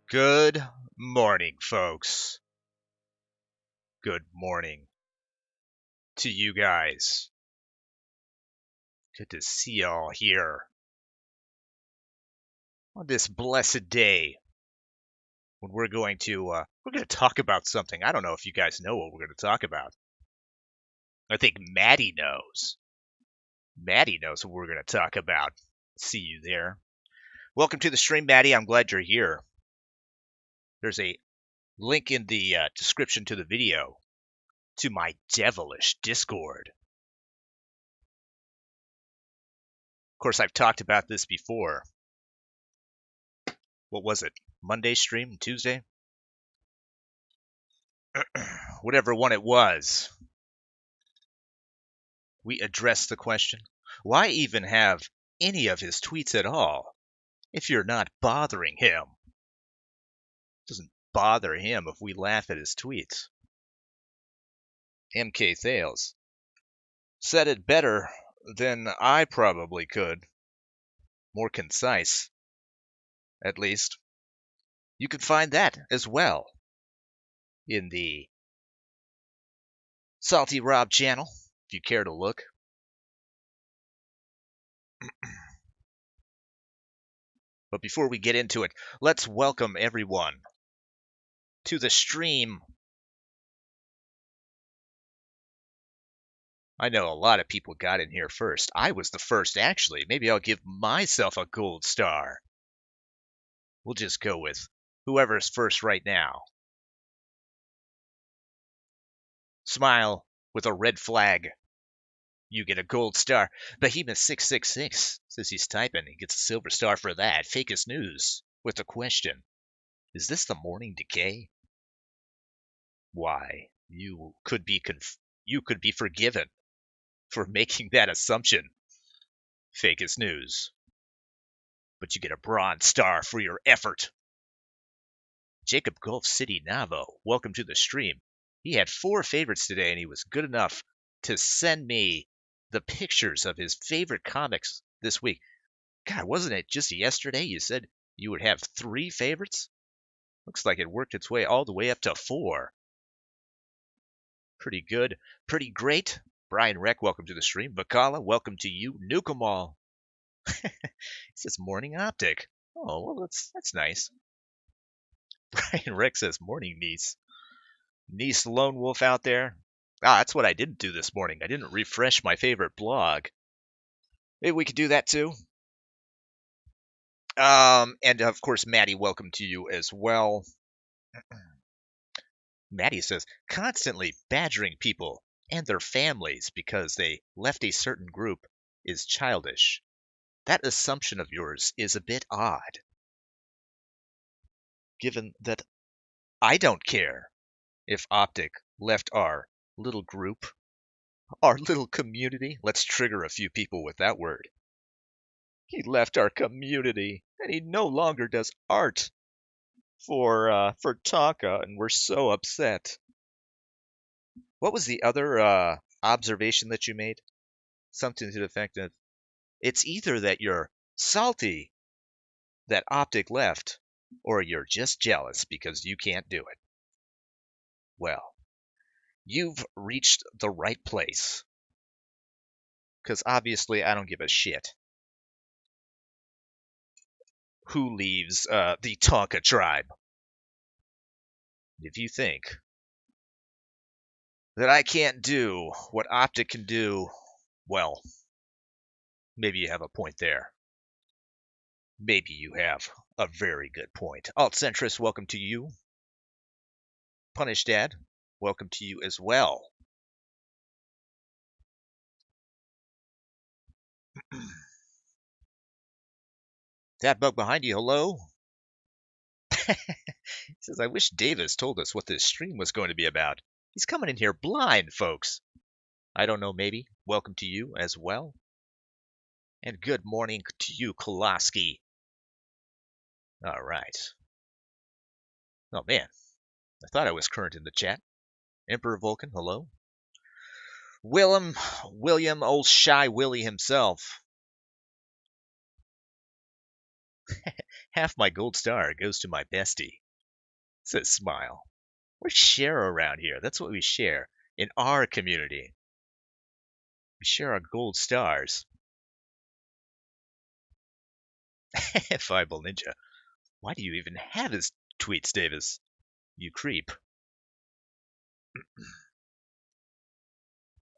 Good morning, folks. Good morning to you guys. Good to see y'all here on this blessed day when we're going to talk about something. I don't know if you guys know what we're going to talk about. I think Maddie knows. Maddie knows what we're going to talk about. See you there. Welcome to the stream, Maddie. I'm glad you're here. There's a link in the description to the video to my devilish Discord. Of course, I've talked about this before. What was it? Monday stream? Tuesday? Whatever one it was. We addressed the question, why even have any of his tweets at all if you're not bothering him? It doesn't bother him if we laugh at his tweets. MK Thales said it better than I probably could. More concise, at least. You can find that as well in the Salty Rob channel, if you care to look. But before we get into it, let's welcome everyone to the stream. I know a lot of people got in here first. I was the first, actually. Maybe I'll give myself a gold star. We'll just go with whoever's first right now. Smile with a red flag. You get a gold star. Behemoth666 says he's typing. He gets a silver star for that. Fakest News with a question. Is this the morning decay? Why, you could be forgiven for making that assumption. Fakest News. But you get a bronze star for your effort. Jacob Gulf City Navo, welcome to the stream. He had 4 favorites today, and he was good enough to send me the pictures of his favorite comics this week. God, wasn't it just yesterday you said you would have 3 favorites? Looks like it worked its way all the way up to 4. Pretty good. Pretty great. Brian Reck, welcome to the stream. Bakala, welcome to you. Nukemal. He says Morning Optic. Oh, well, that's nice. Brian Reck says morning niece. Niece Lone Wolf out there. That's what I didn't do this morning. I didn't refresh my favorite blog. Maybe we could do that too. And of course, Maddie, welcome to you as well. Maddie says, constantly badgering people and their families because they left a certain group is childish. That assumption of yours is a bit odd, given that I don't care if Optic left our little group, our little community. Let's trigger a few people with that word. He left our community, and he no longer does art for Taka, and we're so upset. What was the other observation that you made? Something to the effect of, it's either that you're salty that Optic left, or you're just jealous because you can't do it. Well, you've reached the right place. Because obviously I don't give a shit who leaves the Tonka tribe. If you think that I can't do what Optic can do, well, maybe you have a point there. Maybe you have a very good point. Altcentrist, welcome to you. Punish Dad, welcome to you as well. That bug behind you, hello? He says, I wish Davis told us what this stream was going to be about. He's coming in here blind, folks. I don't know, maybe. Welcome to you as well. And good morning to you, Koloski. All right. Oh, man. I thought I was current in the chat. Emperor Vulcan, hello. William, old shy Willie himself. Half my gold star goes to my bestie, says Smile. We share around here. That's what we share in our community. We share our gold stars. Fireball Ninja. Why do you even have his tweets, Davis? You creep.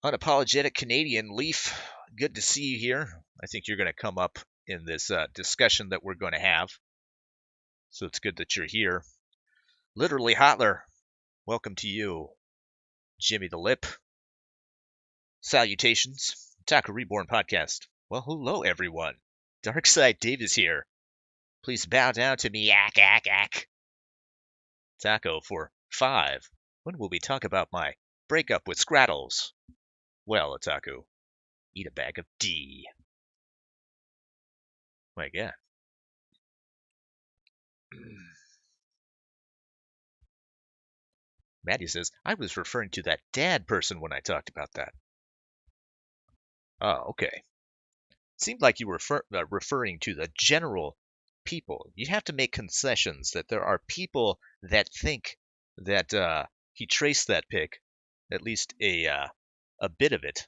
Unapologetic Canadian Leaf. Good to see you here. I think you're going to come up in this discussion that we're going to have. So it's good that you're here. Literally Hotler. Welcome to you. Jimmy the Lip. Salutations. Taco Reborn Podcast. Well, hello, everyone. Darkside Dave is here. Please bow down to me, ack, ack, ack. Taco for 5. When will we talk about my breakup with Scrattles? Well, Taco, eat a bag of D. My God. Maddie says, I was referring to that dad person when I talked about that. Oh, okay. Seemed like you were referring to the general people. You have to make concessions that there are people that think that he traced that pic, at least a bit of it.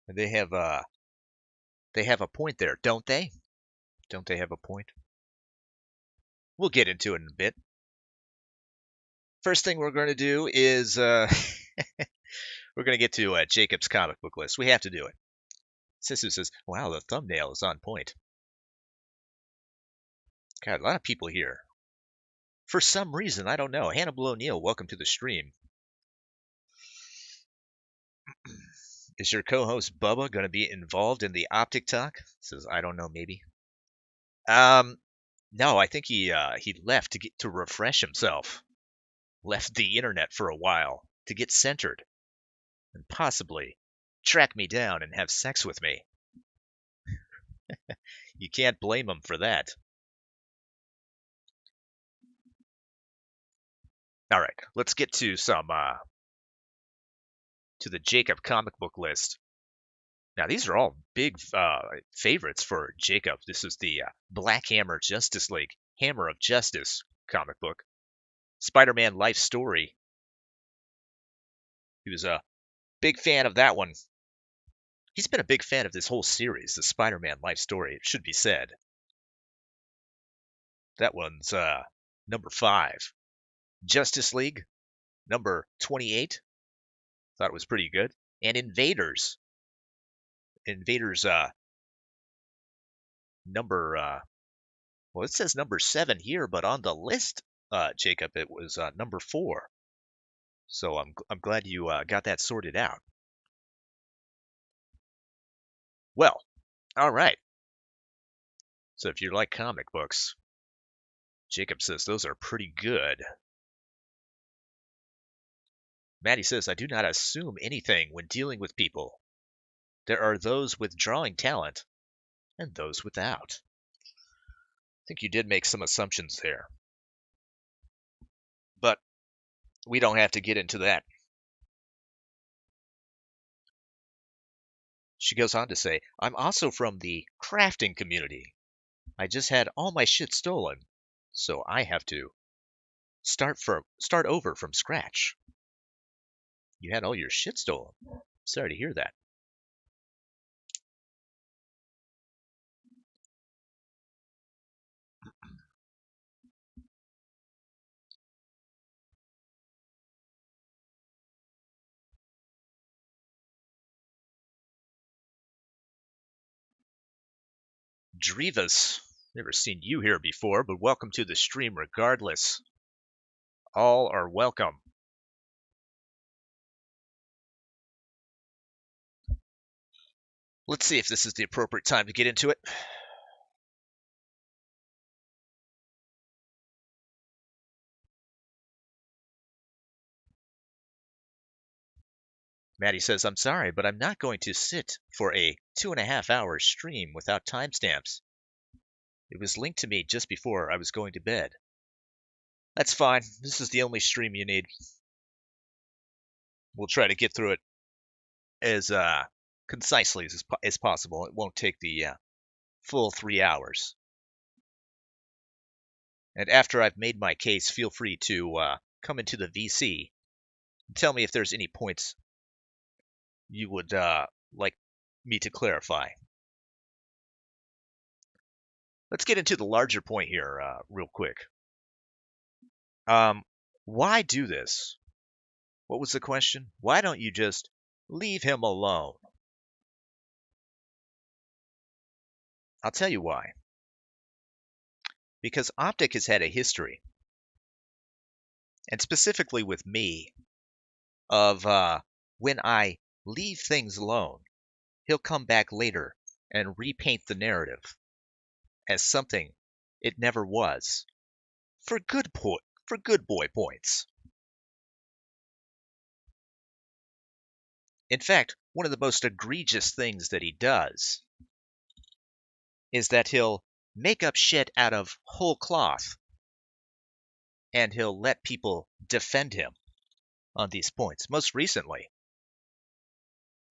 And they have a point there, don't they? Don't they have a point? We'll get into it in a bit. First thing we're going to do is we're going to get to Jacob's comic book list. We have to do it. Sisu says, wow, the thumbnail is on point. God, a lot of people here. For some reason, I don't know. Hannibal O'Neill, welcome to the stream. Is your co-host Bubba going to be involved in the Optic Talk? Says, I don't know, maybe. No, I think he left to refresh himself. Left the internet for a while to get centered and possibly track me down and have sex with me. You can't blame him for that. All right, let's get to some to the Jacob comic book list. Now, these are all big favorites for Jacob. This is the Black Hammer Justice League, Hammer of Justice comic book. Spider-Man Life Story. He was a big fan of that one. He's been a big fan of this whole series, the Spider-Man Life Story, it should be said. That one's number 5. Justice League, number 28. Thought it was pretty good. And Invaders. Invaders number well, it says number 7 here, but on the list, Jacob, it was number 4. So I'm glad you got that sorted out. Well, all right. So if you like comic books, Jacob says those are pretty good. Maddie says, I do not assume anything when dealing with people. There are those with drawing talent and those without. I think you did make some assumptions there. But we don't have to get into that. She goes on to say, I'm also from the crafting community. I just had all my shit stolen, so I have to start over from scratch. You had all your shit stolen. Sorry to hear that. Drivas, never seen you here before, but welcome to the stream regardless. All are welcome. Let's see if this is the appropriate time to get into it. Maddie says, I'm sorry, but I'm not going to sit for a 2.5-hour stream without timestamps. It was linked to me just before I was going to bed. That's fine. This is the only stream you need. We'll try to get through it as concisely as possible. It won't take the full 3 hours. And after I've made my case, feel free to come into the VC and tell me if there's any points you would like me to clarify. Let's get into the larger point here real quick. Why do this? What was the question? Why don't you just leave him alone? I'll tell you why. Because Optic has had a history, and specifically with me, of when I leave things alone, he'll come back later and repaint the narrative as something it never was, for good boy points. In fact, one of the most egregious things that he does is that he'll make up shit out of whole cloth, and he'll let people defend him on these points. Most recently,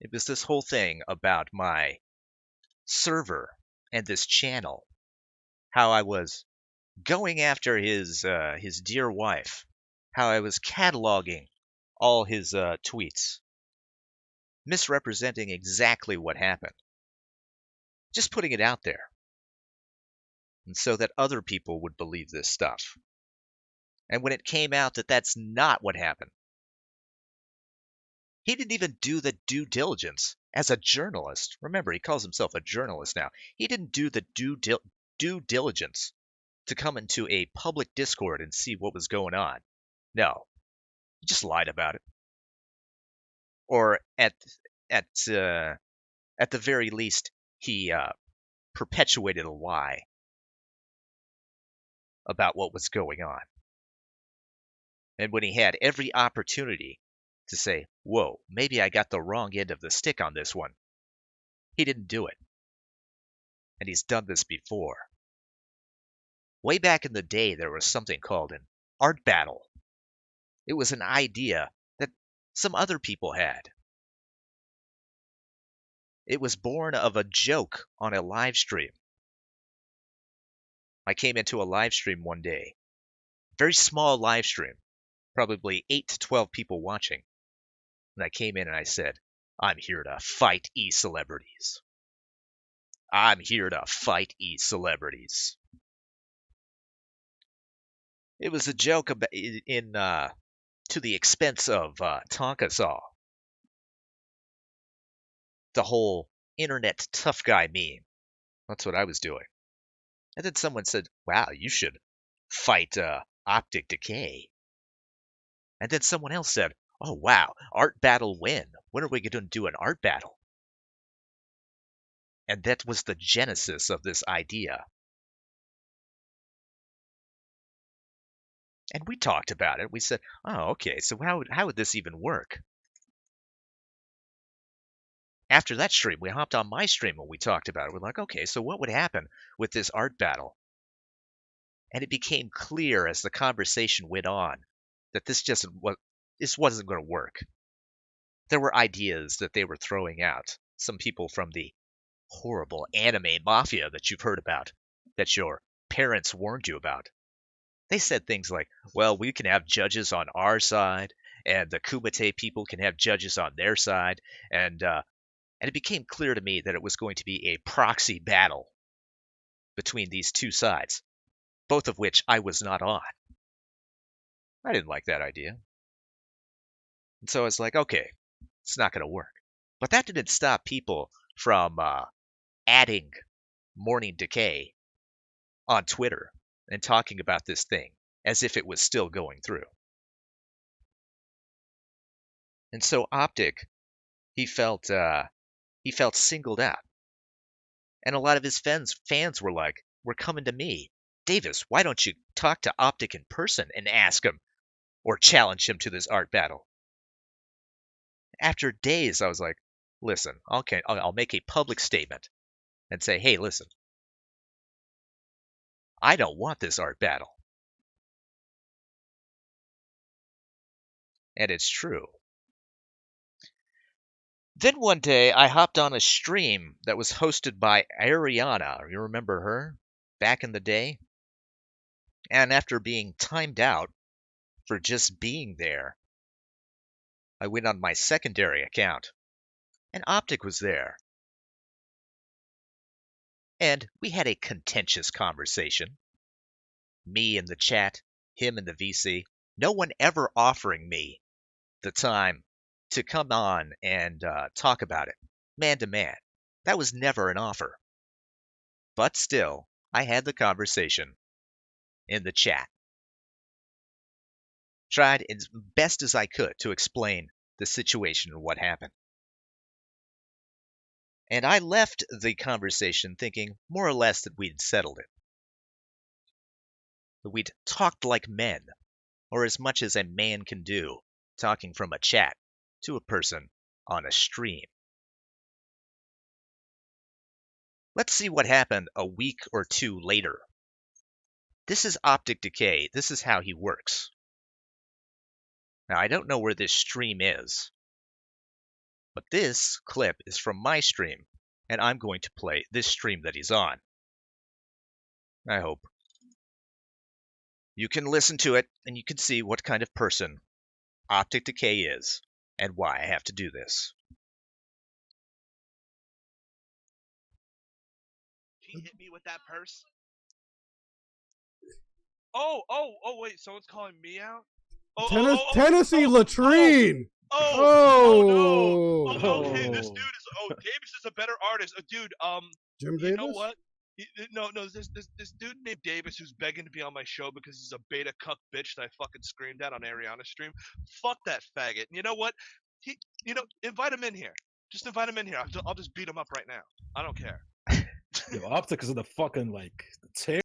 it was this whole thing about my server and this channel, how I was going after his dear wife, how I was cataloging all his tweets, misrepresenting exactly what happened, just putting it out there, and so that other people would believe this stuff. And when it came out that that's not what happened, he didn't even do the due diligence as a journalist. Remember, he calls himself a journalist now. He didn't do the due diligence to come into a public Discord and see what was going on. No, he just lied about it. Or at the very least, he perpetuated a lie about what was going on. And when he had every opportunity to say, whoa, maybe I got the wrong end of the stick on this one, he didn't do it. And he's done this before. Way back in the day, there was something called an art battle. It was an idea that some other people had. It was born of a joke on a live stream. I came into a live stream one day, very small live stream, probably 8 to 12 people watching. And I came in and I said, I'm here to fight e-celebrities. I'm here to fight e-celebrities. It was a joke about, to the expense of Tonka Saw. The whole internet tough guy meme. That's what I was doing. And then someone said, wow, you should fight Optic Decay. And then someone else said, oh, wow, art battle when? When are we going to do an art battle? And that was the genesis of this idea. And we talked about it. We said, oh, okay, so how would this even work? After that stream, we hopped on my stream and we talked about it. We're like, okay, so what would happen with this art battle? And it became clear as the conversation went on that this wasn't going to work. There were ideas that they were throwing out. Some people from the horrible anime mafia that you've heard about, that your parents warned you about. They said things like, well, we can have judges on our side, and the Kumite people can have judges on their side, and it became clear to me that it was going to be a proxy battle between these two sides, both of which I was not on. I didn't like that idea. And so I was like, okay, it's not going to work. But that didn't stop people from adding Morning Decay on Twitter and talking about this thing as if it was still going through. And so Optic, he felt singled out. And a lot of his fans were like, we're coming to me. Davis, why don't you talk to Optic in person and ask him or challenge him to this art battle? After days, I was like, listen, okay, I'll make a public statement and say, hey, listen, I don't want this art battle. And it's true. Then one day I hopped on a stream that was hosted by Ariana. You remember her? Back in the day? And after being timed out for just being there, I went on my secondary account, and Optic was there. And we had a contentious conversation. Me in the chat, him in the VC, no one ever offering me the time to come on and talk about it, man to man. That was never an offer. But still, I had the conversation in the chat. Tried as best as I could to explain the situation and what happened. And I left the conversation thinking more or less that we'd settled it. That we'd talked like men, or as much as a man can do, talking from a chat to a person on a stream. Let's see what happened a week or two later. This is Optic Decay. This is how he works. Now, I don't know where this stream is, but this clip is from my stream, and I'm going to play this stream that he's on. I hope you can listen to it, and you can see what kind of person Optic Decay is, and why I have to do this. He hit me with that purse. Wait, someone's calling me out? Tennessee latrine. No. Okay, this dude is. Davis is a better artist. Dude, Jim you Davis? know what? No, this dude named Davis who's begging to be on my show because he's a beta cuck bitch that I fucking screamed at on Ariana's stream. Fuck that faggot. And you know what? Invite him in here. Just invite him in here. I'll just beat him up right now. I don't care. Yo, Optic is in the fucking tear.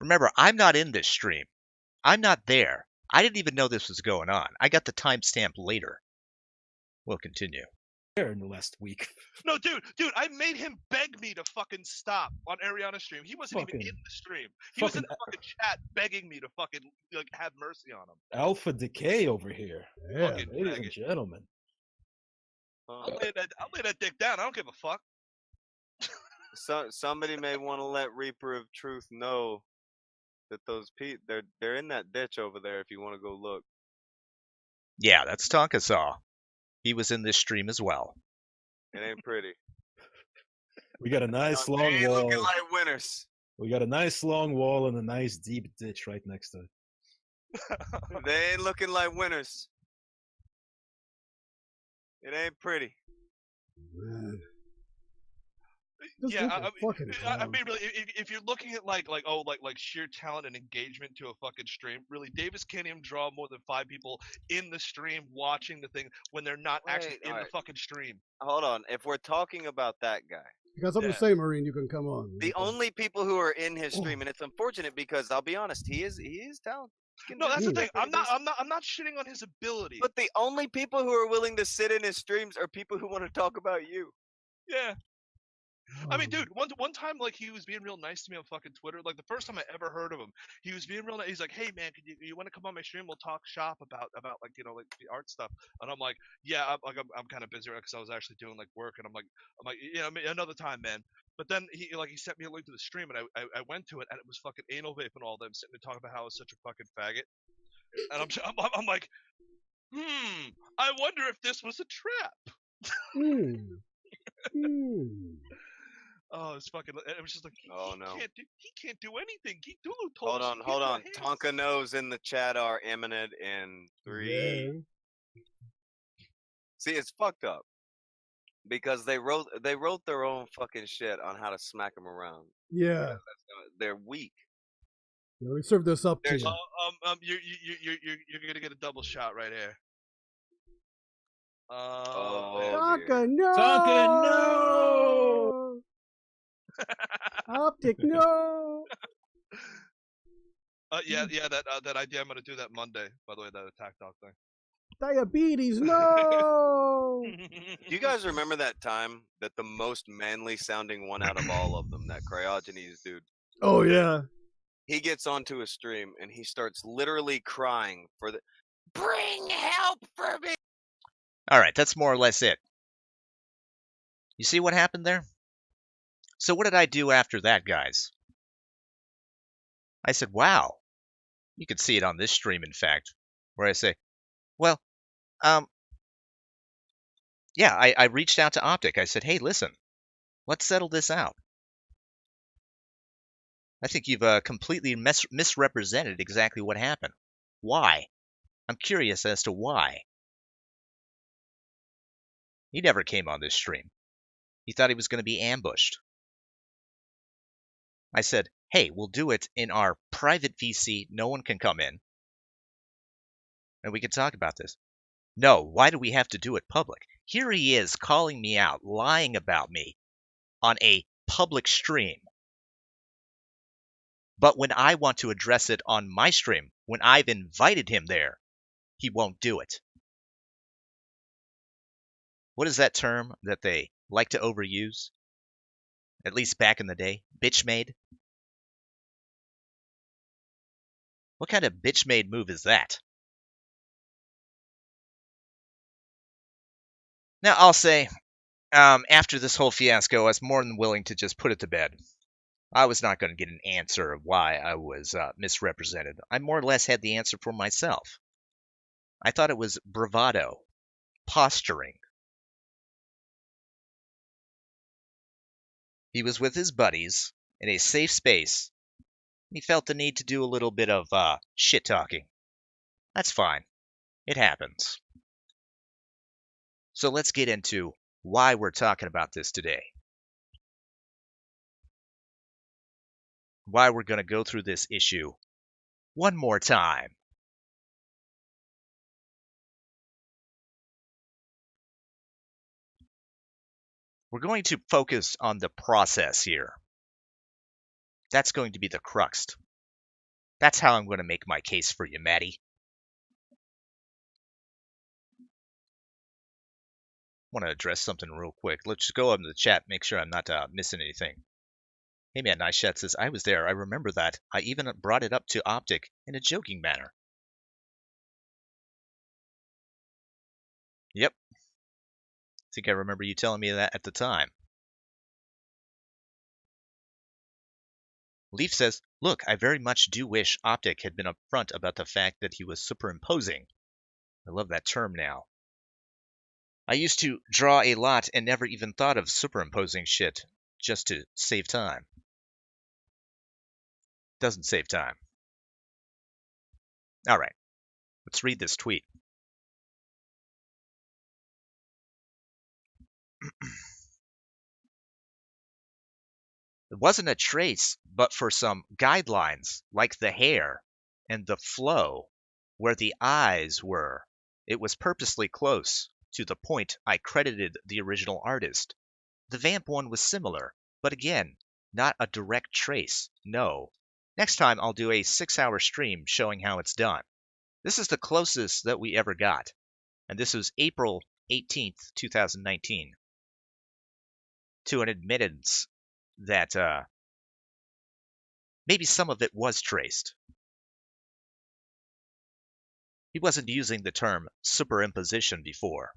Remember, I'm not in this stream. I'm not there. I didn't even know this was going on. I got the timestamp later. We'll continue. In the last week. No, dude, I made him beg me to fucking stop on Ariana's stream. He wasn't even in the stream. He was in the fucking chat begging me to fucking have mercy on him. Alpha Decay over here. Yeah, ladies and gentlemen. I'll lay that dick down. I don't give a fuck. Somebody may want to let Reaper of Truth know that those they're in that ditch over there. If you want to go look. Yeah, that's Tonka Saw. He was in this stream as well. It ain't pretty. We got a nice long they ain't wall. Looking like winners. We got a nice long wall and a nice deep ditch right next to it. They ain't looking like winners. It ain't pretty. Man. Yeah, I mean, really, if you're looking at like sheer talent and engagement to a fucking stream, really, Davis can't even draw more than 5 people in the stream watching the thing when they're not actually in the fucking stream. Hold on, if we're talking about that guy, you got something to say, Marine? You can come on. The only people who are in his stream, and it's unfortunate because I'll be honest, he is talented. No, that's the thing. I'm not shitting on his ability. But the only people who are willing to sit in his streams are people who want to talk about you. Yeah. I mean, dude, one time, like, he was being real nice to me on fucking Twitter. Like, the first time I ever heard of him, he was being real nice. He's like, "Hey, man, you want to come on my stream? We'll talk shop about like, like the art stuff." And I'm like, "Yeah, I'm kind of busy right because I was actually doing like work." And I'm like, another time, man. But then he sent me a link to the stream, and I went to it, and it was fucking Anal Vape and all them sitting there talking about how I was such a fucking faggot. And I'm like, I wonder if this was a trap. Oh, it's fucking. It was just like, he can't do anything. Geek Dulu told us. Hold on. Tonka knows in the chat are imminent in 3. Yeah. See, it's fucked up because they wrote their own fucking shit on how to smack them around. Yeah, they're weak. Yeah, we served this up to you. You're gonna get a double shot right here. Tonka, no! Tonka, no! Optic, no! Yeah, that idea. I'm gonna do that Monday. By the way, that attack dog thing. Diabetes, no! Do you guys remember that time that the most manly sounding one out of all of them, that Cryogenes dude? Oh yeah. He gets onto a stream and he starts literally crying for bring help for me. All right, that's more or less it. You see what happened there? So what did I do after that, guys? I said, wow. You can see it on this stream, in fact, where I say, well, yeah, I reached out to Optic. I said, hey, listen, let's settle this out. I think you've completely misrepresented exactly what happened. Why? I'm curious as to why. He never came on this stream. He thought he was going to be ambushed. I said, hey, we'll do it in our private VC. No one can come in. And we can talk about this. No, why do we have to do it public? Here he is calling me out, lying about me on a public stream. But when I want to address it on my stream, when I've invited him there, he won't do it. What is that term that they like to overuse? At least back in the day, bitch-made. What kind of bitch-made move is that? Now, I'll say, after this whole fiasco, I was more than willing to just put it to bed. I was not going to get an answer of why I was misrepresented. I more or less had the answer for myself. I thought it was bravado, posturing. He was with his buddies in a safe space. He felt the need to do a little bit of shit-talking. That's fine. It happens. So let's get into why we're talking about this today. Why we're going to go through this issue one more time. We're going to focus on the process here. That's going to be the crux. That's how I'm going to make my case for you, Maddie. I want to address something real quick. Let's just go up in the chat, make sure I'm not missing anything. Hey man, Nice Chat says, I was there. I remember that. I even brought it up to Optic in a joking manner. Yep. I think I remember you telling me that at the time. Leaf says, look, I very much do wish Optic had been upfront about the fact that he was superimposing. I love that term now. I used to draw a lot and never even thought of superimposing shit just to save time. Doesn't save time. All right, let's read this tweet. It wasn't a trace, but for some guidelines, like the hair and the flow, where the eyes were. It was purposely close to the point I credited the original artist. The Vamp one was similar, but again, not a direct trace, no. Next time I'll do a 6-hour stream showing how it's done. This is the closest that we ever got, and this was April 18th, 2019. To an admittance that maybe some of it was traced. He wasn't using the term superimposition before.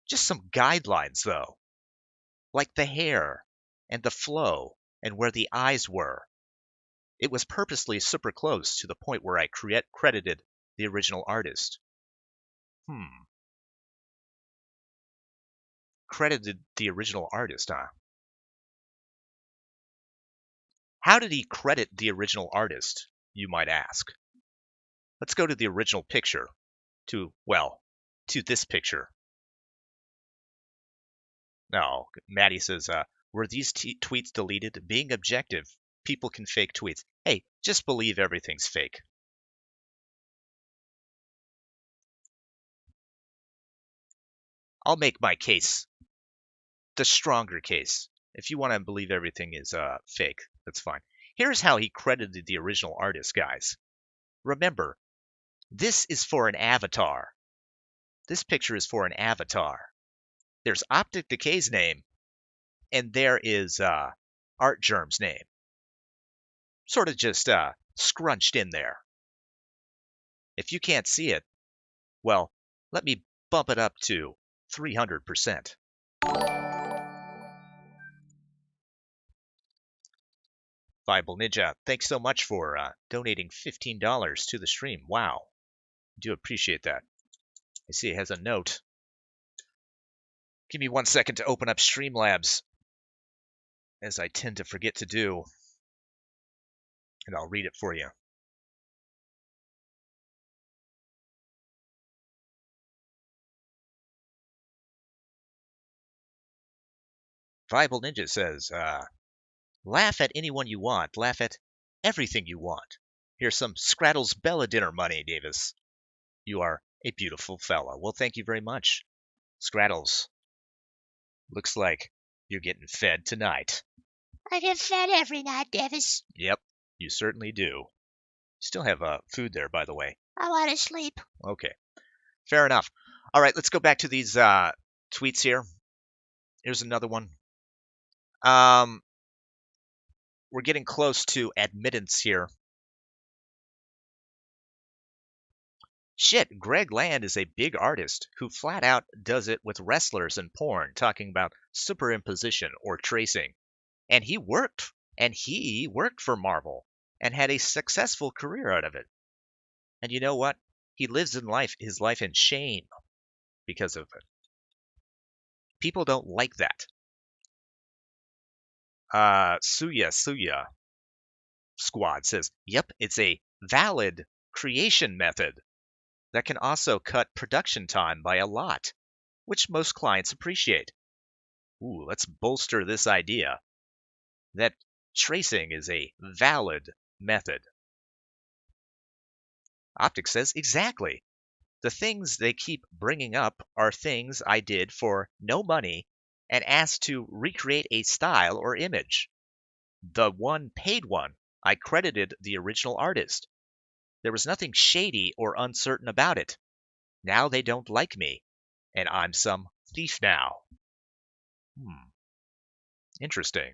Just some guidelines, though, like the hair and the flow and where the eyes were. It was purposely super close to the point where I credited the original artist. Credited the original artist, huh? How did he credit the original artist, you might ask? Let's go to the original picture, to this picture. No, Maddie says, were these tweets deleted? Being objective, people can fake tweets. Hey, just believe everything's fake. I'll make my case, the stronger case. If you want to believe everything is fake, that's fine. Here's how he credited the original artist, guys. Remember, this is for an avatar. This picture is for an avatar. There's Optic Decay's name, and there is Artgerm's name. Sort of just scrunched in there. If you can't see it, well, let me bump it up to 300%. Viable Ninja, thanks so much for donating $15 to the stream. Wow. Do appreciate that. I see it has a note. Give me 1 second to open up Streamlabs, as I tend to forget to do, and I'll read it for you. Viable Ninja says, laugh at anyone you want. Laugh at everything you want. Here's some Scrattles Bella dinner money, Davis. You are a beautiful fella. Well, thank you very much, Scrattles. Looks like you're getting fed tonight. I get fed every night, Davis. Yep, you certainly do. Still have food there, by the way. I want to sleep. Okay, fair enough. All right, let's go back to these tweets here. Here's another one. We're getting close to admittance here. Shit, Greg Land is a big artist who flat out does it with wrestlers and porn, talking about superimposition or tracing. And he worked for Marvel and had a successful career out of it. And you know what? He lives his life in shame because of it. People don't like that. Suya Squad says, yep, it's a valid creation method that can also cut production time by a lot, which most clients appreciate. Ooh, let's bolster this idea that tracing is a valid method. Optic says, exactly. The things they keep bringing up are things I did for no money and asked to recreate a style or image. The one paid one, I credited the original artist. There was nothing shady or uncertain about it. Now they don't like me, and I'm some thief now. Interesting.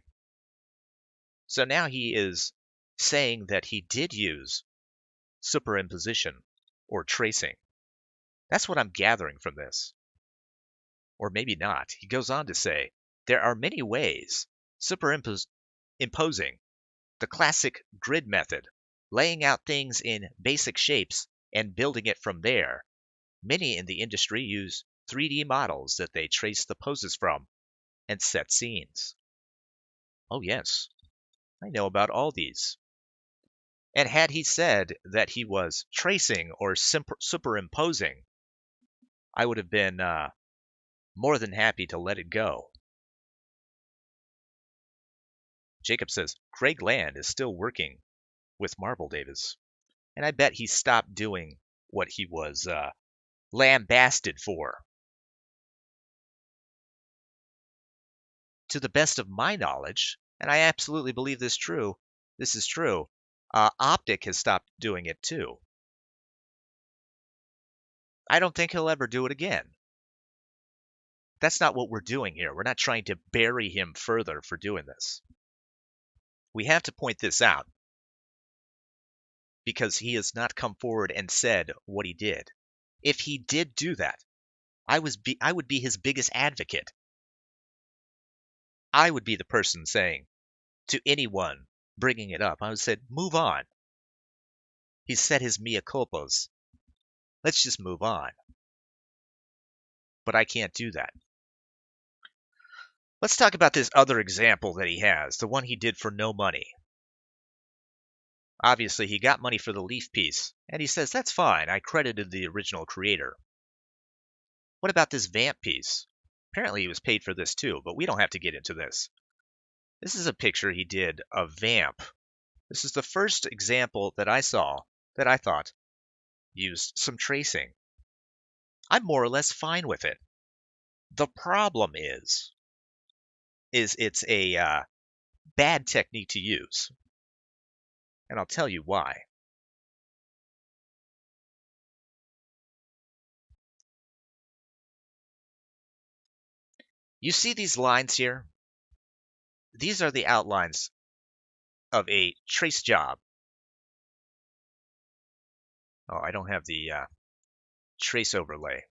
So now he is saying that he did use superimposition or tracing. That's what I'm gathering from this. Or maybe not. He goes on to say, there are many ways superimposing, the classic grid method, laying out things in basic shapes and building it from there. Many in the industry use 3D models that they trace the poses from and set scenes. Oh yes, I know about all these. And had he said that he was tracing or superimposing, I would have been more than happy to let it go. Jacob says, Craig Land is still working with Marvel, Davis. And I bet he stopped doing what he was lambasted for. To the best of my knowledge, and I absolutely believe this is true, Optic has stopped doing it too. I don't think he'll ever do it again. That's not what we're doing here. We're not trying to bury him further for doing this. We have to point this out because he has not come forward and said what he did. If he did do that, I would be his biggest advocate. I would be the person saying to anyone bringing it up, I would say, move on. He said his mea culpas. Let's just move on. But I can't do that. Let's talk about this other example that he has, the one he did for no money. Obviously, he got money for the Leaf piece, and he says, that's fine, I credited the original creator. What about this Vamp piece? Apparently he was paid for this too, but we don't have to get into this. This is a picture he did of Vamp. This is the first example that I saw that I thought used some tracing. I'm more or less fine with it. The problem is it's a bad technique to use. And I'll tell you why. You see these lines here? These are the outlines of a trace job. Oh, I don't have the trace overlay.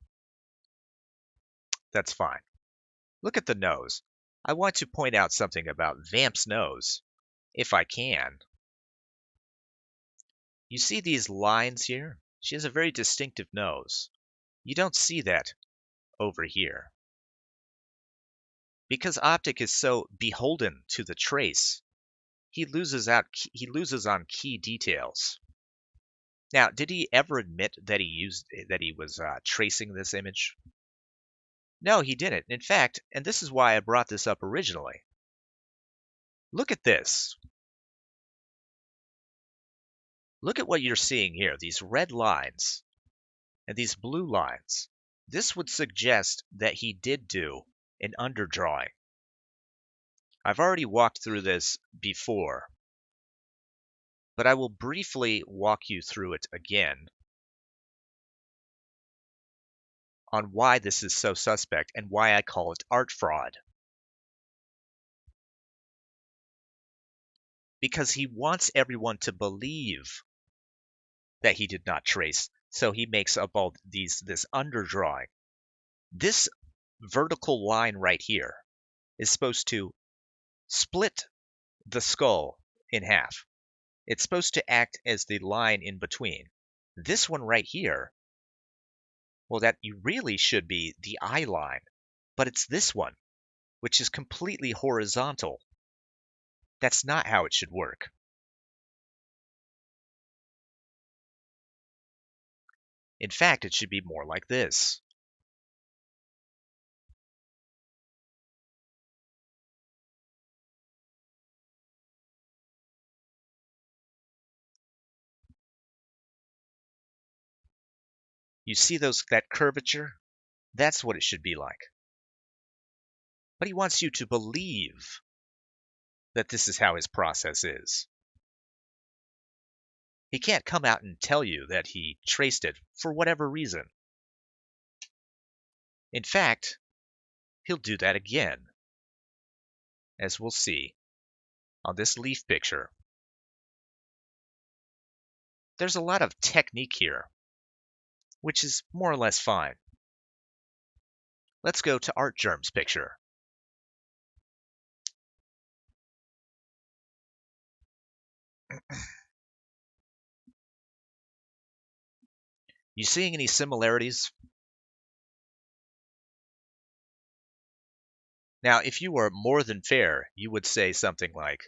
That's fine. Look at the nose. I want to point out something about Vamp's nose, if I can. You see these lines here? She has a very distinctive nose. You don't see that over here. Because Optic is so beholden to the trace, he loses on key details. Now, did he ever admit that he was tracing this image? No, he didn't. In fact, and this is why I brought this up originally. Look at this. Look at what you're seeing here, these red lines and these blue lines. This would suggest that he did do an underdrawing. I've already walked through this before, but I will briefly walk you through it again on why this is so suspect and why I call it art fraud. Because he wants everyone to believe that he did not trace, so he makes up all this underdrawing. This vertical line right here is supposed to split the skull in half. It's supposed to act as the line in between. This one right here, well, that really should be the eye line, but it's this one, which is completely horizontal. That's not how it should work. In fact, it should be more like this. You see that curvature? That's what it should be like. But he wants you to believe that this is how his process is. He can't come out and tell you that he traced it for whatever reason. In fact, he'll do that again, as we'll see on this leaf picture. There's a lot of technique here, which is more or less fine. Let's go to Artgerm's picture. You seeing any similarities? Now, if you were more than fair, you would say something like,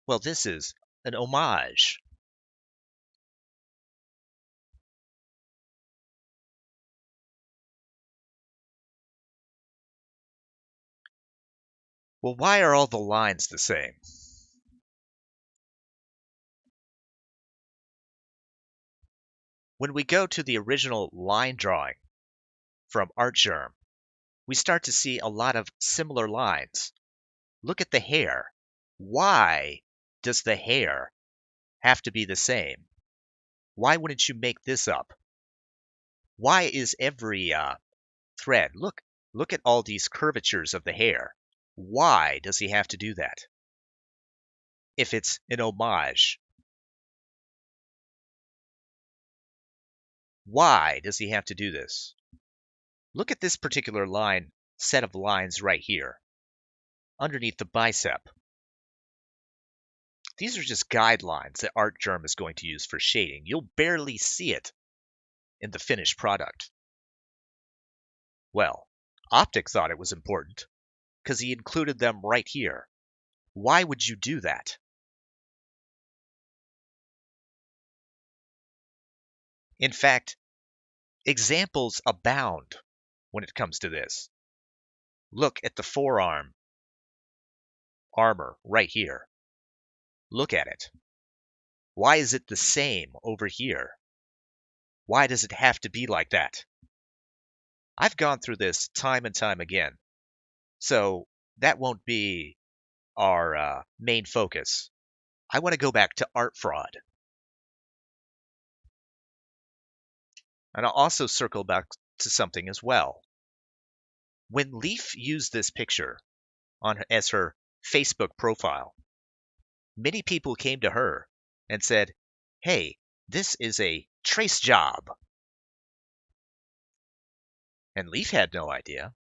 well, this is an homage. Well, why are all the lines the same? When we go to the original line drawing from Artgerm, we start to see a lot of similar lines. Look at the hair. Why does the hair have to be the same? Why wouldn't you make this up? Why is every thread? Look at all these curvatures of the hair. Why does he have to do that? If it's an homage. Why does he have to do this? Look at this particular set of lines right here, underneath the bicep. These are just guidelines that Artgerm is going to use for shading. You'll barely see it in the finished product. Well, Optic thought it was important because he included them right here. Why would you do that? In fact, examples abound when it comes to this. Look at the forearm armor right here. Look at it. Why is it the same over here? Why does it have to be like that? I've gone through this time and time again, so that won't be our main focus. I want to go back to art fraud. And I'll also circle back to something as well. When Leaf used this picture as her Facebook profile, many people came to her and said, hey, this is a trace job. And Leaf had no idea.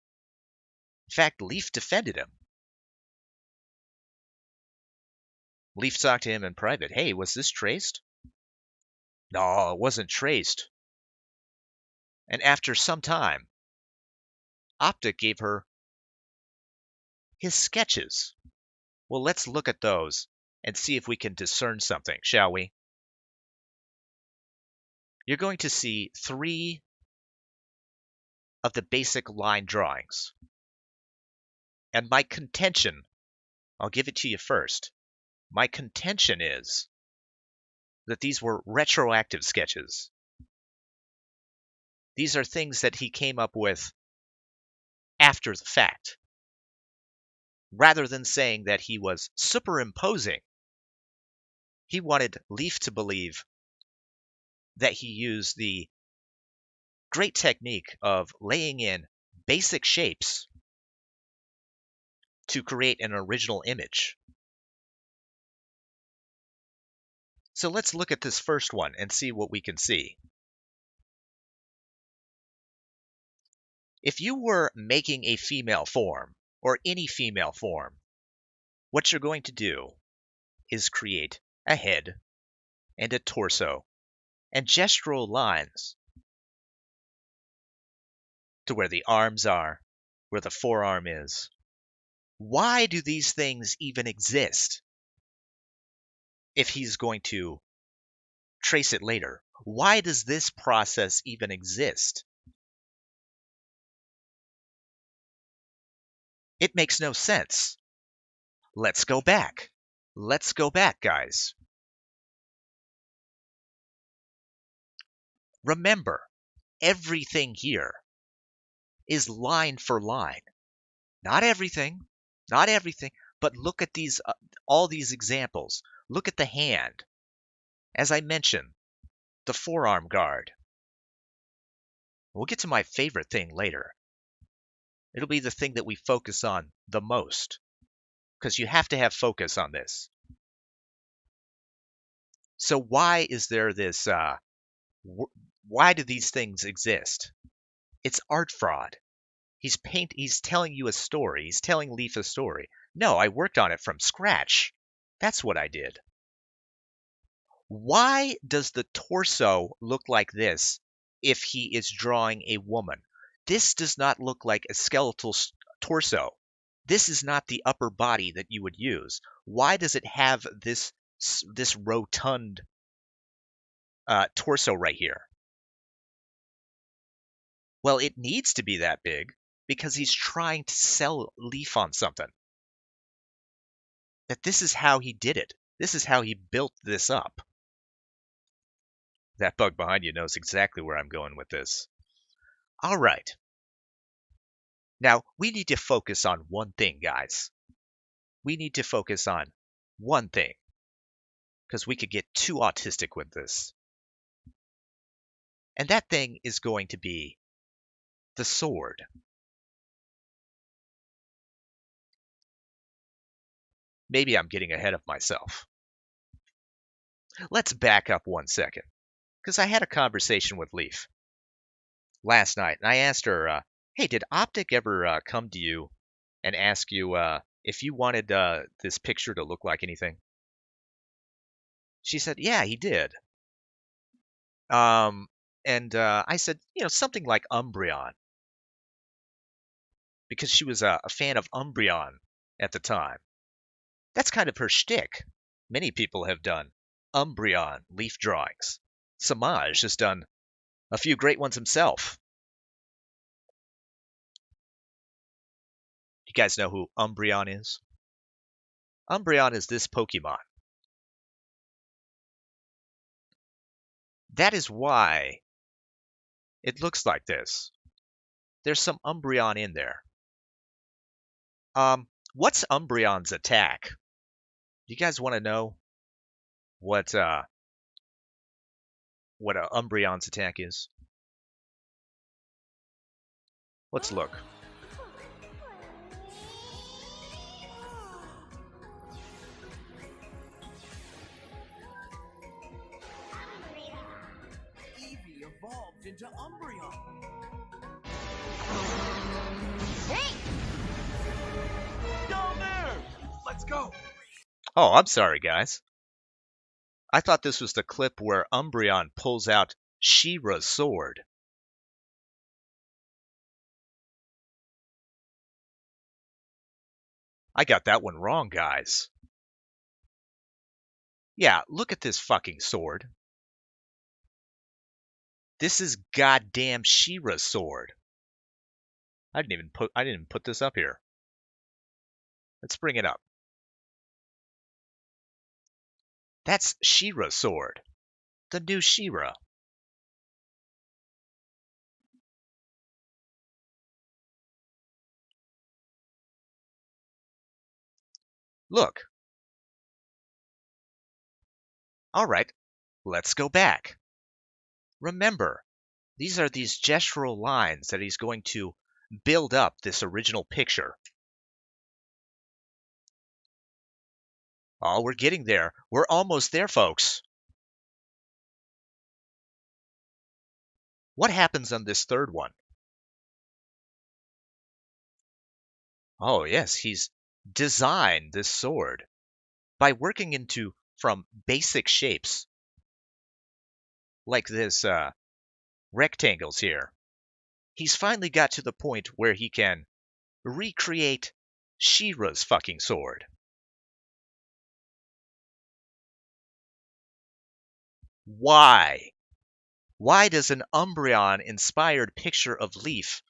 fact, Leaf defended him. Leaf talked to him in private. Hey, was this traced? No, it wasn't traced. And after some time, Optic gave her his sketches. Well, let's look at those and see if we can discern something, shall we? You're going to see 3 of the basic line drawings. And my contention, I'll give it to you first. My contention is that these were retroactive sketches. These are things that he came up with after the fact, rather than saying that he was superimposing. He wanted Leaf to believe that he used the great technique of laying in basic shapes to create an original image. So let's look at this first one and see what we can see. If you were making a female form, or any female form, what you're going to do is create a head and a torso and gestural lines to where the arms are, where the forearm is. Why do these things even exist? If he's going to trace it later, why does this process even exist? It makes no sense. Let's go back. Let's go back, guys. Remember, everything here is line for line. Not everything, but look at these, all these examples. Look at the hand. As I mentioned, the forearm guard. We'll get to my favorite thing later. It'll be the thing that we focus on the most, because you have to have focus on this. So why is there this, why do these things exist? It's art fraud. He's telling you a story. He's telling Leaf a story. No, I worked on it from scratch. That's what I did. Why does the torso look like this if he is drawing a woman? This does not look like a skeletal torso. This is not the upper body that you would use. Why does it have this rotund torso right here? Well, it needs to be that big because he's trying to sell Leaf on something. That this is how he did it. This is how he built this up. That bug behind you knows exactly where I'm going with this. All right. Now, we need to focus on one thing, guys. We need to focus on one thing, because we could get too autistic with this. And that thing is going to be the sword. Maybe I'm getting ahead of myself. Let's back up 1 second, because I had a conversation with Leaf last night, and I asked her, hey, did Optic ever come to you and ask you if you wanted this picture to look like anything? She said, yeah, he did. And I said, something like Umbreon, because she was a fan of Umbreon at the time. That's kind of her shtick. Many people have done Umbreon Leaf drawings. Samaj has done a few great ones himself. You guys know who Umbreon is? Umbreon is this Pokemon. That is why it looks like this. There's some Umbreon in there. What's Umbreon's attack? Do you guys want to know what Umbreon's attack is? Let's look. Eevee evolved into Umbreon. Oh, I'm sorry, guys. I thought this was the clip where Umbreon pulls out She-Ra's sword. I got that one wrong, guys. Yeah, look at this fucking sword. This is goddamn She-Ra's sword. I didn't even put this up here. Let's bring it up. That's She-Ra's sword. The new She-Ra. Look. All right, let's go back. Remember, these are these gestural lines that he's going to build up this original picture. Oh, we're getting there. We're almost there, folks. What happens on this third one? Oh, yes, he's designed this sword by working from basic shapes like this rectangles here. He's finally got to the point where he can recreate She-Ra's fucking sword. Why? Why does an Umbreon-inspired picture of Leaf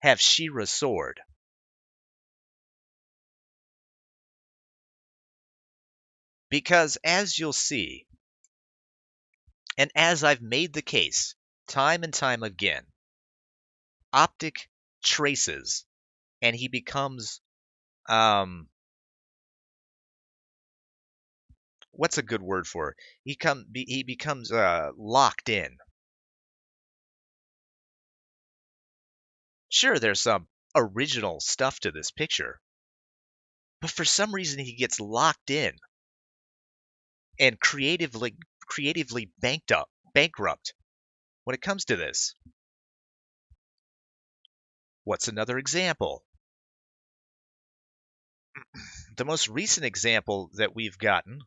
have She-Ra's sword? Because as you'll see, and as I've made the case time and time again, Optic traces and he becomes what's a good word for it? He becomes locked in. Sure, there's some original stuff to this picture, but for some reason he gets locked in and creatively bankrupt when it comes to this. What's another example? The most recent example that we've gotten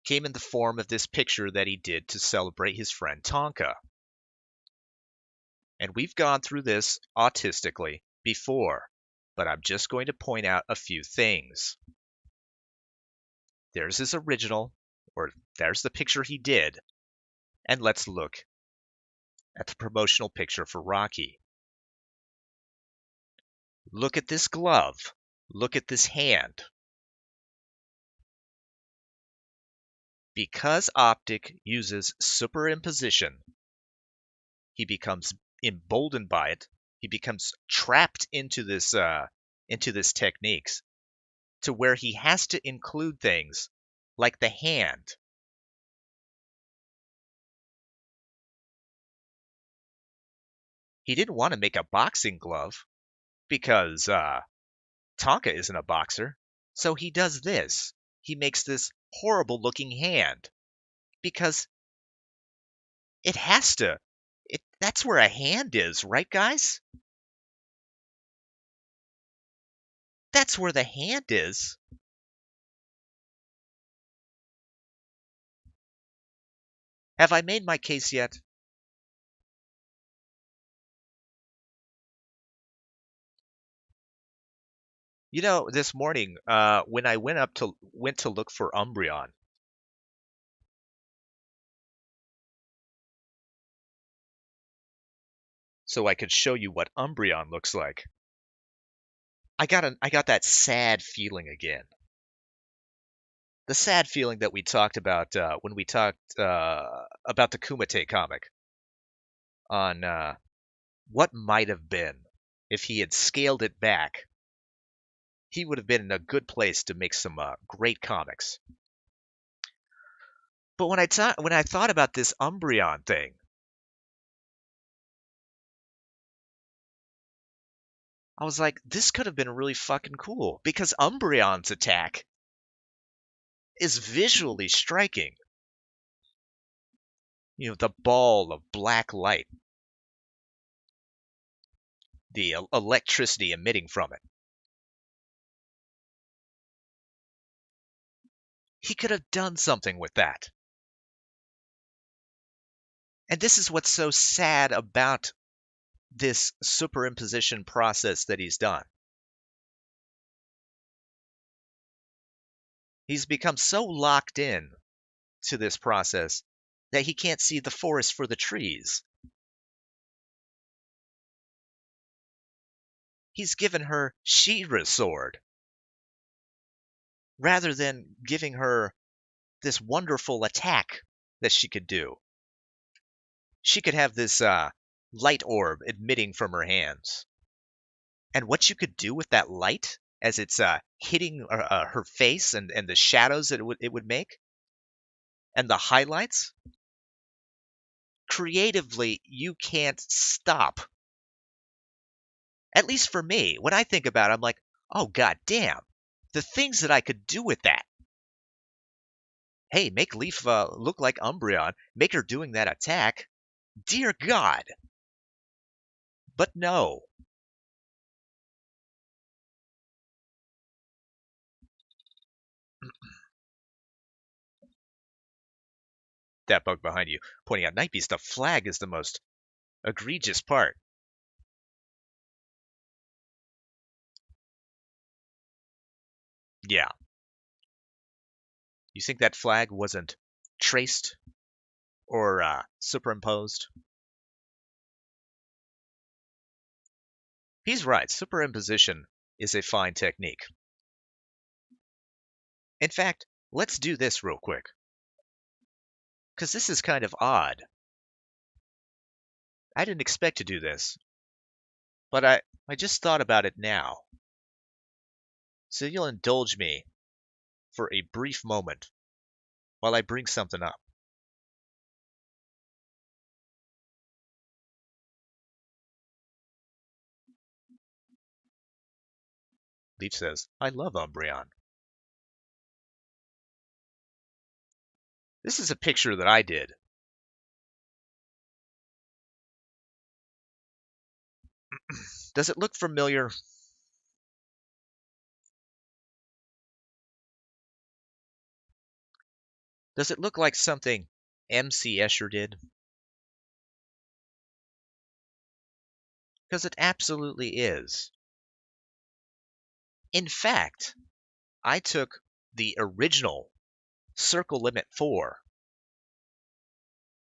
came in the form of this picture that he did to celebrate his friend Tonka. And we've gone through this autistically before, but I'm just going to point out a few things. There's his original, or there's the picture he did, and let's look at the promotional picture for Rocky. Look at this glove. Look at this hand. Because Optic uses superimposition, he becomes emboldened by it. He becomes trapped into this techniques to where he has to include things like the hand. He didn't want to make a boxing glove because Tonka isn't a boxer, so he does this. He makes this horrible looking hand because it has to. That's where a hand is, right, guys? That's where the hand is. Have I made my case yet? You know, this morning, when I went to look for Umbreon, so I could show you what Umbreon looks like, I got that sad feeling again. The sad feeling that we talked about when we talked about the Kumite comic on what might have been if he had scaled it back. He would have been in a good place to make some great comics. But when I thought about this Umbreon thing, I was like, this could have been really fucking cool because Umbreon's attack is visually striking. You know, the ball of black light. the electricity emitting from it. He could have done something with that. And this is what's so sad about this superimposition process that he's done. He's become so locked in to this process that he can't see the forest for the trees. He's given her She-Ra's sword rather than giving her this wonderful attack that she could do. She could have this light orb emitting from her hands. And what you could do with that light as it's hitting her face and the shadows that it would make, and the highlights, creatively, you can't stop. At least for me, when I think about it, I'm like, oh, god damn, the things that I could do with that. Hey, make Leaf look like Umbreon, make her doing that attack. Dear God. But no. That bug behind you, pointing out, Nightbeast, the flag is the most egregious part. Yeah. You think that flag wasn't traced or superimposed? He's right. Superimposition is a fine technique. In fact, let's do this real quick. Because this is kind of odd. I didn't expect to do this. But I just thought about it now. So you'll indulge me for a brief moment while I bring something up. Leaf says, I love Umbreon. This is a picture that I did. Does it look familiar? Does it look like something MC Escher did? Because it absolutely is. In fact, I took the original Circle Limit 4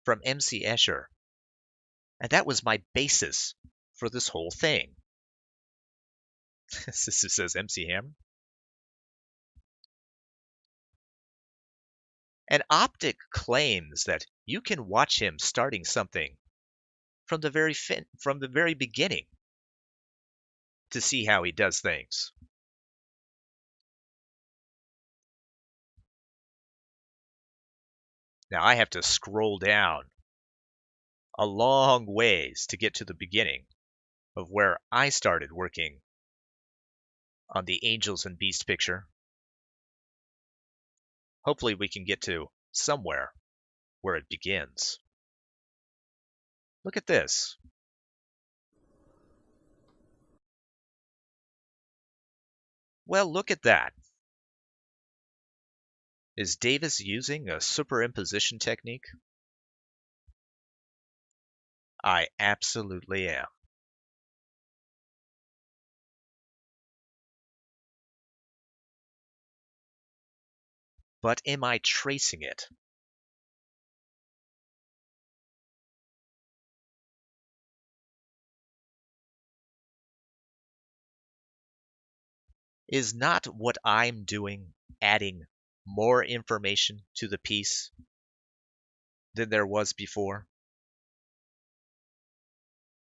from MC Escher, and that was my basis for this whole thing. This says MC Hammer. And Optic claims that you can watch him starting something from the very beginning to see how he does things. Now I have to scroll down a long ways to get to the beginning of where I started working on the Angels and Beast picture. Hopefully we can get to somewhere where it begins. Look at this. Well, look at that. Is Davis using a superimposition technique? I absolutely am. But am I tracing it? Is not what I'm doing adding more information to the piece than there was before?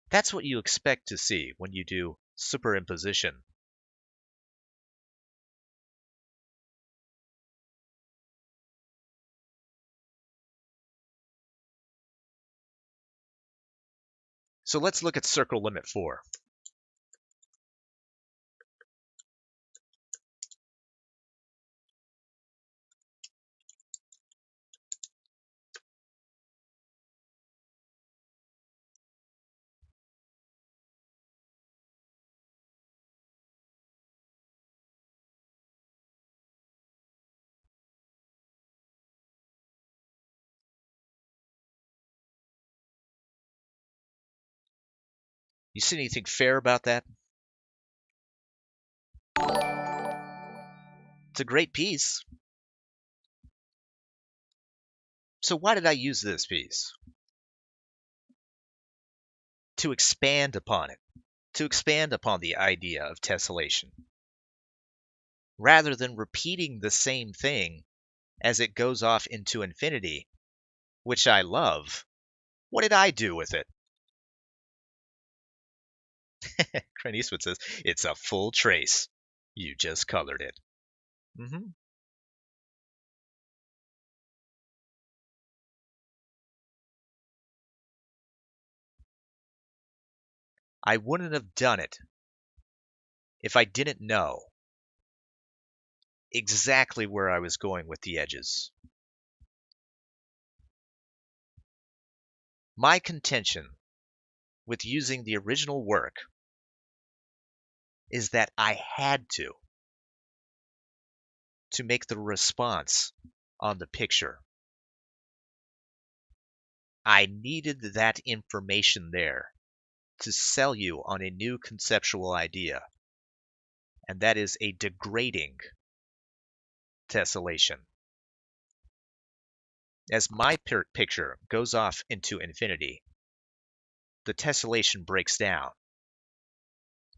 That's what you expect to see when you do superimposition. So let's look at Circle Limit 4. You see anything fair about that? It's a great piece. So why did I use this piece? To expand upon it. To expand upon the idea of tessellation. Rather than repeating the same thing as it goes off into infinity, which I love, what did I do with it? Clint Eastwood says, it's a full trace. You just colored it. Mm-hmm. I wouldn't have done it if I didn't know exactly where I was going with the edges. My contention with using the original work is that I had to make the response on the picture. I needed that information there to sell you on a new conceptual idea, and that is a degrading tessellation. As my picture goes off into infinity, the tessellation breaks down.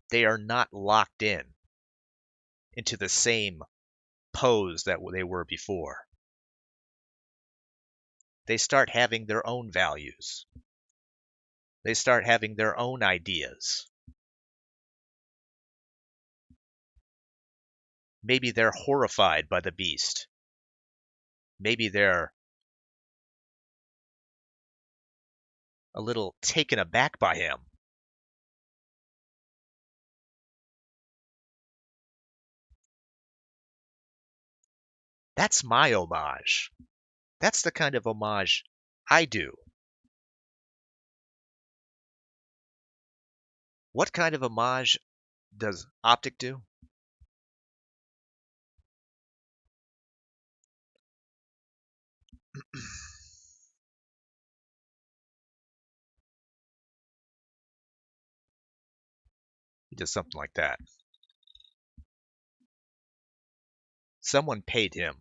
They are not locked in into the same pose that they were before. They start having their own values. They start having their own ideas. Maybe they're horrified by the beast. Maybe they're a little taken aback by him. That's my homage. That's the kind of homage I do. What kind of homage does Optic do? He does something like that. Someone paid him.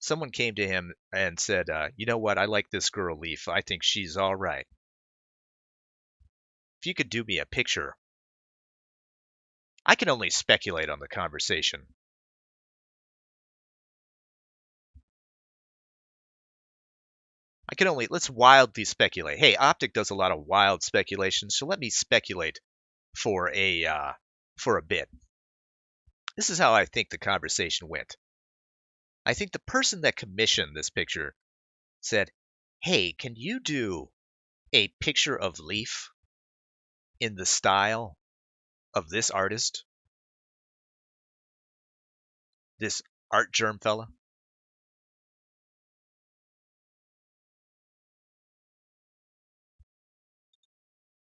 Someone came to him and said, you know what, I like this girl, Leaf. I think she's all right. If you could do me a picture. I can only speculate on the conversation. Let's wildly speculate. Hey, Optic does a lot of wild speculation, so let me speculate for a bit. This is how I think the conversation went. I think the person that commissioned this picture said, hey, can you do a picture of Leaf in the style of this artist? This art germ fella?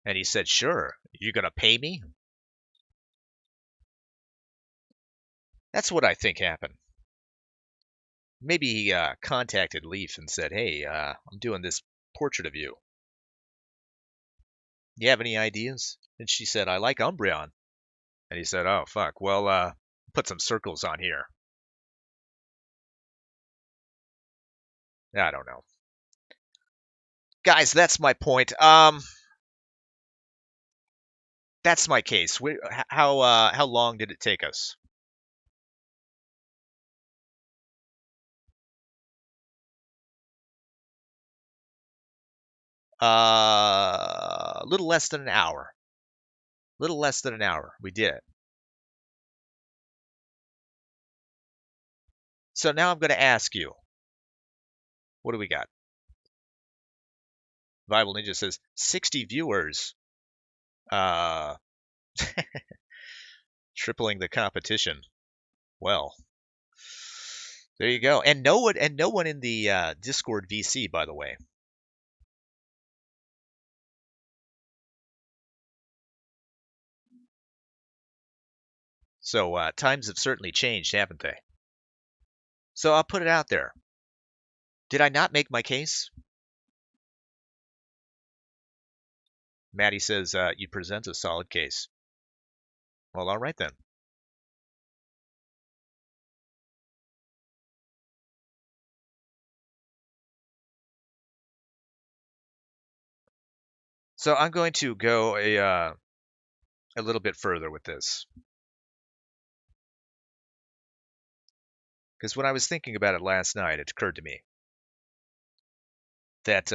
And he said, sure. You gonna pay me? That's what I think happened. Maybe he contacted Leaf and said, hey, I'm doing this portrait of you. You have any ideas? And she said, I like Umbreon. And he said, oh, fuck. Well, put some circles on here. I don't know. Guys, that's my point. That's my case. How long did it take us? A little less than an hour. Little less than an hour. We did it. So now I'm going to ask you. What do we got? Bible Ninja says 60 viewers. Tripling the competition. Well, there you go. And no one in the Discord VC, by the way. So times have certainly changed, haven't they? So I'll put it out there. Did I not make my case? Maddie says you present a solid case. Well, all right then. So I'm going to go a little bit further with this. Because when I was thinking about it last night, it occurred to me that,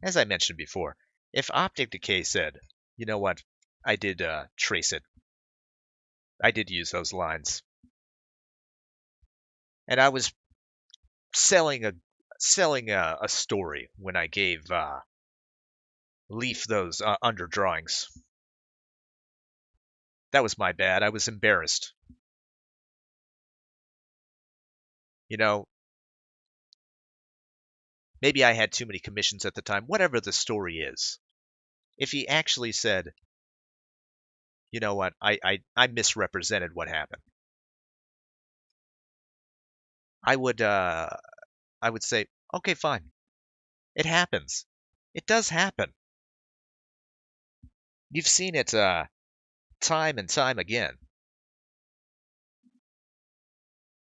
as I mentioned before, if Optic Decay said, you know what, I did trace it, I did use those lines, and I was selling a story when I gave Leaf those underdrawings. That was my bad. I was embarrassed. You know, maybe I had too many commissions at the time. Whatever the story is, if he actually said, you know what, I misrepresented what happened, I would say, okay, fine. It happens. It does happen. You've seen it time and time again.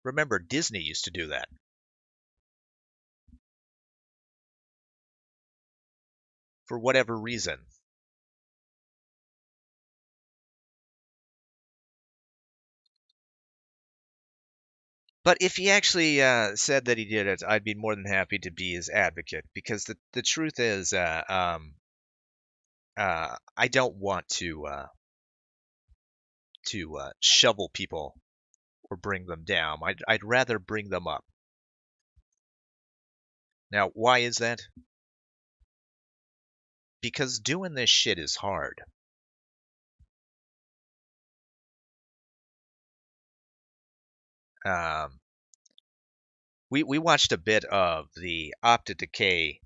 Remember, Disney used to do that. For whatever reason. But if he actually said that he did it, I'd be more than happy to be his advocate, because the truth is, I don't want to shovel people or bring them down. I'd rather bring them up. Now, why is that? Because doing this shit is hard. We watched a bit of the Optic Decay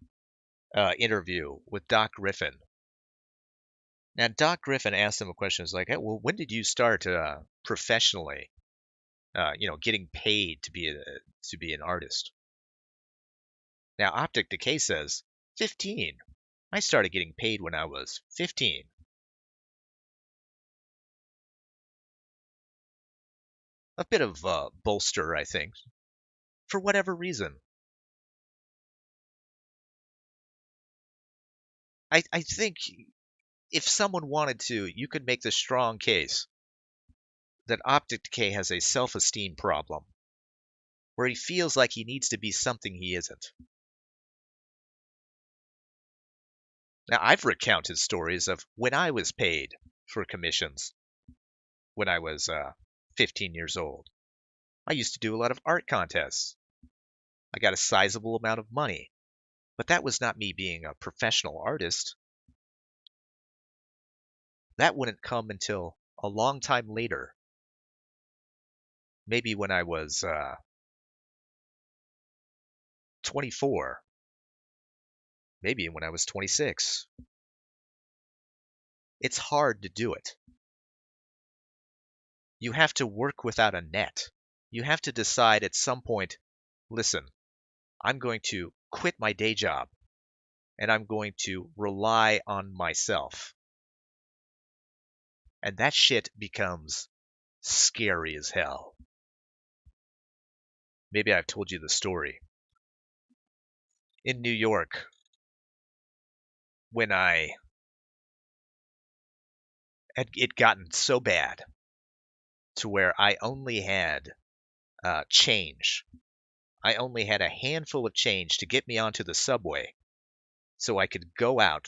interview with Doc Griffin. Now, Doc Griffin asked him a question. It's like, hey, well, when did you start professionally, getting paid to be an artist? Now, Optic Decay says 15. I started getting paid when I was 15. A bit of bolster, I think, for whatever reason. I think if someone wanted to, you could make the strong case that Optic Decay has a self-esteem problem, where he feels like he needs to be something he isn't. Now, I've recounted stories of when I was paid for commissions when I was 15 years old. I used to do a lot of art contests. I got a sizable amount of money, but that was not me being a professional artist. That wouldn't come until a long time later. Maybe when I was 24. Maybe when I was 26. It's hard to do it. You have to work without a net. You have to decide at some point, listen, I'm going to quit my day job and I'm going to rely on myself. And that shit becomes scary as hell. Maybe I've told you the story. In New York, when I had it gotten so bad to where I only had change. I only had a handful of change to get me onto the subway so I could go out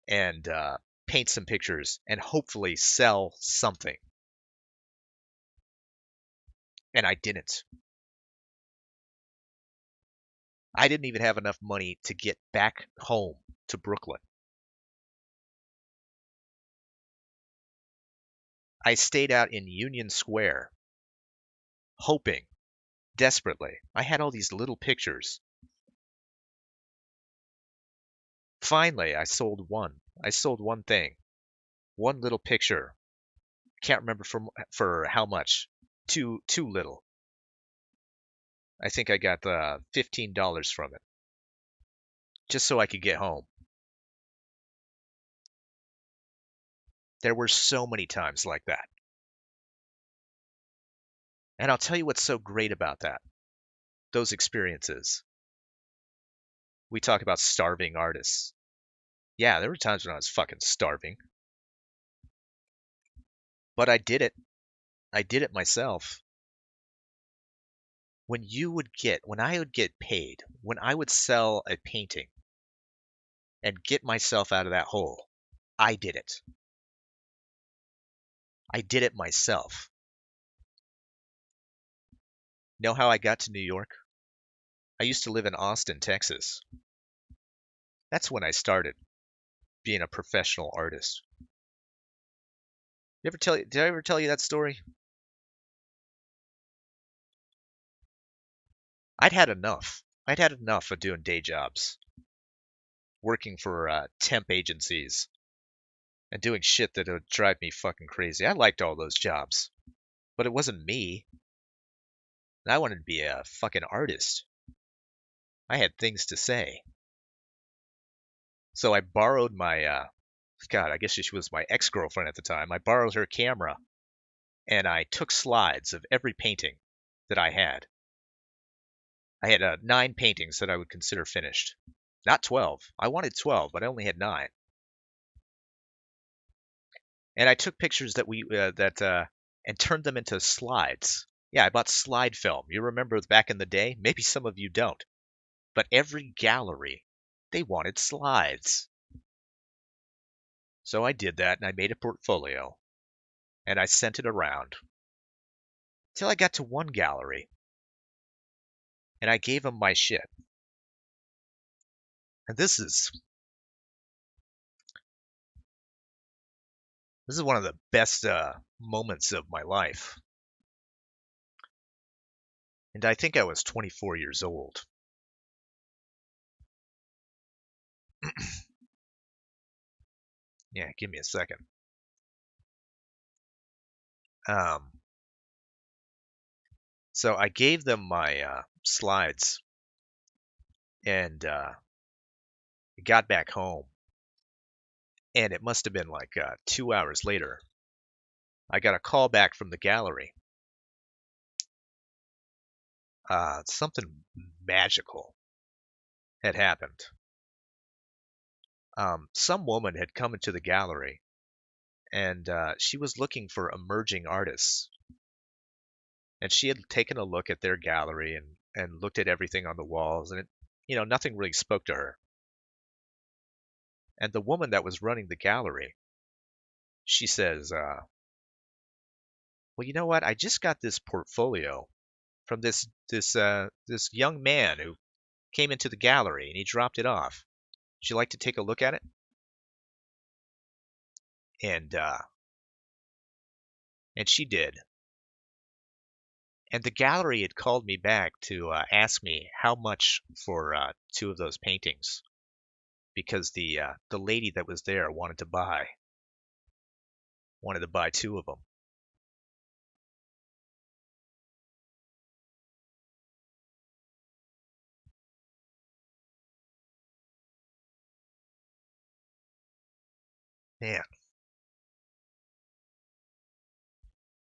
and paint some pictures and hopefully sell something. And I didn't. I didn't even have enough money to get back home to Brooklyn. I stayed out in Union Square, hoping desperately. I had all these little pictures. Finally, I sold one. I sold one thing. One little picture. Can't remember for how much. Too little. I think I got $15 from it. Just so I could get home. There were so many times like that. And I'll tell you what's so great about that, those experiences. We talk about starving artists. Yeah, there were times when I was fucking starving. But I did it. I did it myself. When I would get paid, when I would sell a painting and get myself out of that hole, I did it. I did it myself. Know how I got to New York? I used to live in Austin, Texas. That's when I started being a professional artist. Did I ever tell you that story? I'd had enough. I'd had enough of doing day jobs, working for temp agencies, and doing shit that would drive me fucking crazy. I liked all those jobs, but it wasn't me. And I wanted to be a fucking artist. I had things to say. So I borrowed my, God, I guess she was my ex-girlfriend at the time. I borrowed her camera, and I took slides of every painting that I had. I had 9 paintings that I would consider finished. Not 12. I wanted 12, but I only had 9. And I took pictures and turned them into slides. Yeah, I bought slide film. You remember back in the day? Maybe some of you don't. But every gallery, they wanted slides. So I did that, and I made a portfolio, and I sent it around till I got to one gallery, and I gave them my shit. And this is one of the best moments of my life. And I think I was 24 years old. Yeah, give me a second. So I gave them my slides, and got back home, and it must have been like 2 hours later. I got a call back from the gallery. Something magical had happened. Some woman had come into the gallery, and she was looking for emerging artists. And she had taken a look at their gallery and looked at everything on the walls, and nothing really spoke to her. And the woman that was running the gallery, she says, well, you know what? I just got this portfolio from this young man who came into the gallery, and he dropped it off. Would you like to take a look at it? And she did. And the gallery had called me back to ask me how much for 2 of those paintings, because the lady that was there wanted to buy 2 of them.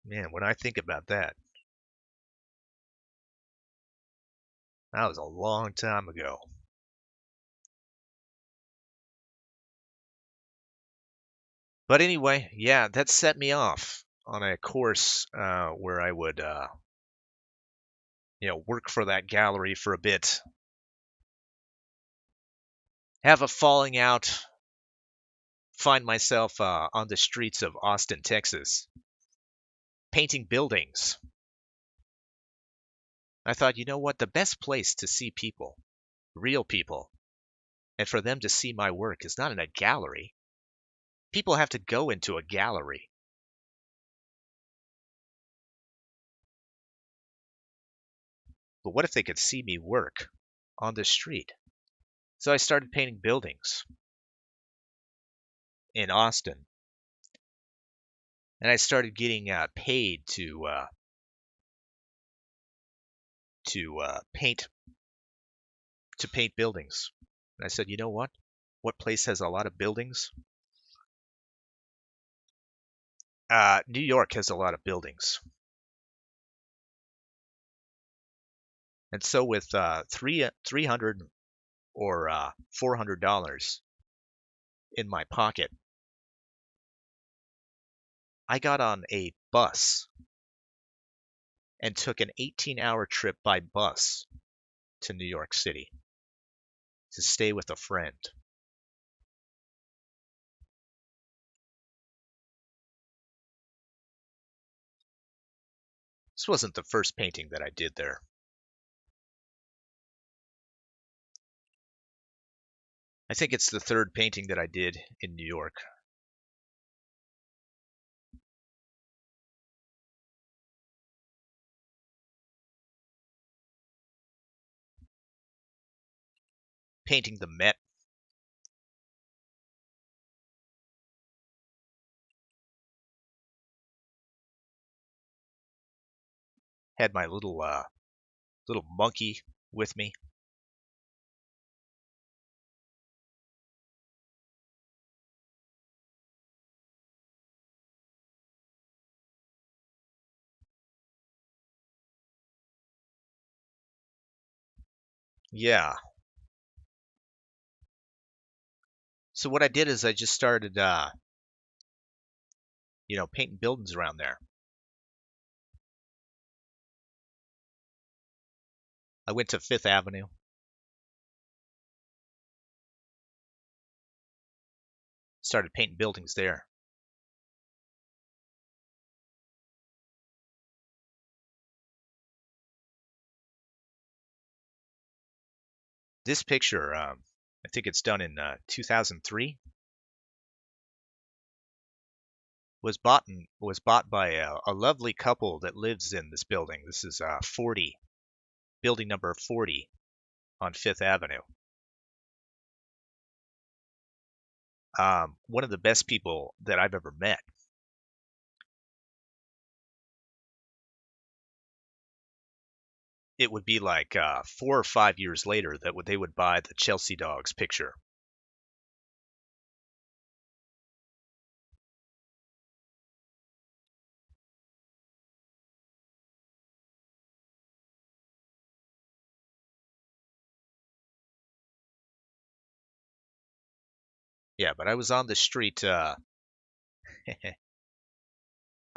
Man, when I think about that was a long time ago. But anyway, yeah, that set me off on a course where I would, work for that gallery for a bit, have a falling out, find myself on the streets of Austin, Texas, painting buildings. I thought, you know what? The best place to see people, real people, and for them to see my work is not in a gallery. People have to go into a gallery. But what if they could see me work on the street? So I started painting buildings in Austin, and I started getting paid to paint buildings. And I said, you know what? What place has a lot of buildings? New York has a lot of buildings. And so with 300 or $400 in my pocket, I got on a bus and took an 18-hour trip by bus to New York City to stay with a friend. This wasn't the first painting that I did there. I think it's the third painting that I did in New York. Painting the Met. Had my little monkey with me. Yeah. So what I did is I just started, painting buildings around there. I went to Fifth Avenue. Started painting buildings there. This picture, I think it's done in 2003. Was bought by a lovely couple that lives in this building. This is 40, building number 40 on Fifth Avenue. One of the best people that I've ever met. It would be like 4 or 5 years later that they would buy the Chelsea Dogs picture. Yeah, but I was on the street, I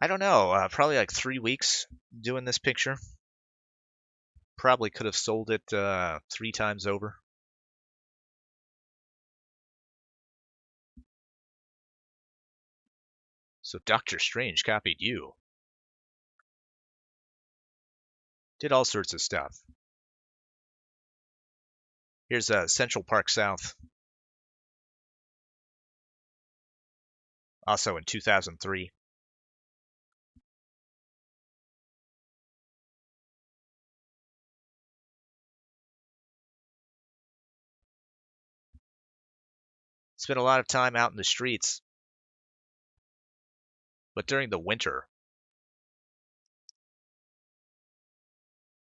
don't know, probably like 3 weeks doing this picture. Probably could have sold it 3 times over. So Doctor Strange copied you. Did all sorts of stuff. Here's Central Park South. Also in 2003. Spent a lot of time out in the streets. But during the winter,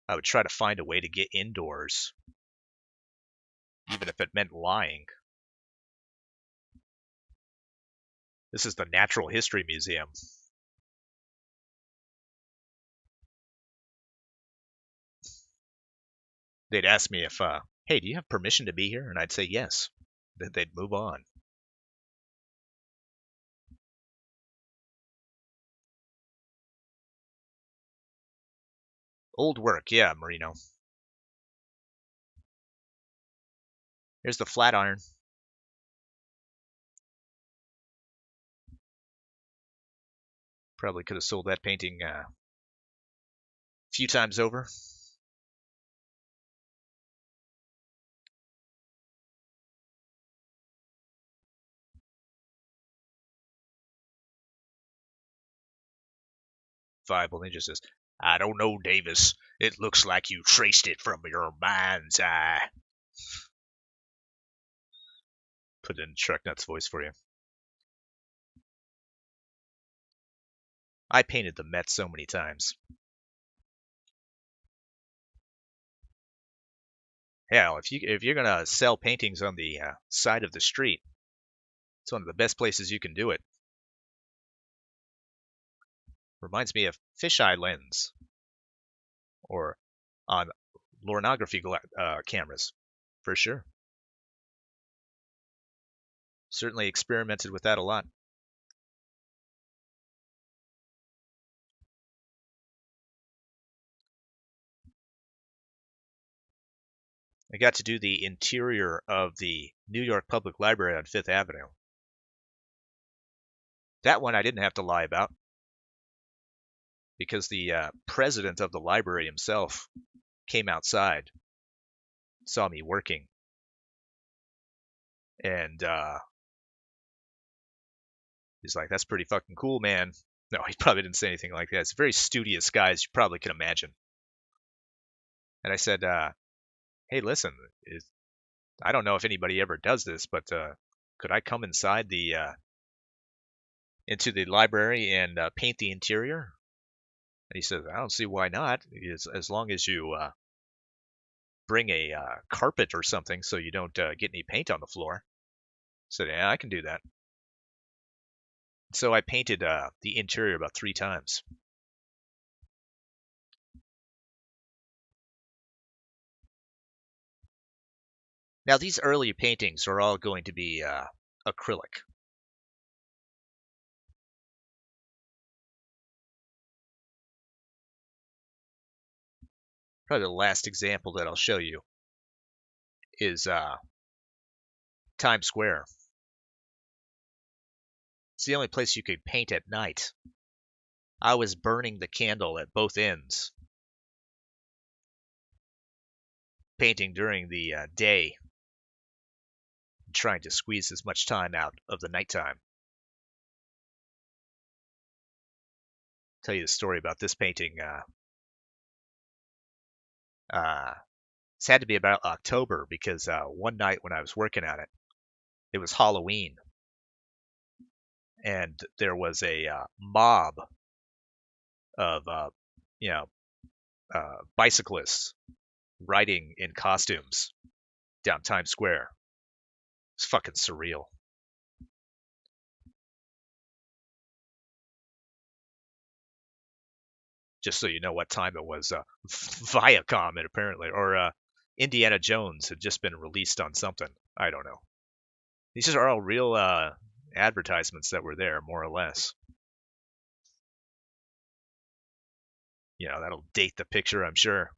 I would try to find a way to get indoors, even if it meant lying. This is the Natural History Museum. They'd ask me if, hey, do you have permission to be here? And I'd say yes. Then they'd move on. Old work, yeah, Marino. Here's the Flatiron. Probably could have sold that painting a few times over. Viable Ninja says, I don't know, Davis. It looks like you traced it from your mind's eye. Put in Sharknut's voice for you. I painted the Met so many times. Hell, if you're gonna sell paintings on the side of the street, it's one of the best places you can do it. Reminds me of fisheye lens, or on lornography cameras, for sure. Certainly experimented with that a lot. I got to do the interior of the New York Public Library on Fifth Avenue. That one I didn't have to lie about, because the president of the library himself came outside, saw me working, and he's like, "That's pretty fucking cool, man." No, he probably didn't say anything like that. It's a very studious guy, as you probably can imagine. And I said, "Hey, listen, I don't know if anybody ever does this, but could I come inside into the library and paint the interior?" And he says, "I don't see why not, as long as you bring a carpet or something so you don't get any paint on the floor." I said, "Yeah, I can do that." So I painted the interior about 3 times. Now, these early paintings are all going to be acrylic. Probably the last example that I'll show you is Times Square. It's the only place you could paint at night. I was burning the candle at both ends, painting during the day, trying to squeeze as much time out of the nighttime. Tell you the story about this painting. It's had to be about October, because one night when I was working on it, it was Halloween, and there was a mob of bicyclists riding in costumes down Times Square. It's fucking surreal. Just so you know what time it was, Viacom, and apparently, or Indiana Jones had just been released on something. I don't know. These are all real advertisements that were there, more or less. That'll date the picture, I'm sure.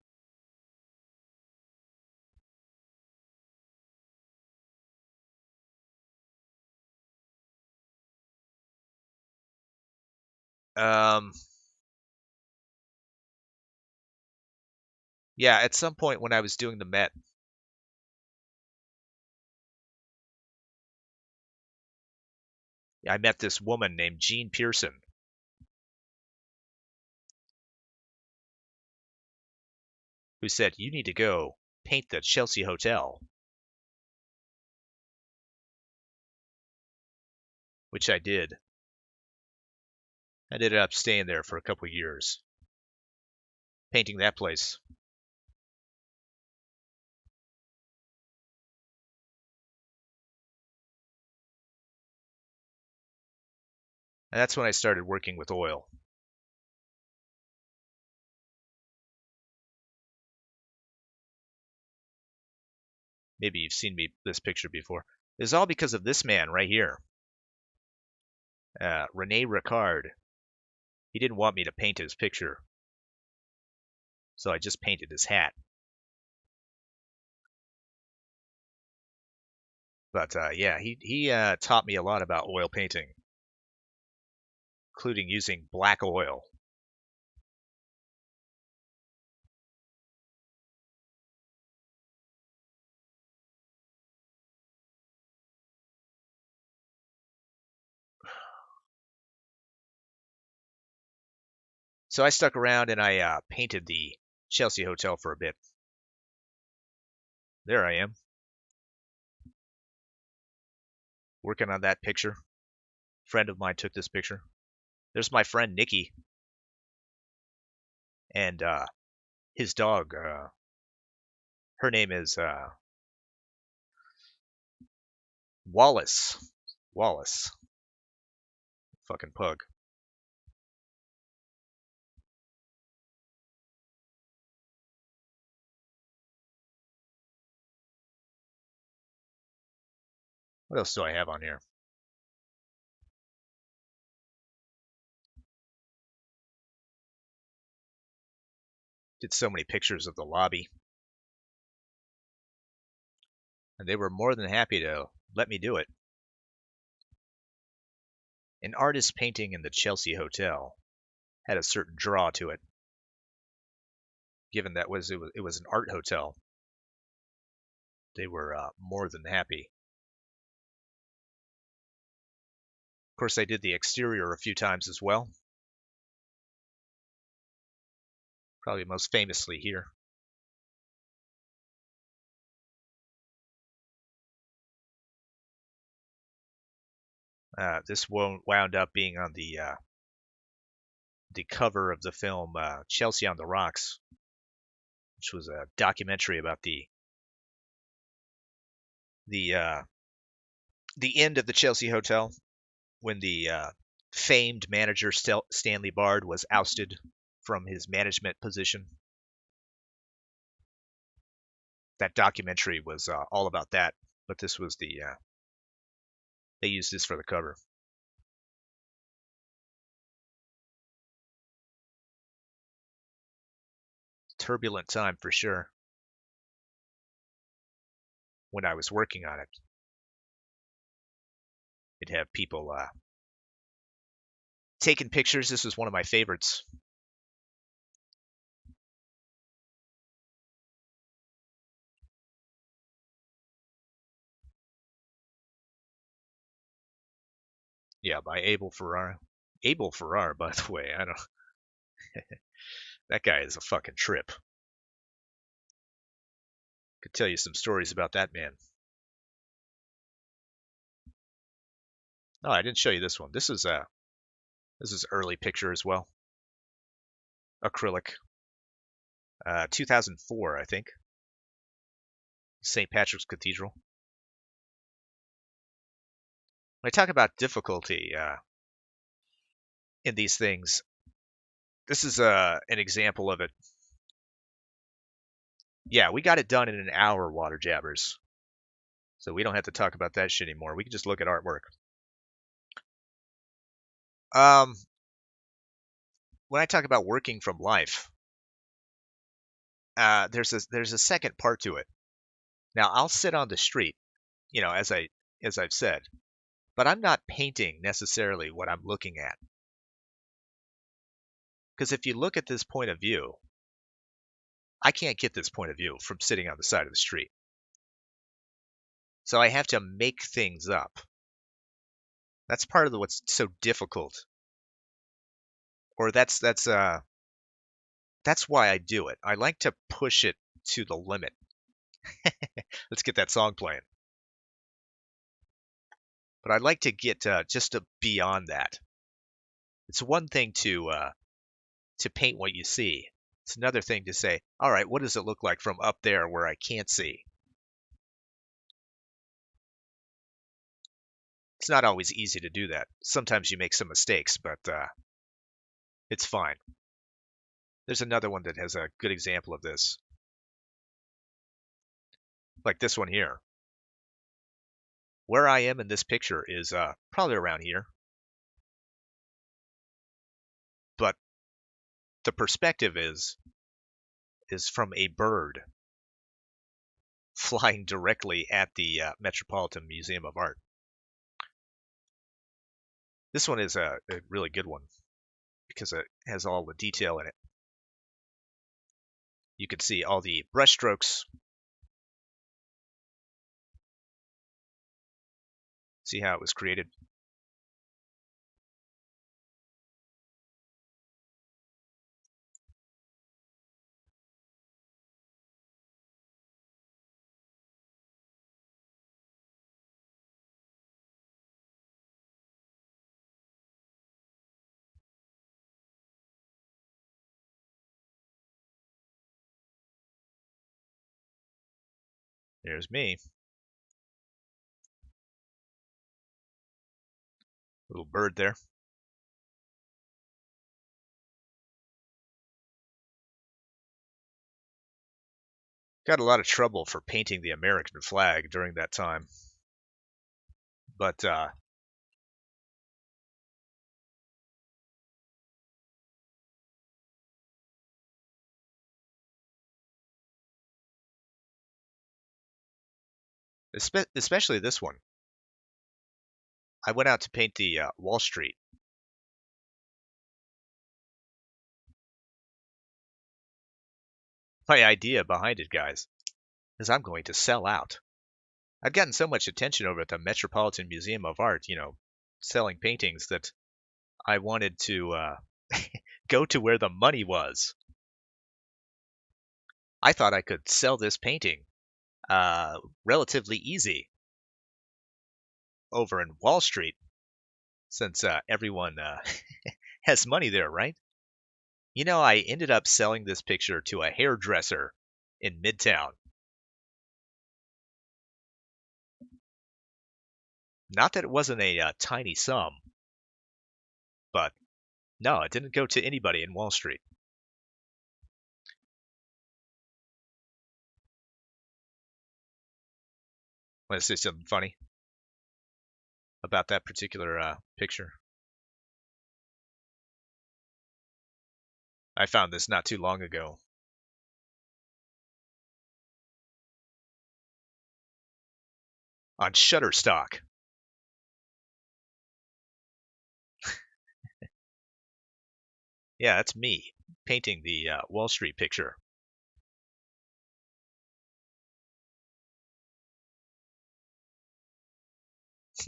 Yeah, at some point when I was doing the Met, I met this woman named Jean Pearson, who said, "You need to go paint the Chelsea Hotel," which I did. I ended up staying there for a couple of years, painting that place. And that's when I started working with oil. Maybe you've seen this picture before. It's all because of this man right here, Rene Ricard. He didn't want me to paint his picture, so I just painted his hat. But yeah, he taught me a lot about oil painting, including using black oil. So I stuck around and I painted the Chelsea Hotel for a bit. There I am, working on that picture. A friend of mine took this picture. There's my friend Nikki and his dog. Her name is Wallace. Wallace. Fucking pug. What else do I have on here? Did so many pictures of the lobby. And they were more than happy to let me do it. An artist painting in the Chelsea Hotel had a certain draw to it, given that it was an art hotel. They were more than happy. Of course, I did the exterior a few times as well. Probably most famously here. This wound up being on the cover of the film Chelsea on the Rocks, which was a documentary about the end of the Chelsea Hotel when the famed manager Stanley Bard was ousted from his management position. That documentary was all about that, but this was they used this for the cover. Turbulent time for sure when I was working on it. It'd have people taking pictures. This was one of my favorites. Yeah, by Abel Ferrara. Abel Ferrara, by the way, I don't. That guy is a fucking trip. Could tell you some stories about that man. Oh, I didn't show you this one. This is early picture as well. Acrylic. 2004, I think. St. Patrick's Cathedral. When I talk about difficulty in these things, this is an example of it. Yeah, we got it done in an hour, Water Jabbers. So we don't have to talk about that shit anymore. We can just look at artwork. When I talk about working from life, there's a second part to it. Now I'll sit on the street, as I've said, but I'm not painting necessarily what I'm looking at. Because if you look at this point of view, I can't get this point of view from sitting on the side of the street. So I have to make things up. That's part of what's so difficult. Or that's why I do it. I like to push it to the limit. Let's get that song playing. But I like to get just beyond that. It's one thing to paint what you see. It's another thing to say, all right, what does it look like from up there where I can't see? It's not always easy to do that. Sometimes you make some mistakes, but it's fine. There's another one that has a good example of this. Like this one here. Where I am in this picture is probably around here. But the perspective is from a bird flying directly at the Metropolitan Museum of Art. This one is a really good one because it has all the detail in it. You can see all the brushstrokes. See how it was created. There's me. Little bird there. Got a lot of trouble for painting the American flag during that time. But especially this one. I went out to paint the Wall Street. My idea behind it, guys, is I'm going to sell out. I've gotten so much attention over at the Metropolitan Museum of Art, selling paintings, that I wanted to go to where the money was. I thought I could sell this painting relatively easy over in Wall Street, since everyone has money there, right? I ended up selling this picture to a hairdresser in Midtown. Not that it wasn't a tiny sum, but no, it didn't go to anybody in Wall Street. Want to say something funny about that particular picture? I found this not too long ago. On Shutterstock. Yeah, that's me painting the Wall Street picture.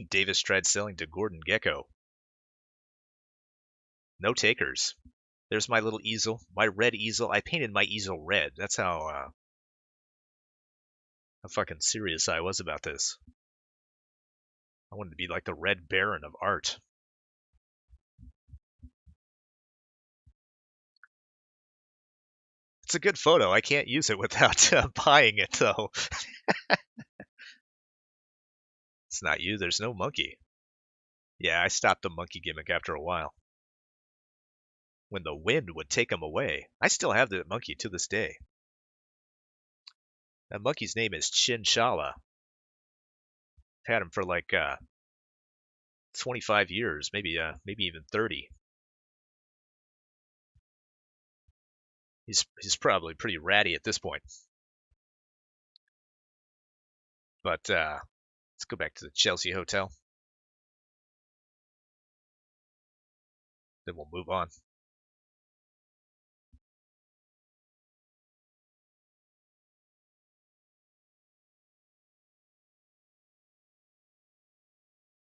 Davis tried selling to Gordon Gekko. No takers. There's my little easel, my red easel. I painted my easel red. That's how fucking serious I was about this. I wanted to be like the Red Baron of art. It's a good photo. I can't use it without buying it, though. It's not you. There's no monkey. Yeah, I stopped the monkey gimmick after a while. When the wind would take him away. I still have the monkey to this day. That monkey's name is Chinshala. I've had him for like 25 years, maybe even 30. He's probably pretty ratty at this point. But let's go back to the Chelsea Hotel. Then we'll move on.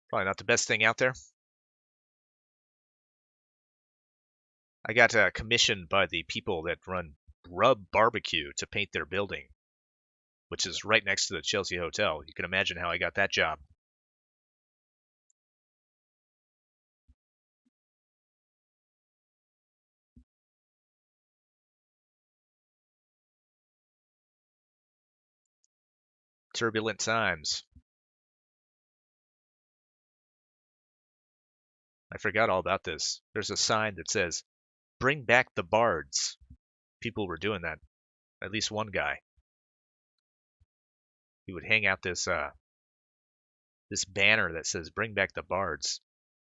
Probably not the best thing out there. I got commissioned by the people that run Rub Barbecue to paint their building, which is right next to the Chelsea Hotel. You can imagine how I got that job. Turbulent times. I forgot all about this. There's a sign that says, "Bring back the bards." People were doing that. At least one guy. He would hang out this banner that says, "Bring back the bards."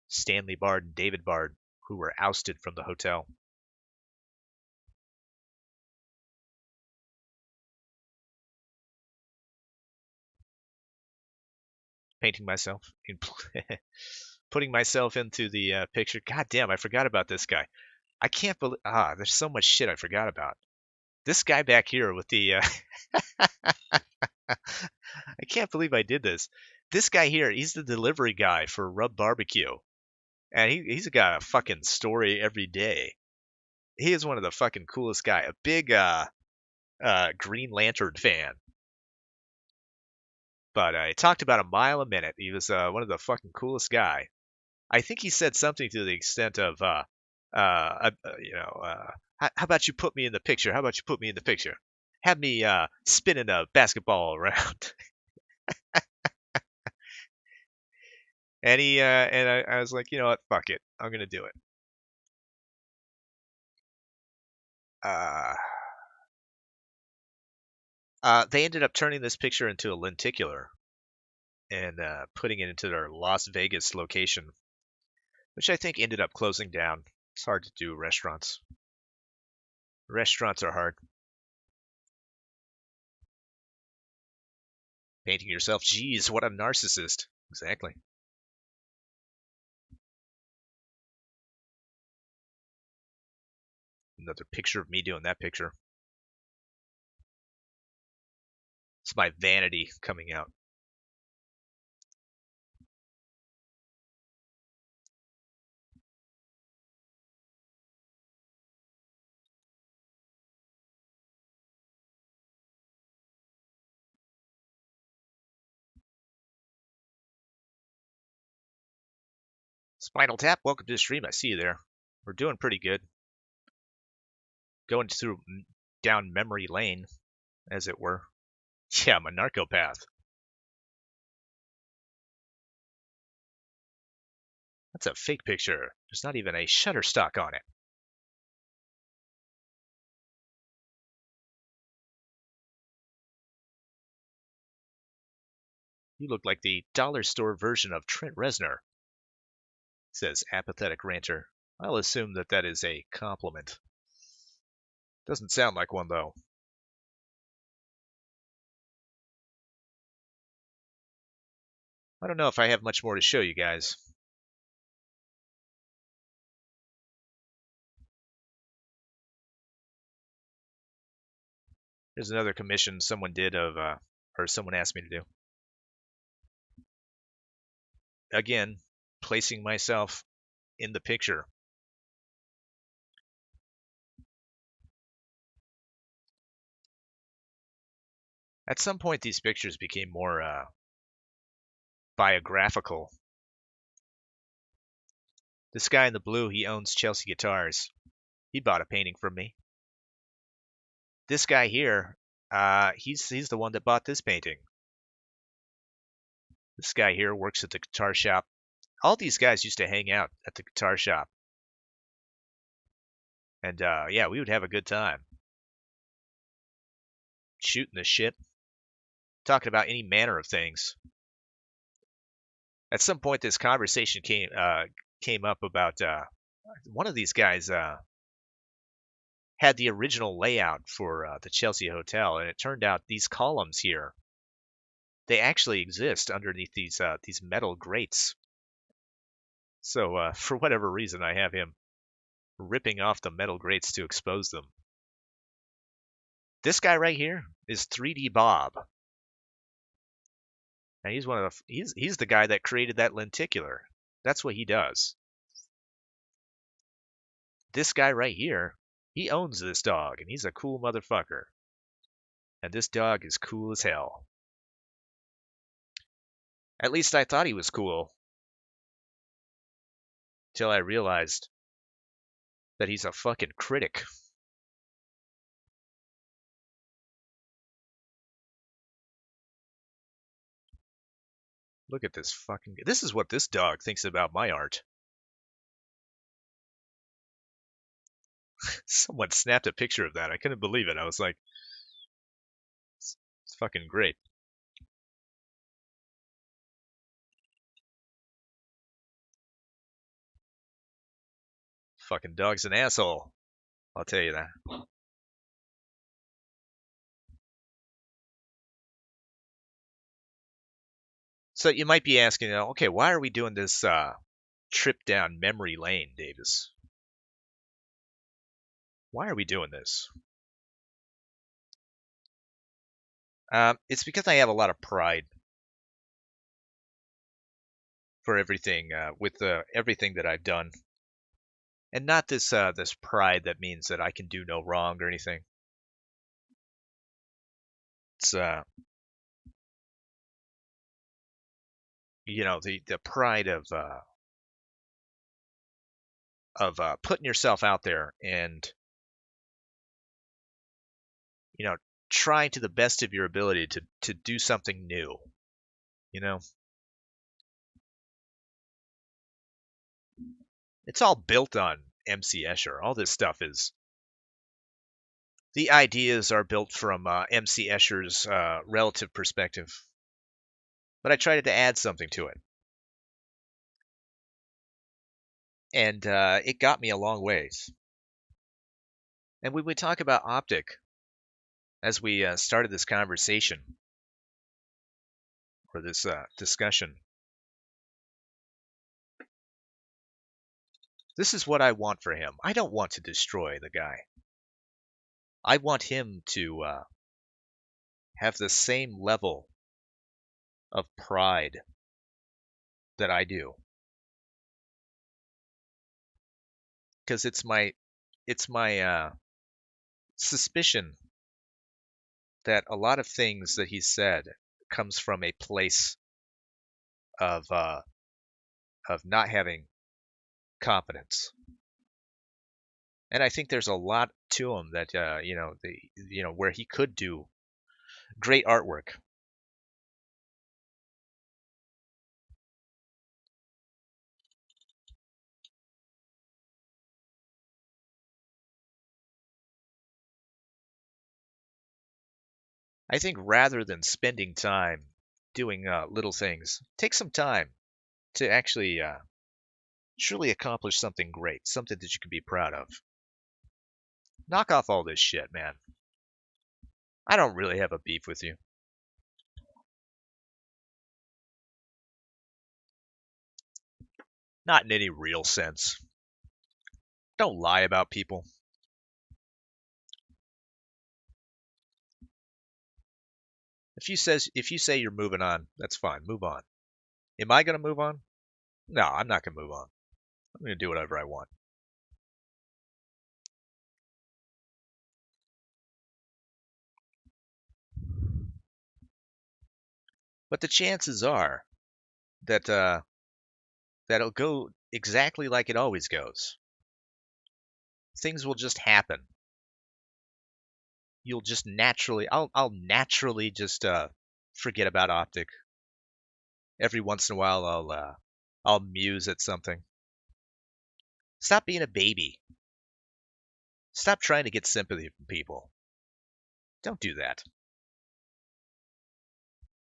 Stanley Bard and David Bard, who were ousted from the hotel. Painting myself, putting myself into the picture. God damn, I forgot about this guy. I can't believe. There's so much shit I forgot about. This guy back here with the. I can't believe I did this. This guy here, he's the delivery guy for Rub Barbecue, and he's got a fucking story every day. He is one of the fucking coolest guy. A big Green Lantern fan. But he talked about a mile a minute. He was one of the fucking coolest guy. I think he said something to the extent of, how about you put me in the picture? How about you put me in the picture? Have me spinning a basketball around. And I was like, you know what? Fuck it. I'm gonna do it. They ended up turning this picture into a lenticular. and putting it into their Las Vegas location, which I think ended up closing down. It's hard to do restaurants. Restaurants are hard. Painting yourself, geez, what a narcissist. Exactly. Another picture of me doing that picture. It's my vanity coming out. Spinal Tap, welcome to the stream. I see you there. We're doing pretty good. Going through down memory lane, as it were. Yeah, I'm a narcopath. That's a fake picture. There's not even a Shutterstock on it. You look like the dollar store version of Trent Reznor, says Apathetic Ranter. I'll assume that that is a compliment. Doesn't sound like one, though. I don't know if I have much more to show you guys. Here's another commission someone did of, or someone asked me to do. Again, placing myself in the picture. At some point, these pictures became more biographical. This guy in the blue, he owns Chelsea Guitars. He bought a painting from me. This guy here, he's the one that bought this painting. This guy here works at the guitar shop. All these guys used to hang out at the guitar shop. And yeah, we would have a good time. Shooting the shit. Talking about any manner of things. At some point, this conversation came up about one of these guys had the original layout for the Chelsea Hotel, and it turned out these columns here, they actually exist underneath these metal grates. So for whatever reason, I have him ripping off the metal grates to expose them. This guy right here is 3D Bob. Now he's one of the he's the guy that created that lenticular. That's what he does. This guy right here, he owns this dog, and he's a cool motherfucker. And this dog is cool as hell. At least I thought he was cool. Till I realized that he's a fucking critic. Look at this fucking... This is what this dog thinks about my art. Someone snapped a picture of that. I couldn't believe it. I was like, it's fucking great. Fucking dog's an asshole. I'll tell you that. So you might be asking, okay, why are we doing this trip down memory lane, Davis? Why are we doing this? It's because I have a lot of pride for everything, with everything that I've done, and not this this pride that means that I can do no wrong or anything. It's you know, the pride of putting yourself out there and, you know, trying to the best of your ability to do something new. You know, it's all built on MC Escher. All this stuff is, the ideas are built from MC Escher's relative perspective. but I tried to add something to it. And it got me a long ways. And when we talk about Optic, as we started this conversation, or this discussion, this is what I want for him. I don't want to destroy the guy. I want him to have the same level of pride that I do. Because it's my suspicion that a lot of things that he said comes from a place of not having confidence. And I think there's a lot to him that where he could do great artwork. I think rather than spending time doing little things, take some time to actually truly accomplish something great, something that you can be proud of. Knock off all this shit, man. I don't really have a beef with you. Not in any real sense. Don't lie about people. If you say you're moving on, that's fine. Move on. Am I going to move on? No, I'm not going to move on. I'm going to do whatever I want. But the chances are that that'll go exactly like it always goes. Things will just happen. You'll just naturally, I'll naturally just forget about Optic. Every once in a while, I'll muse at something. Stop being a baby. Stop trying to get sympathy from people. Don't do that.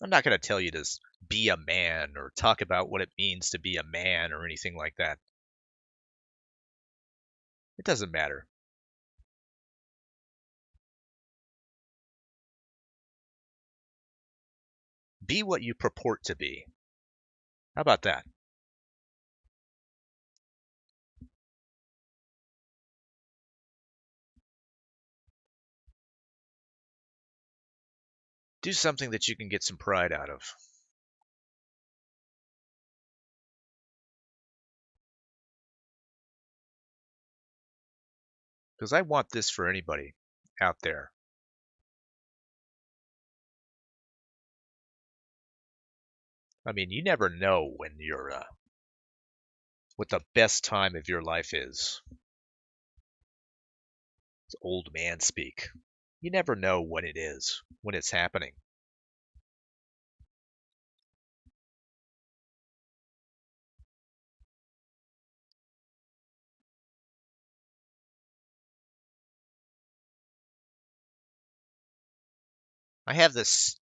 I'm not going to tell you to be a man or talk about what it means to be a man or anything like that. It doesn't matter. Be what you purport to be. How about that? Do something that you can get some pride out of. Because I want this for anybody out there. I mean, you never know when you're what the best time of your life is. It's old man speak. You never know when it is, when it's happening. I have this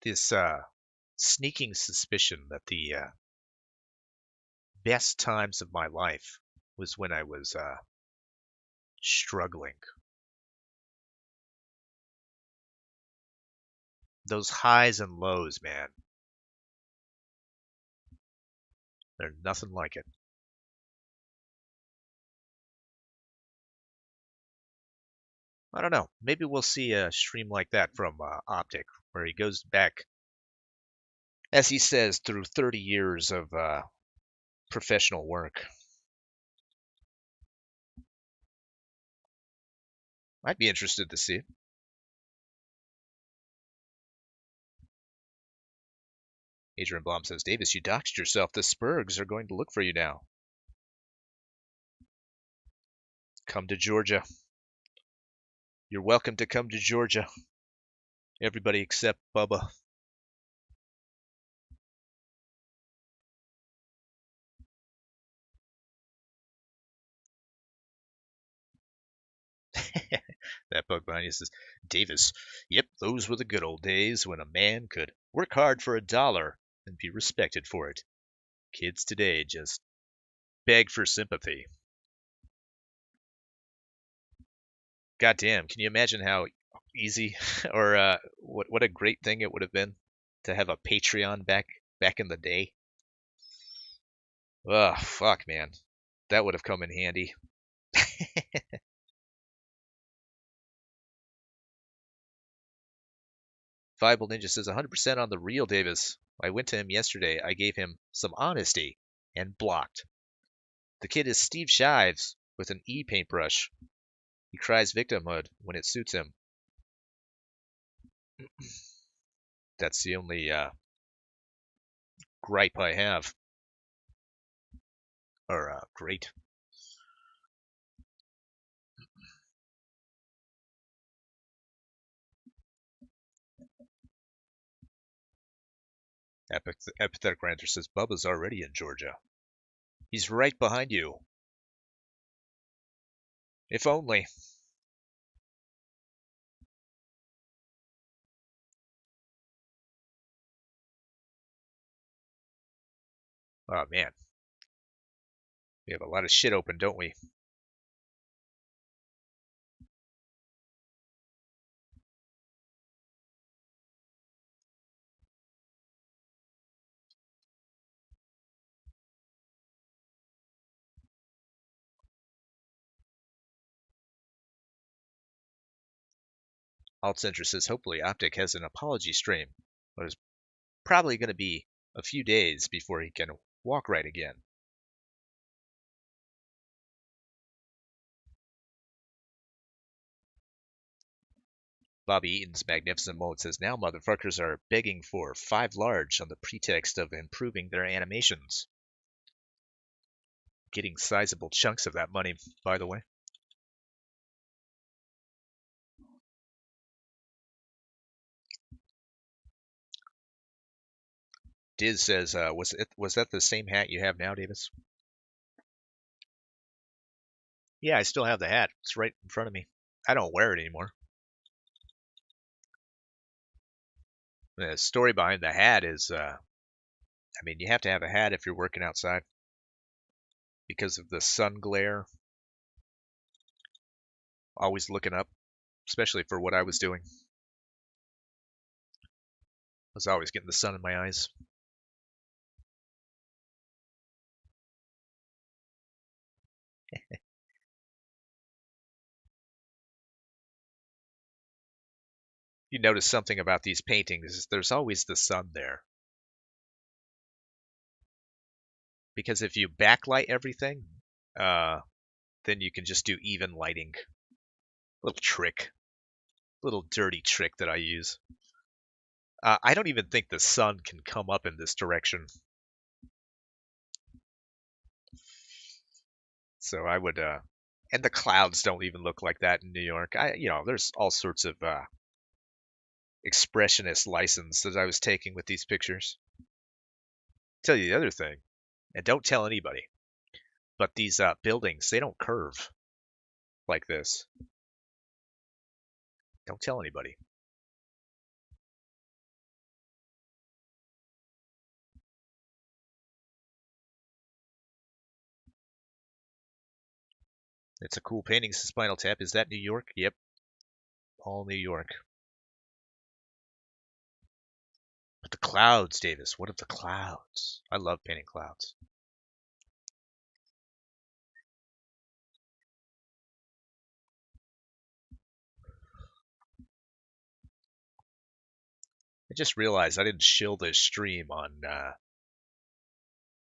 sneaking suspicion that the best times of my life was when I was struggling. Those highs and lows, man. They're nothing like it. I don't know. Maybe we'll see a stream like that from Optic, where he goes back, as he says, through 30 years of professional work. I'd be interested to see it. Adrian Blom says, Davis, you doxed yourself. The Spurgs are going to look for you now. Come to Georgia. You're welcome to come to Georgia. Everybody except Bubba. That bug bunny says, Davis, yep, those were the good old days when a man could work hard for $1 and be respected for it. Kids today just beg for sympathy. Goddamn, can you imagine how easy or what a great thing it would have been to have a Patreon back in the day? Oh, fuck, man. That would have come in handy. Viable Ninja says 100% on the real, Davis. I went to him yesterday. I gave him some honesty and blocked. The kid is Steve Shives with an E paintbrush. He cries victimhood when it suits him. That's the only gripe I have. Or great. Epithetic Ranter says Bubba's already in Georgia. He's right behind you. If only. Oh, man. We have a lot of shit open, don't we? Altcenter says hopefully Optic has an apology stream, but it's probably going to be a few days before he can walk right again. Bobby Eaton's Magnificent Mode says now motherfuckers are begging for 5 large on the pretext of improving their animations. Getting sizable chunks of that money, by the way. Diz says, was that the same hat you have now, Davis? Yeah, I still have the hat. It's right in front of me. I don't wear it anymore. The story behind the hat is, you have to have a hat if you're working outside because of the sun glare. Always looking up, especially for what I was doing. I was always getting the sun in my eyes. You notice something about these paintings, there's always the sun there. Because if you backlight everything, then you can just do even lighting. Little trick. Little dirty trick that I use. I don't even think the sun can come up in this direction. So I would, and the clouds don't even look like that in New York. There's all sorts of expressionist license that I was taking with these pictures. Tell you the other thing, and don't tell anybody, but these buildings, they don't curve like this. Don't tell anybody. It's a cool painting, Spinal Tap. Is that New York? Yep. All New York. But the clouds, Davis. What of the clouds? I love painting clouds. I just realized I didn't shill this stream on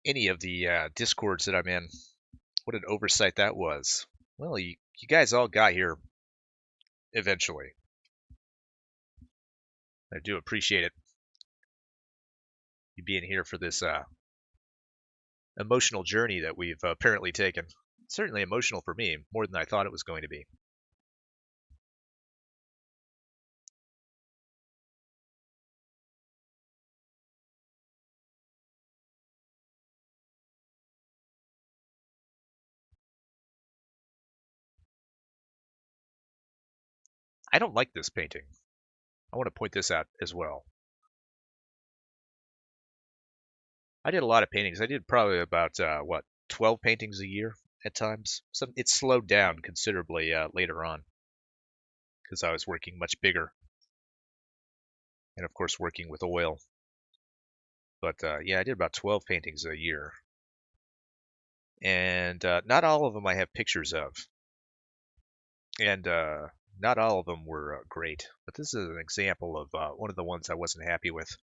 any of the Discords that I'm in. What an oversight that was. Well, you guys all got here eventually. I do appreciate it. You being here for this emotional journey that we've apparently taken. Certainly emotional for me, more than I thought it was going to be. I don't like this painting. I want to point this out as well. I did a lot of paintings. I did probably about 12 paintings a year at times. Some it slowed down considerably later on because I was working much bigger, and of course working with oil. But yeah, I did about 12 paintings a year, and not all of them I have pictures of, and not all of them were great. But this is an example of one of the ones I wasn't happy with.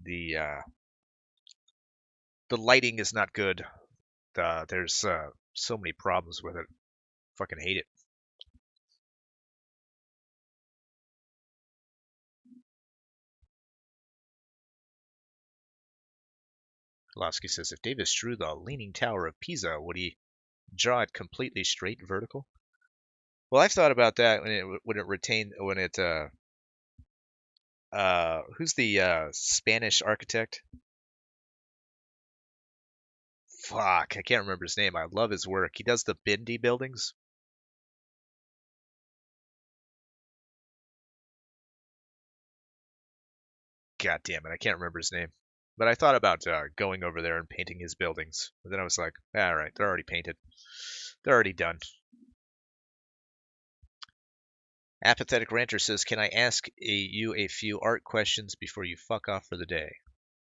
The lighting is not good. There's so many problems with it. Fucking hate it. Lasky says, if Davis drew the Leaning Tower of Pisa, would he draw it completely straight vertical? Well, I've thought about that who's the Spanish architect? Fuck, I can't remember his name. I love his work. He does the Bindi buildings. God damn it, I can't remember his name. But I thought about going over there and painting his buildings. But then I was like, all right, they're already painted. They're already done. Apathetic Ranter says, can I ask you a few art questions before you fuck off for the day?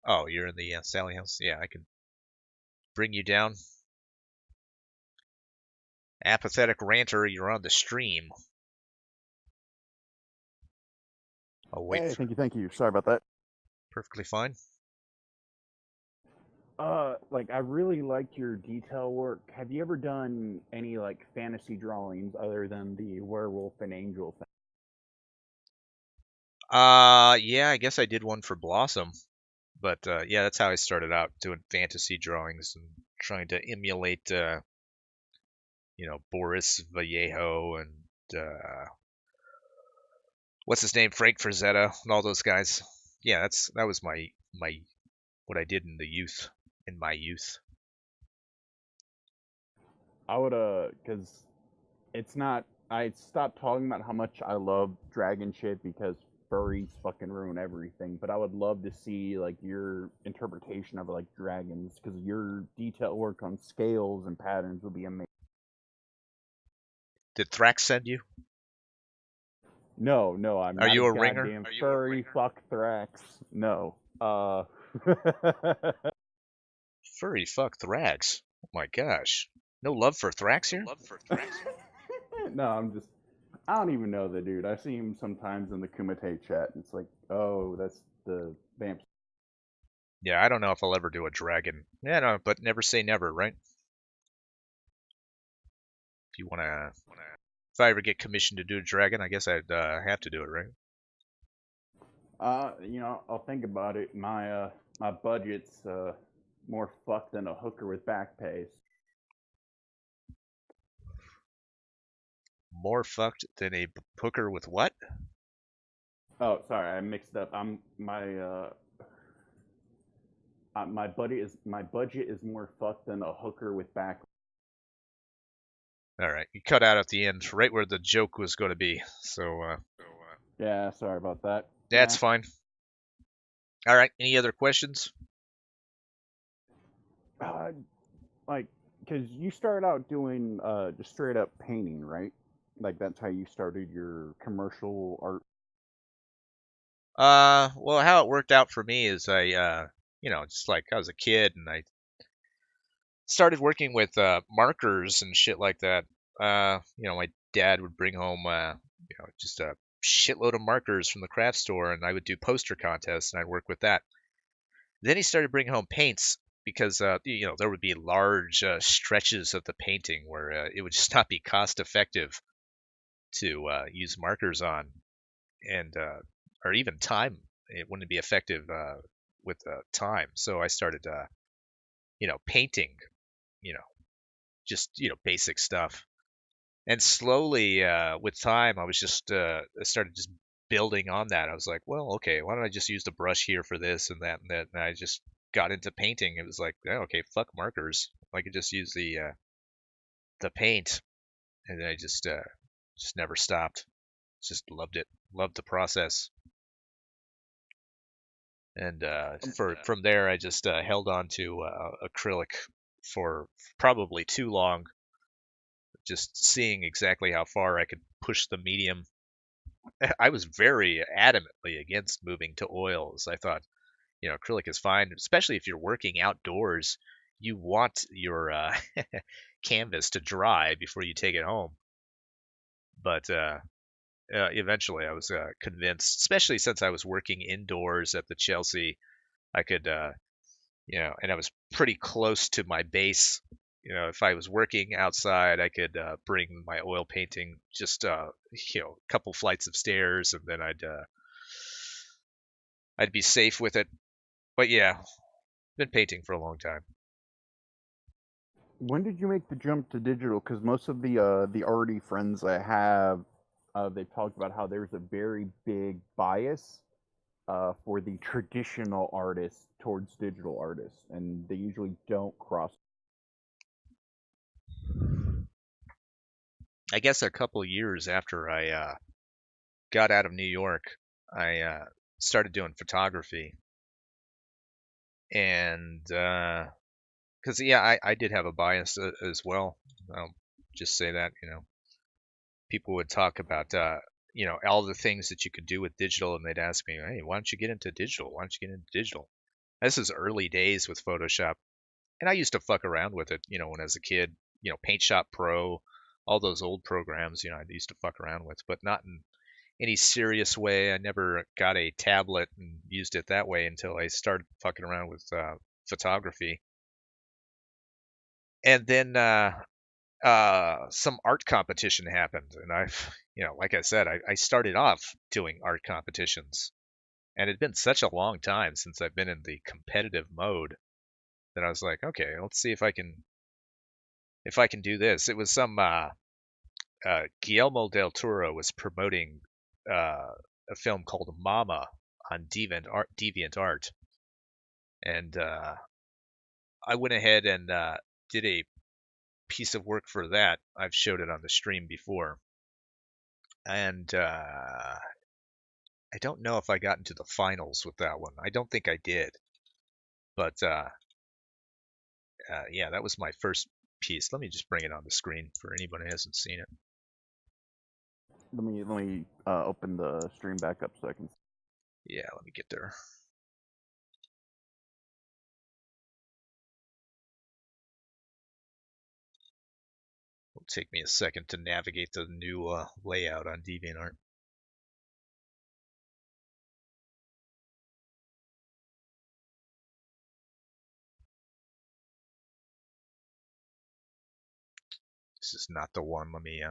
Oh, you're in the Sally house? Yeah, I can bring you down. Apathetic Ranter, you're on the stream. I'll wait. Hey, thank you. Sorry about that. Perfectly fine. Like I really liked your detail work. Have you ever done any like fantasy drawings other than the werewolf and angel thing? Yeah, I guess I did one for Blossom. But yeah, that's how I started out, doing fantasy drawings and trying to emulate, Boris Vallejo and what's his name, Frank Frazetta, and all those guys. Yeah, that was my what I did in my youth. I would cause it's not. I stopped talking about how much I love dragon shit because furries fucking ruin everything. But I would love to see like your interpretation of like dragons, because your detail work on scales and patterns would be amazing. Did Thrax send you? No, I'm Are not you a a ringer? goddamn furry. Fuck Thrax. No. Furry fuck Thrax. Oh my gosh. No love for Thrax here? No, I don't even know the dude. I see him sometimes in the Kumite chat, and it's like, oh, that's the vamp. Yeah, I don't know if I'll ever do a dragon. Yeah, no, but never say never, right? If I ever get commissioned to do a dragon, I guess I'd have to do it, right? I'll think about it. My budget's more fucked than a hooker with back pay. More fucked than a hooker with what? Oh, sorry, I mixed up. My budget is more fucked than a hooker with back. All right, you cut out at the end, right where the joke was going to be. So, yeah, sorry about that. That's fine. All right, any other questions? Because you started out doing just straight up painting, right? Like that's how you started your commercial art. Well, how it worked out for me is I, just like I was a kid and I started working with markers and shit like that. My dad would bring home, just a shitload of markers from the craft store, and I would do poster contests, and I'd work with that. Then he started bringing home paints because, there would be large stretches of the painting where it would just not be cost effective to use markers on, and or even time. It wouldn't be effective with time. So I started, painting, just basic stuff. And slowly, with time, I started just building on that. I was like, well, okay, why don't I just use the brush here for this and that and that? And I just got into painting. It was like, oh, okay, fuck markers. I could just use the paint, and then I just never stopped. Just loved it. Loved the process. And Yeah. from there, I just held on to acrylic for probably too long, just seeing exactly how far I could push the medium. I was very adamantly against moving to oils. I thought, acrylic is fine, especially if you're working outdoors. You want your canvas to dry before you take it home. But eventually, I was convinced, especially since I was working indoors at the Chelsea. I could, and I was pretty close to my base. If I was working outside, I could bring my oil painting just, a couple flights of stairs, and then I'd be safe with it. But yeah, been painting for a long time. When did you make the jump to digital? Because most of the already friends I have, they talked about how there's a very big bias for the traditional artists towards digital artists, and they usually don't cross. I guess a couple years after I got out of New York, I started doing photography, and because I did have a bias as well. I'll just say that people would talk about all the things that you could do with digital, and they'd ask me, hey, why don't you get into digital? Why don't you get into digital? This is early days with Photoshop, and I used to fuck around with it, when I was a kid. Paint Shop Pro, all those old programs, I used to fuck around with, but not in any serious way. I never got a tablet and used it that way until I started fucking around with photography. And then some art competition happened, and like I said, I started off doing art competitions, and it had been such a long time since I've been in the competitive mode that I was like, okay, let's see if I can do this. It was some Guillermo del Toro was promoting a film called Mama on DeviantArt, and I went ahead and did a piece of work for that. I've showed it on the stream before, and I don't know if I got into the finals with that one. I don't think I did, but yeah, that was my first piece. Let me just bring it on the screen for anybody who hasn't seen it. Let me open the stream back up so I can. Yeah, let me get there. It'll take me a second to navigate the new layout on DeviantArt. This is not the one. Let me.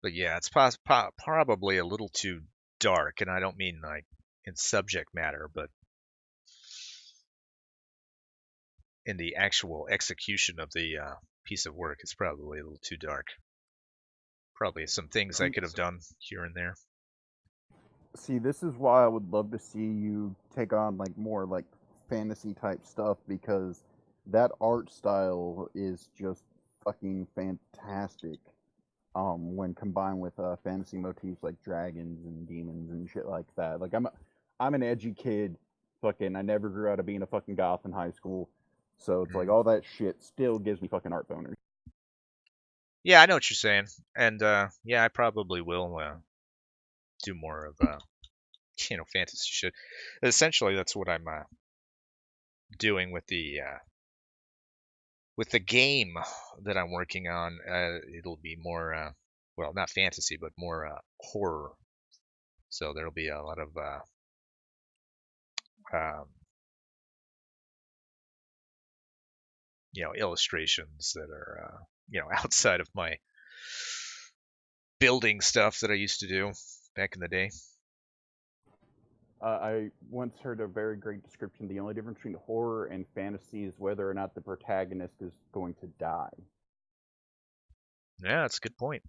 But yeah, it's probably a little too dark, and I don't mean like in subject matter, but in the actual execution of the piece of work, it's probably a little too dark. Probably some things I could have done here and there. See, this is why I would love to see you take on like more like fantasy type stuff, because that art style is just fucking fantastic. When combined with fantasy motifs like dragons and demons and shit like that. Like I'm an edgy kid. Fucking, I never grew out of being a fucking goth in high school, so it's like all that shit still gives me fucking art boners. Yeah, I know what you're saying, and yeah, I probably will do more of fantasy shit. Essentially, that's what I'm doing with the game that I'm working on. It'll be more well, not fantasy, but more horror. So there'll be a lot of um, illustrations that are outside of my building stuff that I used to do back in the day. I once heard a very great description. The only difference between horror and fantasy is whether or not the protagonist is going to die. Yeah, that's a good point.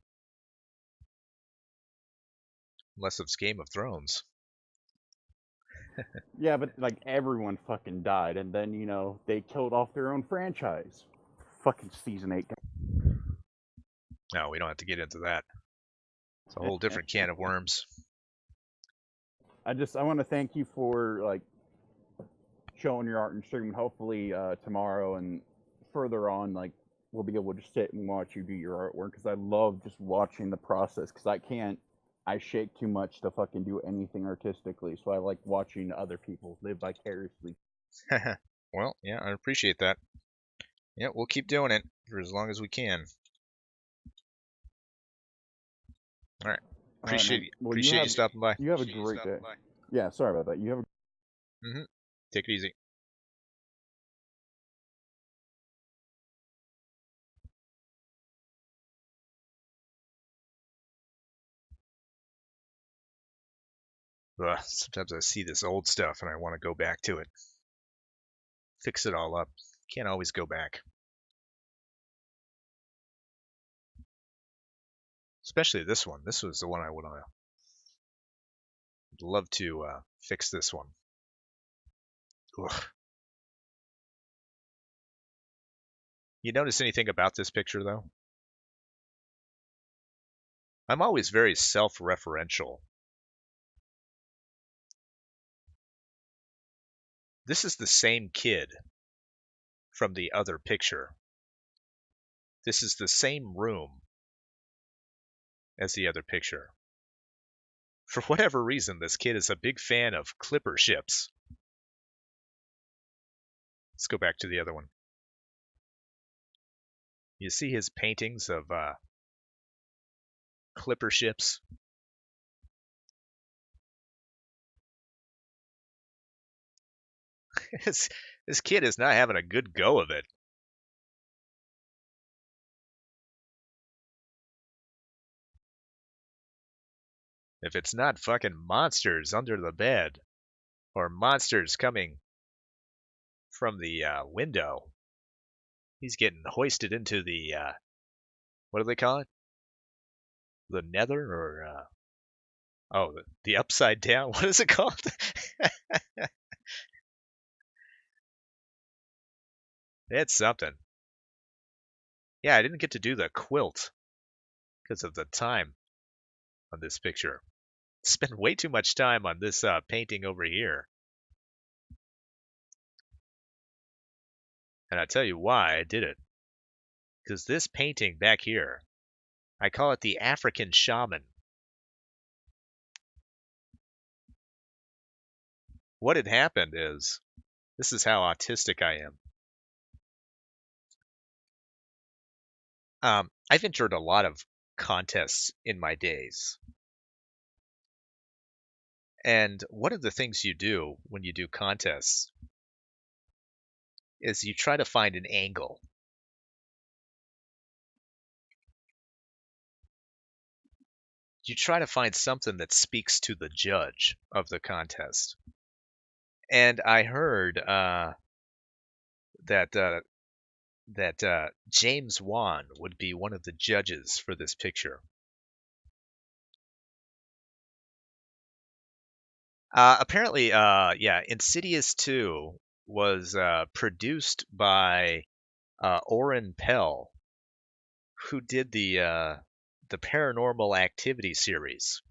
Unless it's Game of Thrones. Yeah, but like everyone fucking died, and then they killed off their own franchise. Fucking season 8. No, we don't have to get into that. It's a whole different can of worms. I want to thank you for like showing your art and streaming. Hopefully tomorrow and further on, like we'll be able to sit and watch you do your artwork because I love just watching the process because I shake too much to fucking do anything artistically. So I like watching other people live vicariously. Well, yeah, I appreciate that. Yeah, we'll keep doing it for as long as we can. All right. Appreciate you stopping by. You have a great day. Yeah, sorry about that. You have a Take it easy. Ugh, sometimes I see this old stuff and I want to go back to it. Fix it all up. Can't always go back. Especially this one. This was the one I would love to fix this one. Ugh. You notice anything about this picture, though? I'm always very self-referential. This is the same kid from the other picture. This is the same room as the other picture. For whatever reason, this kid is a big fan of clipper ships. Let's go back to the other one. You see his paintings of clipper ships? This kid is not having a good go of it. If it's not fucking monsters under the bed, or monsters coming from the window, he's getting hoisted into the, what do they call it? The nether, or, the upside down? What is it called? It's something. Yeah, I didn't get to do the quilt because of the time on this picture. Spent way too much time on this painting over here. And I'll tell you why I did it. Because this painting back here, I call it the African Shaman. What had happened is, this is how autistic I am. I've entered a lot of contests in my days. And one of the things you do when you do contests is you try to find an angle. You try to find something that speaks to the judge of the contest. And I heard that James Wan would be one of the judges for this picture. Apparently, Insidious 2 was produced by Oren Pell, who did the Paranormal Activity series.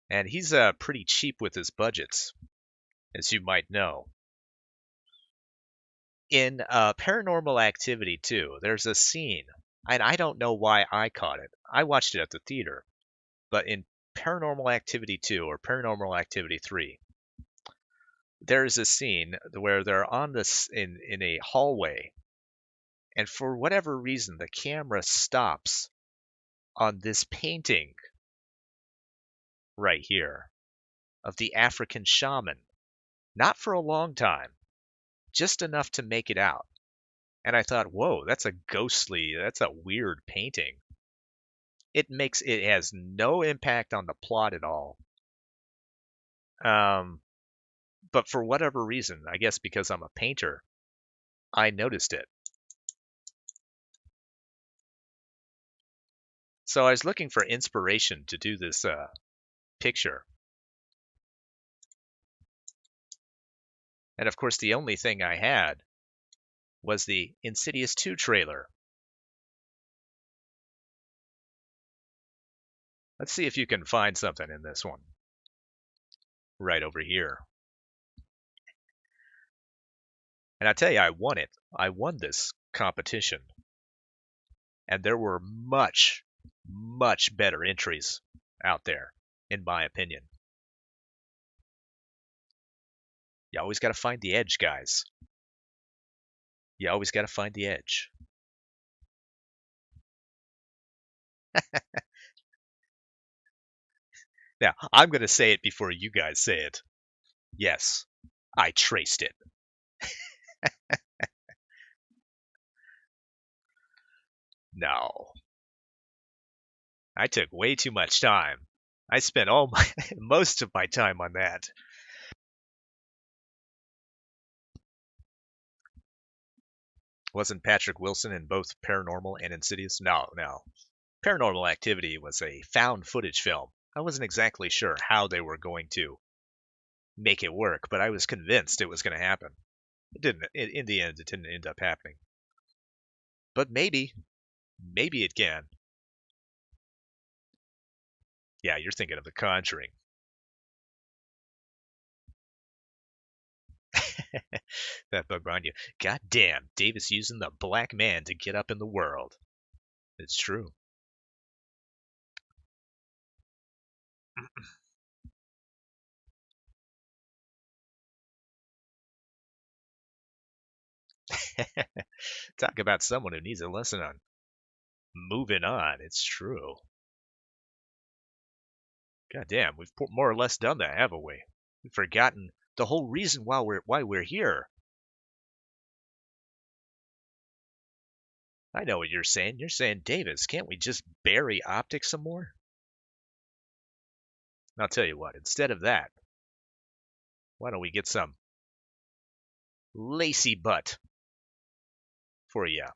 And he's pretty cheap with his budgets, as you might know. In Paranormal Activity 2, there's a scene, and I don't know why I caught it. I watched it at the theater. But in Paranormal Activity 2 or Paranormal Activity 3, there's a scene where they're on this in a hallway, and for whatever reason, the camera stops on this painting right here of the African shaman. Not for a long time, just enough to make it out. And I thought, whoa, that's a weird painting. It has no impact on the plot at all. But for whatever reason, I guess because I'm a painter, I noticed it. So I was looking for inspiration to do this picture. And of course, the only thing I had was the Insidious 2 trailer. Let's see if you can find something in this one. Right over here. And I tell you, I won it. I won this competition. And there were much, much better entries out there, in my opinion. You always got to find the edge, guys. You always got to find the edge. Now, I'm going to say it before you guys say it. Yes, I traced it. No. I took way too much time. I spent most of my time on that. Wasn't Patrick Wilson in both Paranormal and Insidious? No. Paranormal Activity was a found footage film. I wasn't exactly sure how they were going to make it work, but I was convinced it was going to happen. It didn't. In the end, it didn't end up happening. But maybe it can. Yeah, you're thinking of The Conjuring. That bug behind you. God damn, Davis using the black man to get up in the world. It's true. Talk about someone who needs a lesson on moving on. It's true. God damn, we've more or less done that, haven't we? We've forgotten the whole reason why we're here. I know what you're saying. You're saying, Davis, can't we just bury Optic some more? I'll tell you what, instead of that, why don't we get some lacy butt for you?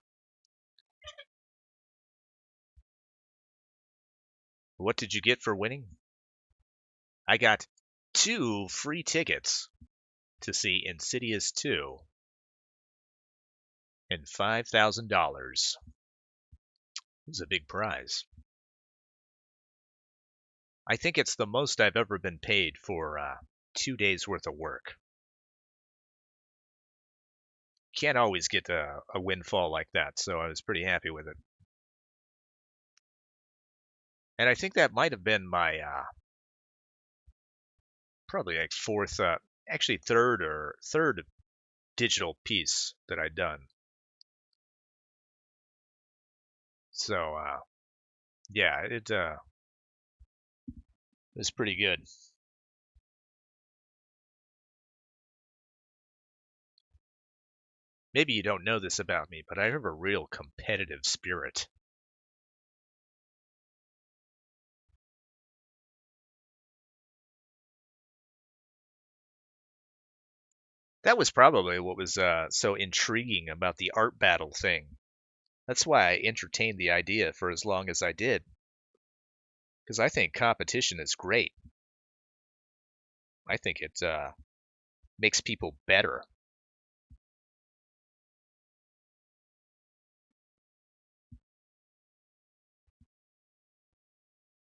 What did you get for winning? I got 2 free tickets to see Insidious 2 and $5,000. It was a big prize. I think it's the most I've ever been paid for 2 days worth of work. Can't always get a windfall like that, so I was pretty happy with it. And I think that might have been my probably like third digital piece that I'd done. So yeah, it was pretty good. Maybe you don't know this about me, but I have a real competitive spirit. That was probably what was so intriguing about the art battle thing. That's why I entertained the idea for as long as I did. Because I think competition is great. I think it makes people better.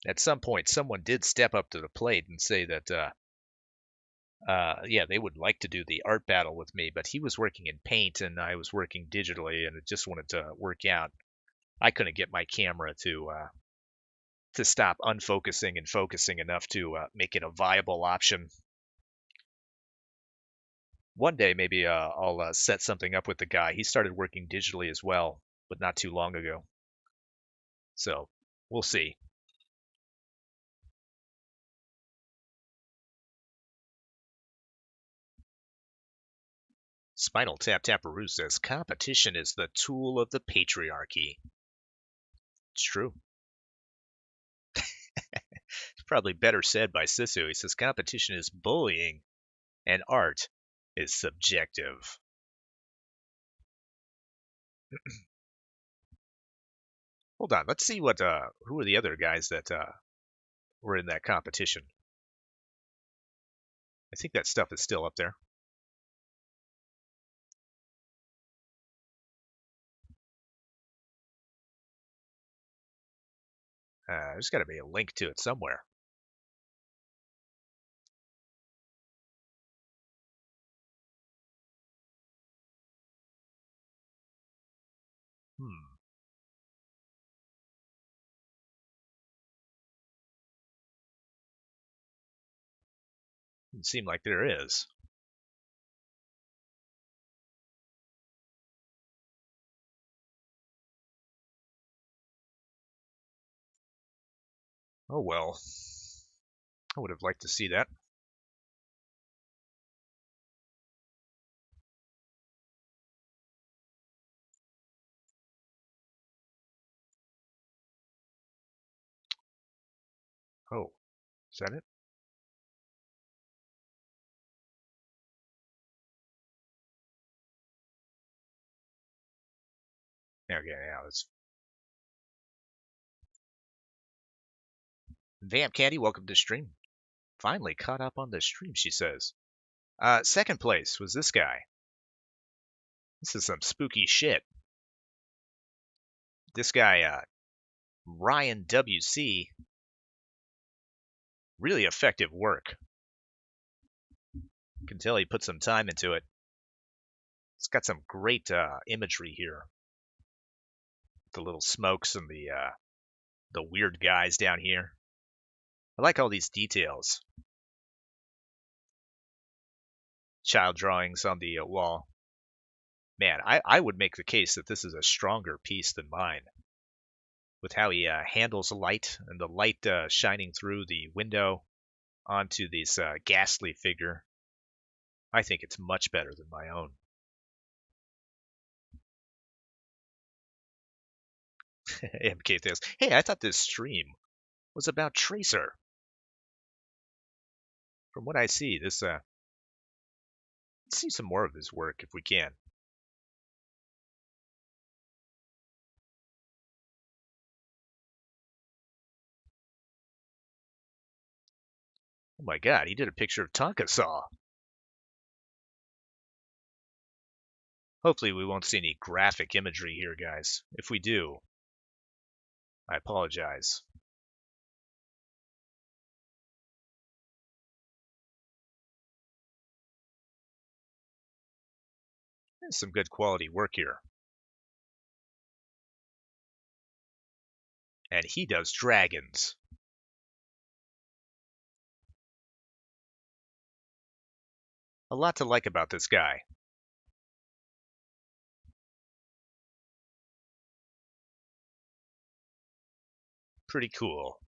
At some point, someone did step up to the plate and say that, yeah, they would like to do the art battle with me, but he was working in paint and I was working digitally, and it just wanted to work out. I couldn't get my camera to stop unfocusing and focusing enough to make it a viable option. One day, maybe I'll set something up with the guy. He started working digitally as well, but not too long ago. So we'll see. Spinal Tap Taparoo says competition is the tool of the patriarchy. It's true. It's probably better said by Sisu. He says competition is bullying and art is subjective. Hold on, let's see what who are the other guys that were in that competition. I think that stuff is still up there. There's got to be a link to it somewhere. Doesn't seem like there is. Oh well. I would have liked to see that. Oh, is that it? Okay, yeah, that's Vamp Candy, welcome to stream. Finally caught up on the stream, she says. Second place was this guy. This is some spooky shit. This guy, Ryan WC, really effective work. You can tell he put some time into it. It's got some great imagery here. The little smokes and the weird guys down here. I like all these details. Child drawings on the wall. Man, I would make the case that this is a stronger piece than mine. With how he handles light and the light shining through the window onto this ghastly figure. I think it's much better than my own. MK says, hey, I thought this stream was about Tracer. From what I see, this let's see some more of his work if we can. Oh my god, he did a picture of Tonka Saw. Hopefully we won't see any graphic imagery here, guys. If we do, I apologize. There's some good quality work here. And he does dragons. A lot to like about this guy. Pretty cool.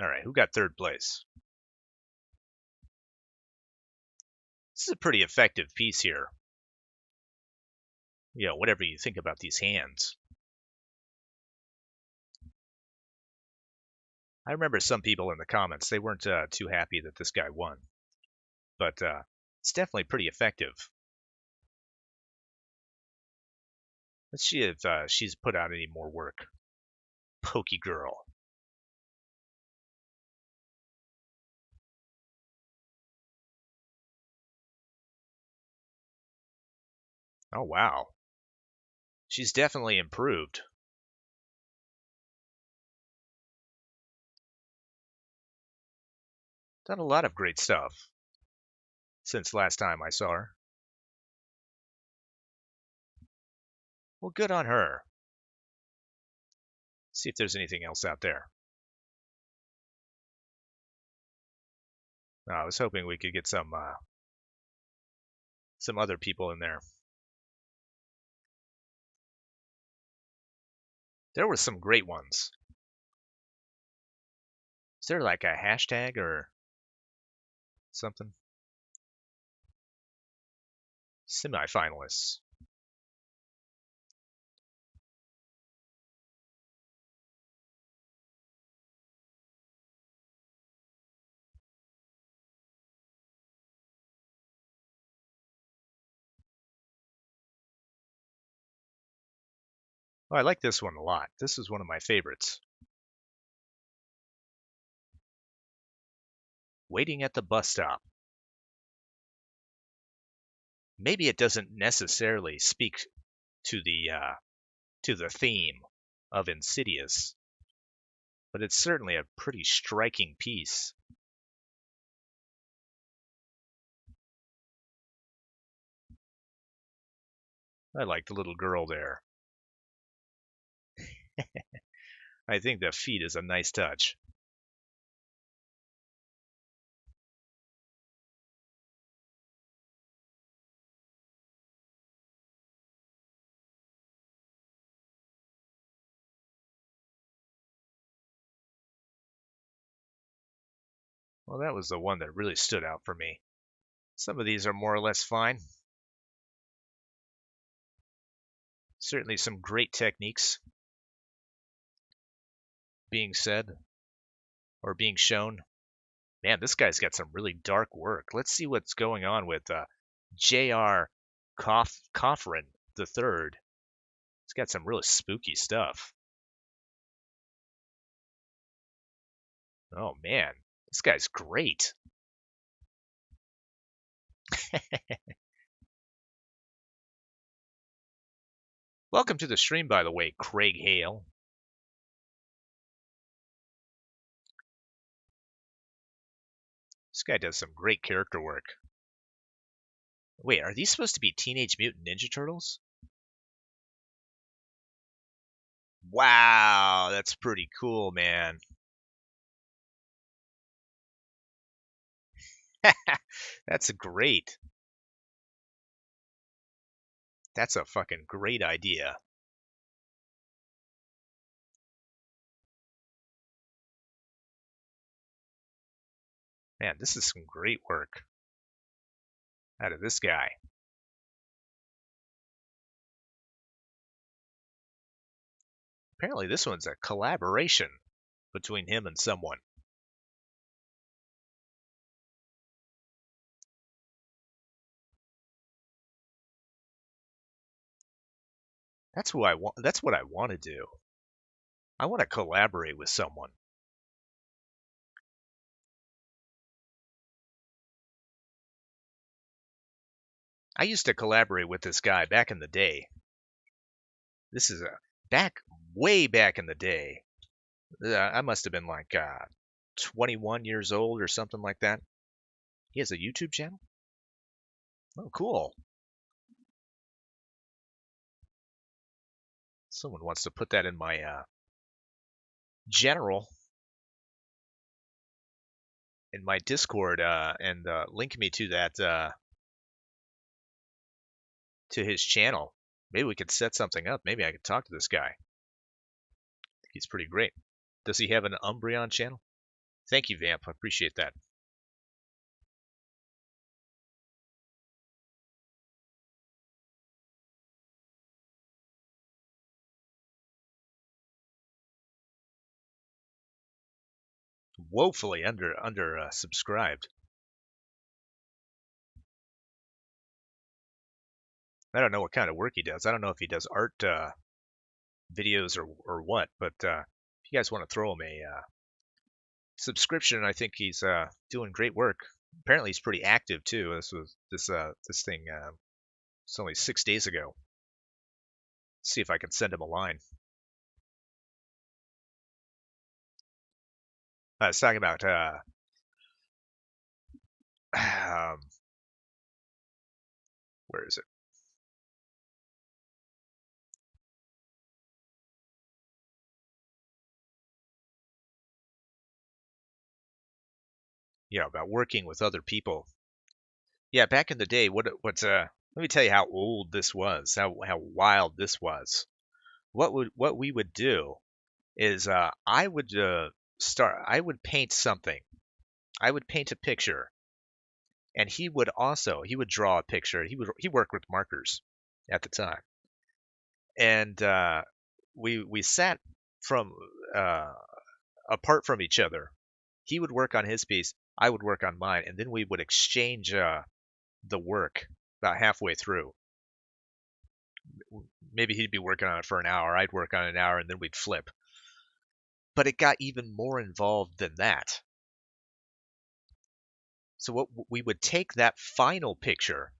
All right, who got third place? This is a pretty effective piece here. You know, whatever you think about these hands. I remember some people in the comments, they weren't too happy that this guy won. But it's definitely pretty effective. Let's see if she's put out any more work. Pokey Girl. Oh, wow. She's definitely improved. Done a lot of great stuff since last time I saw her. Well, good on her. See if there's anything else out there. I was hoping we could get some other people in there. There were some great ones. Is there like a hashtag or something? Semi-finalists. Oh, I like this one a lot. This is one of my favorites. Waiting at the bus stop. Maybe it doesn't necessarily speak to the theme of Insidious, but it's certainly a pretty striking piece. I like the little girl there. I think the feet is a nice touch. Well, that was the one that really stood out for me. Some of these are more or less fine. Certainly some great techniques being said or being shown. Man, this guy's got some really dark work. Let's see what's going on with J.R. Coffrin III. He's got some really spooky stuff. Oh man, this guy's great. Welcome to the stream, by the way, Craig Hale. This guy does some great character work. Wait, are these supposed to be Teenage Mutant Ninja Turtles? Wow, that's pretty cool, man. That's great. That's a fucking great idea. Man, this is some great work out of this guy. Apparently this one's a collaboration between him and someone. That's what I want to do. I want to collaborate with someone. I used to collaborate with this guy back in the day. This is way back in the day. I must have been like 21 years old or something like that. He has a YouTube channel? Oh, cool. Someone wants to put that in my general, in my Discord, and link me to that, to his channel. Maybe we could set something up. Maybe I could talk to this guy. He's pretty great. Does he have an Umbreon channel? Thank you, Vamp. I appreciate that. Woefully under subscribed. I don't know what kind of work he does. I don't know if he does art videos or what, but if you guys want to throw him a subscription, I think he's doing great work. Apparently he's pretty active too. This thing it's only 6 days ago. Let's see if I can send him a line. I was talking about where is it? Yeah, about working with other people. Yeah, back in the day, let me tell you how old this was, how wild this was. What we would do is I would paint something. I would paint a picture, and he would draw a picture. He worked with markers at the time, and we sat from apart from each other. He would work on his piece, I would work on mine, and then we would exchange the work about halfway through. Maybe he'd be working on it for an hour, I'd work on an hour, and then we'd flip. But it got even more involved than that. So what we would take that final picture,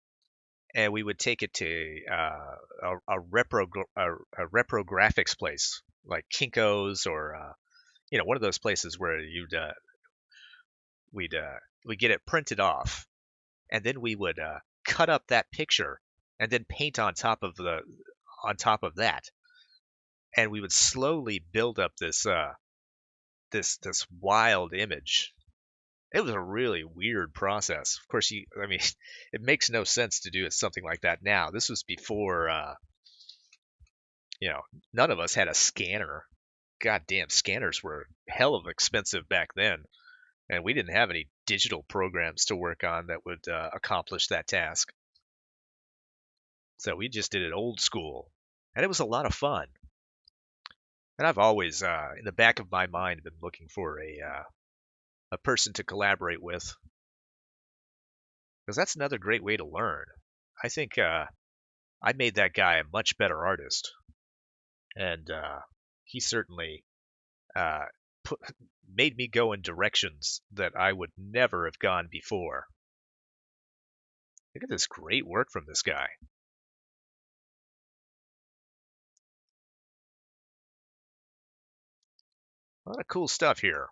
and we would take it to a reprographics place like Kinko's or one of those places where we'd get it printed off, and then we would cut up that picture and then paint on top of that, and we would slowly build up this wild image. It was a really weird process. Of course, I mean, it makes no sense to do something like that now. This was before, none of us had a scanner. Goddamn, scanners were hell of expensive back then, and we didn't have any digital programs to work on that would accomplish that task. So we just did it old school, and it was a lot of fun. And I've always, in the back of my mind, been looking for a person to collaborate with, because that's another great way to learn. I think I made that guy a much better artist, and he certainly uh, put, made me go in directions that I would never have gone before. Look at this great work from this guy. A lot of cool stuff here.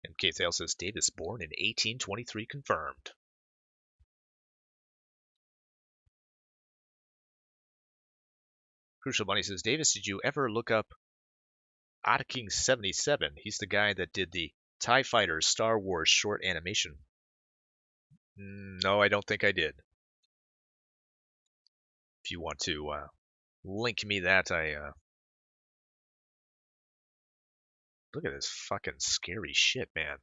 MK Thale says Davis born in 1823 confirmed. Crucial Bunny says, Davis, did you ever look up Otta King 77? He's the guy that did the TIE Fighter Star Wars short animation. No, I don't think I did. If you want to link me that, look at this fucking scary shit, man.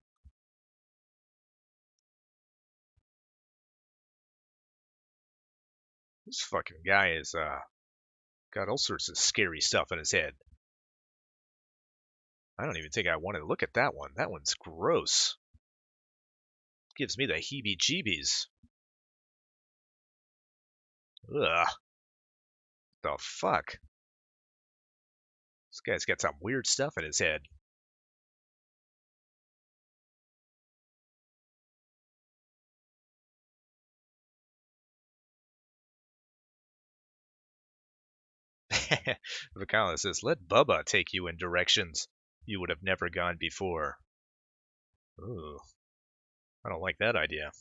This fucking guy is got all sorts of scary stuff in his head. I don't even think I want to look at that one. That one's gross. Gives me the heebie-jeebies. Ugh. The fuck? This guy's got some weird stuff in his head. Vakala says, let Bubba take you in directions you would have never gone before. Ooh. I don't like that idea.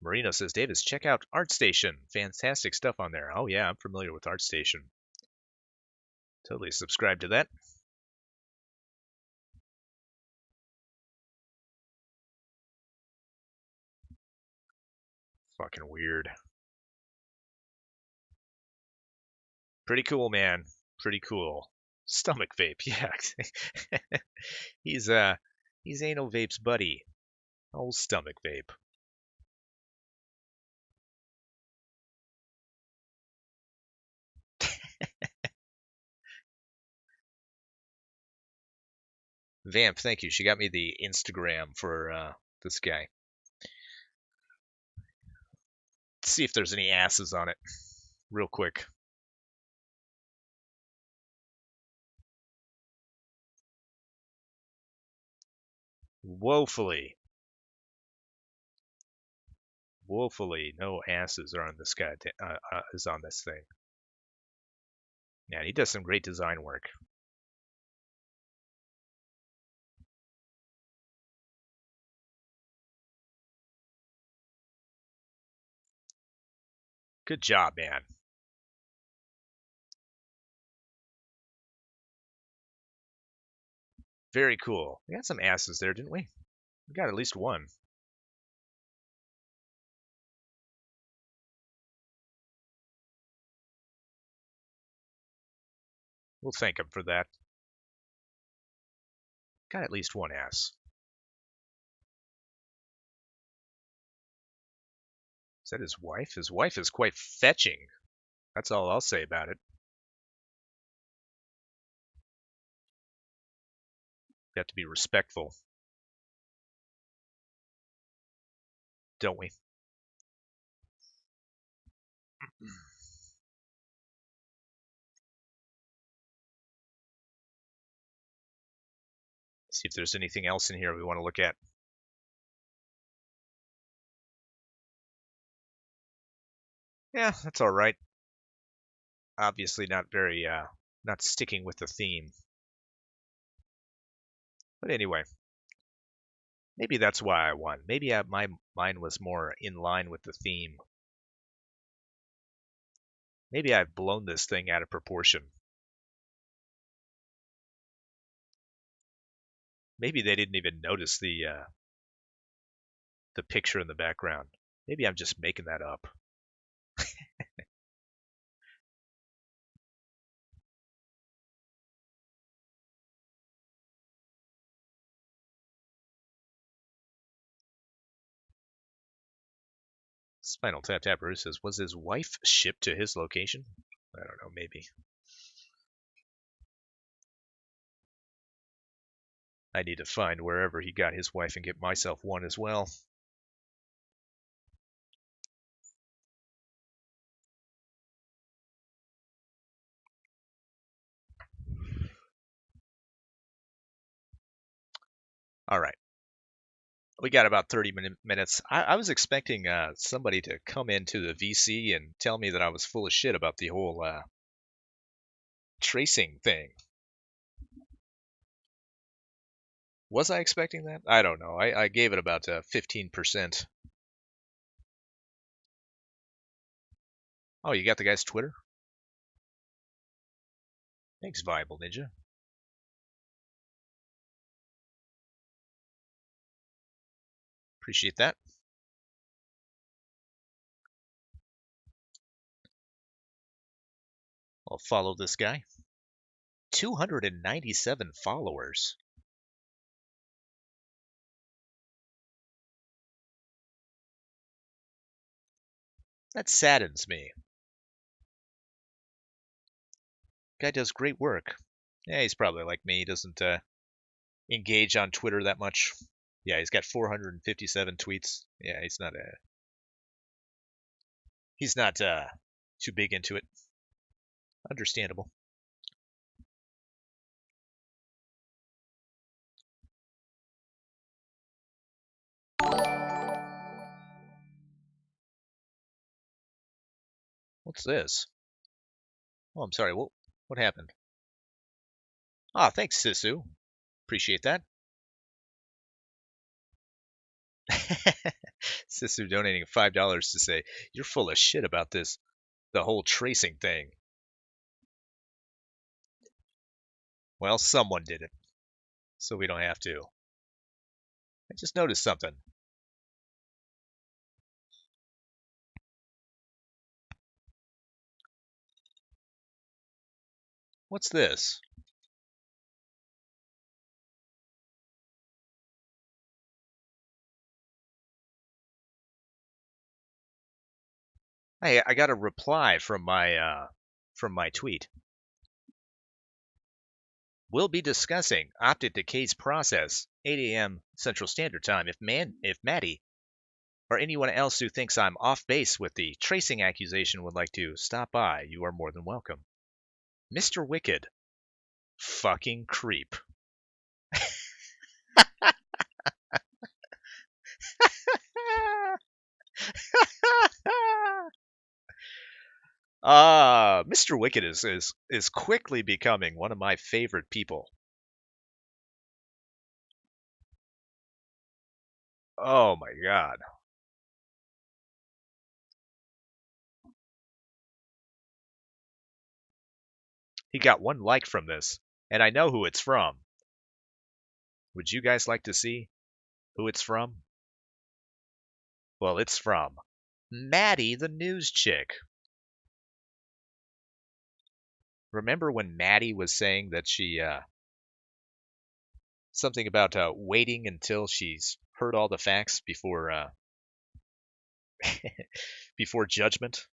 Marino says, Davis, check out ArtStation. Fantastic stuff on there. Oh, yeah, I'm familiar with ArtStation. Totally subscribe to that. Fucking weird. Pretty cool, man. Pretty cool. Stomach vape, yeah. He's Anal Vape's buddy. Old stomach vape. Vamp, thank you. She got me the Instagram for this guy. Let's see if there's any asses on it, real quick. Woefully no asses are on this guy. Is on this thing. Yeah, he does some great design work. Good job, man. Very cool. We got some asses there, didn't we? We got at least one. We'll thank him for that. Got at least one ass. Is that his wife? His wife is quite fetching. That's all I'll say about it. We have to be respectful. Don't we? See if there's anything else in here we want to look at. Yeah, that's all right. Obviously not very, not sticking with the theme. But anyway, maybe that's why I won. Maybe mine was more in line with the theme. Maybe I've blown this thing out of proportion. Maybe they didn't even notice the picture in the background. Maybe I'm just making that up. Spinal Tap Tapper says, was his wife shipped to his location? I don't know, maybe. I need to find wherever he got his wife and get myself one as well. All right. We got about 30 minutes. I was expecting somebody to come into the VC and tell me that I was full of shit about the whole tracing thing. Was I expecting that? I don't know. I gave it about 15%. Oh, you got the guy's Twitter? Thanks, Viable Ninja. Appreciate that. I'll follow this guy. 297 followers. That saddens me. Guy does great work. Yeah, he's probably like me. He doesn't engage on Twitter that much. Yeah, he's got 457 tweets. Yeah, he's not too big into it. Understandable. What's this? Oh, I'm sorry. What happened? Ah, thanks, Sisu. Appreciate that. Sisu donating $5 to say, you're full of shit about the whole tracing thing. Well, someone did it, so we don't have to. I just noticed something. What's this? Hey, I got a reply from my tweet. We'll be discussing Optic Decay's process, 8 a.m. Central Standard Time. If Maddie or anyone else who thinks I'm off base with the tracing accusation would like to stop by, you are more than welcome. Mr. Wicked. Fucking creep. Mr. Wicked is quickly becoming one of my favorite people. Oh my god. He got one like from this, and I know who it's from. Would you guys like to see who it's from? Well, it's from Maddie the news chick. Remember when Maddie was saying that she something about waiting until she's heard all the facts before before judgment?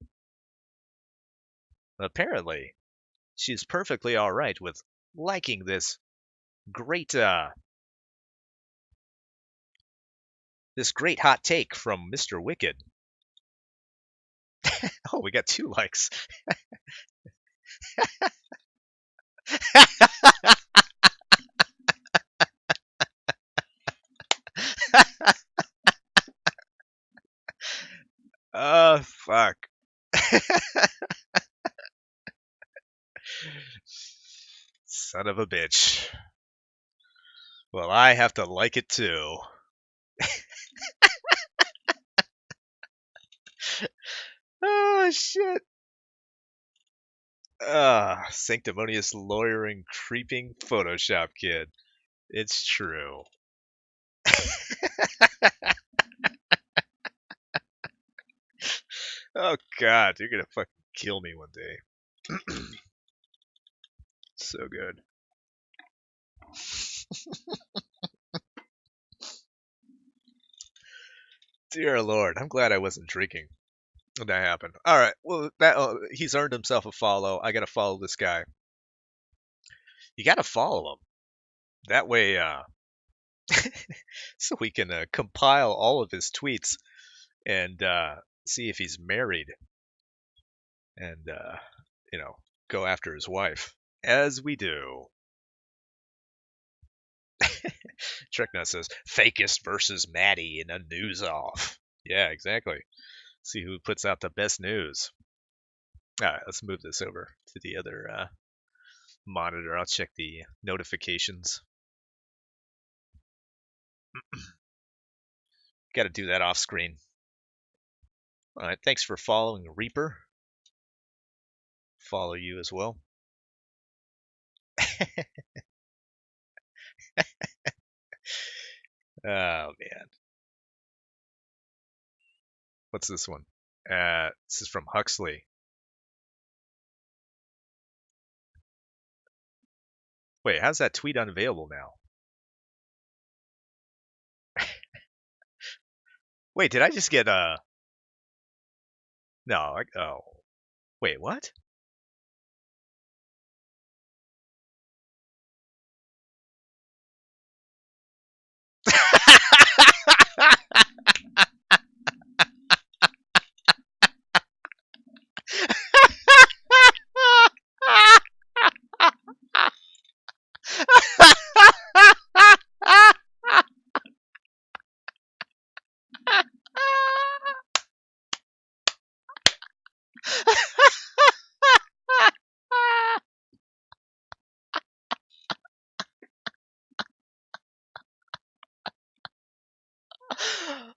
Apparently, she's perfectly all right with liking this great hot take from Mr. Wicked. Oh, we got 2 likes. Oh, fuck. of a bitch. Well, I have to like it too. Oh, shit. Sanctimonious lawyering creeping Photoshop kid. It's true. Oh, God. You're going to fucking kill me one day. So good. Dear Lord, I'm glad I wasn't drinking when that happened. All right, well, he's earned himself a follow. I gotta follow this guy. You gotta follow him. That way, so we can compile all of his tweets and see if he's married, and go after his wife as we do. Trekna says, "Fakest versus Maddie in a news off." Yeah, exactly. See who puts out the best news. All right, let's move this over to the other monitor. I'll check the notifications. Got to do that off screen. All right, thanks for following Reaper. Follow you as well. Oh, man. What's this one? This is from Huxley. Wait, how's that tweet unavailable now? Wait, did I just get No, oh. Wait, what?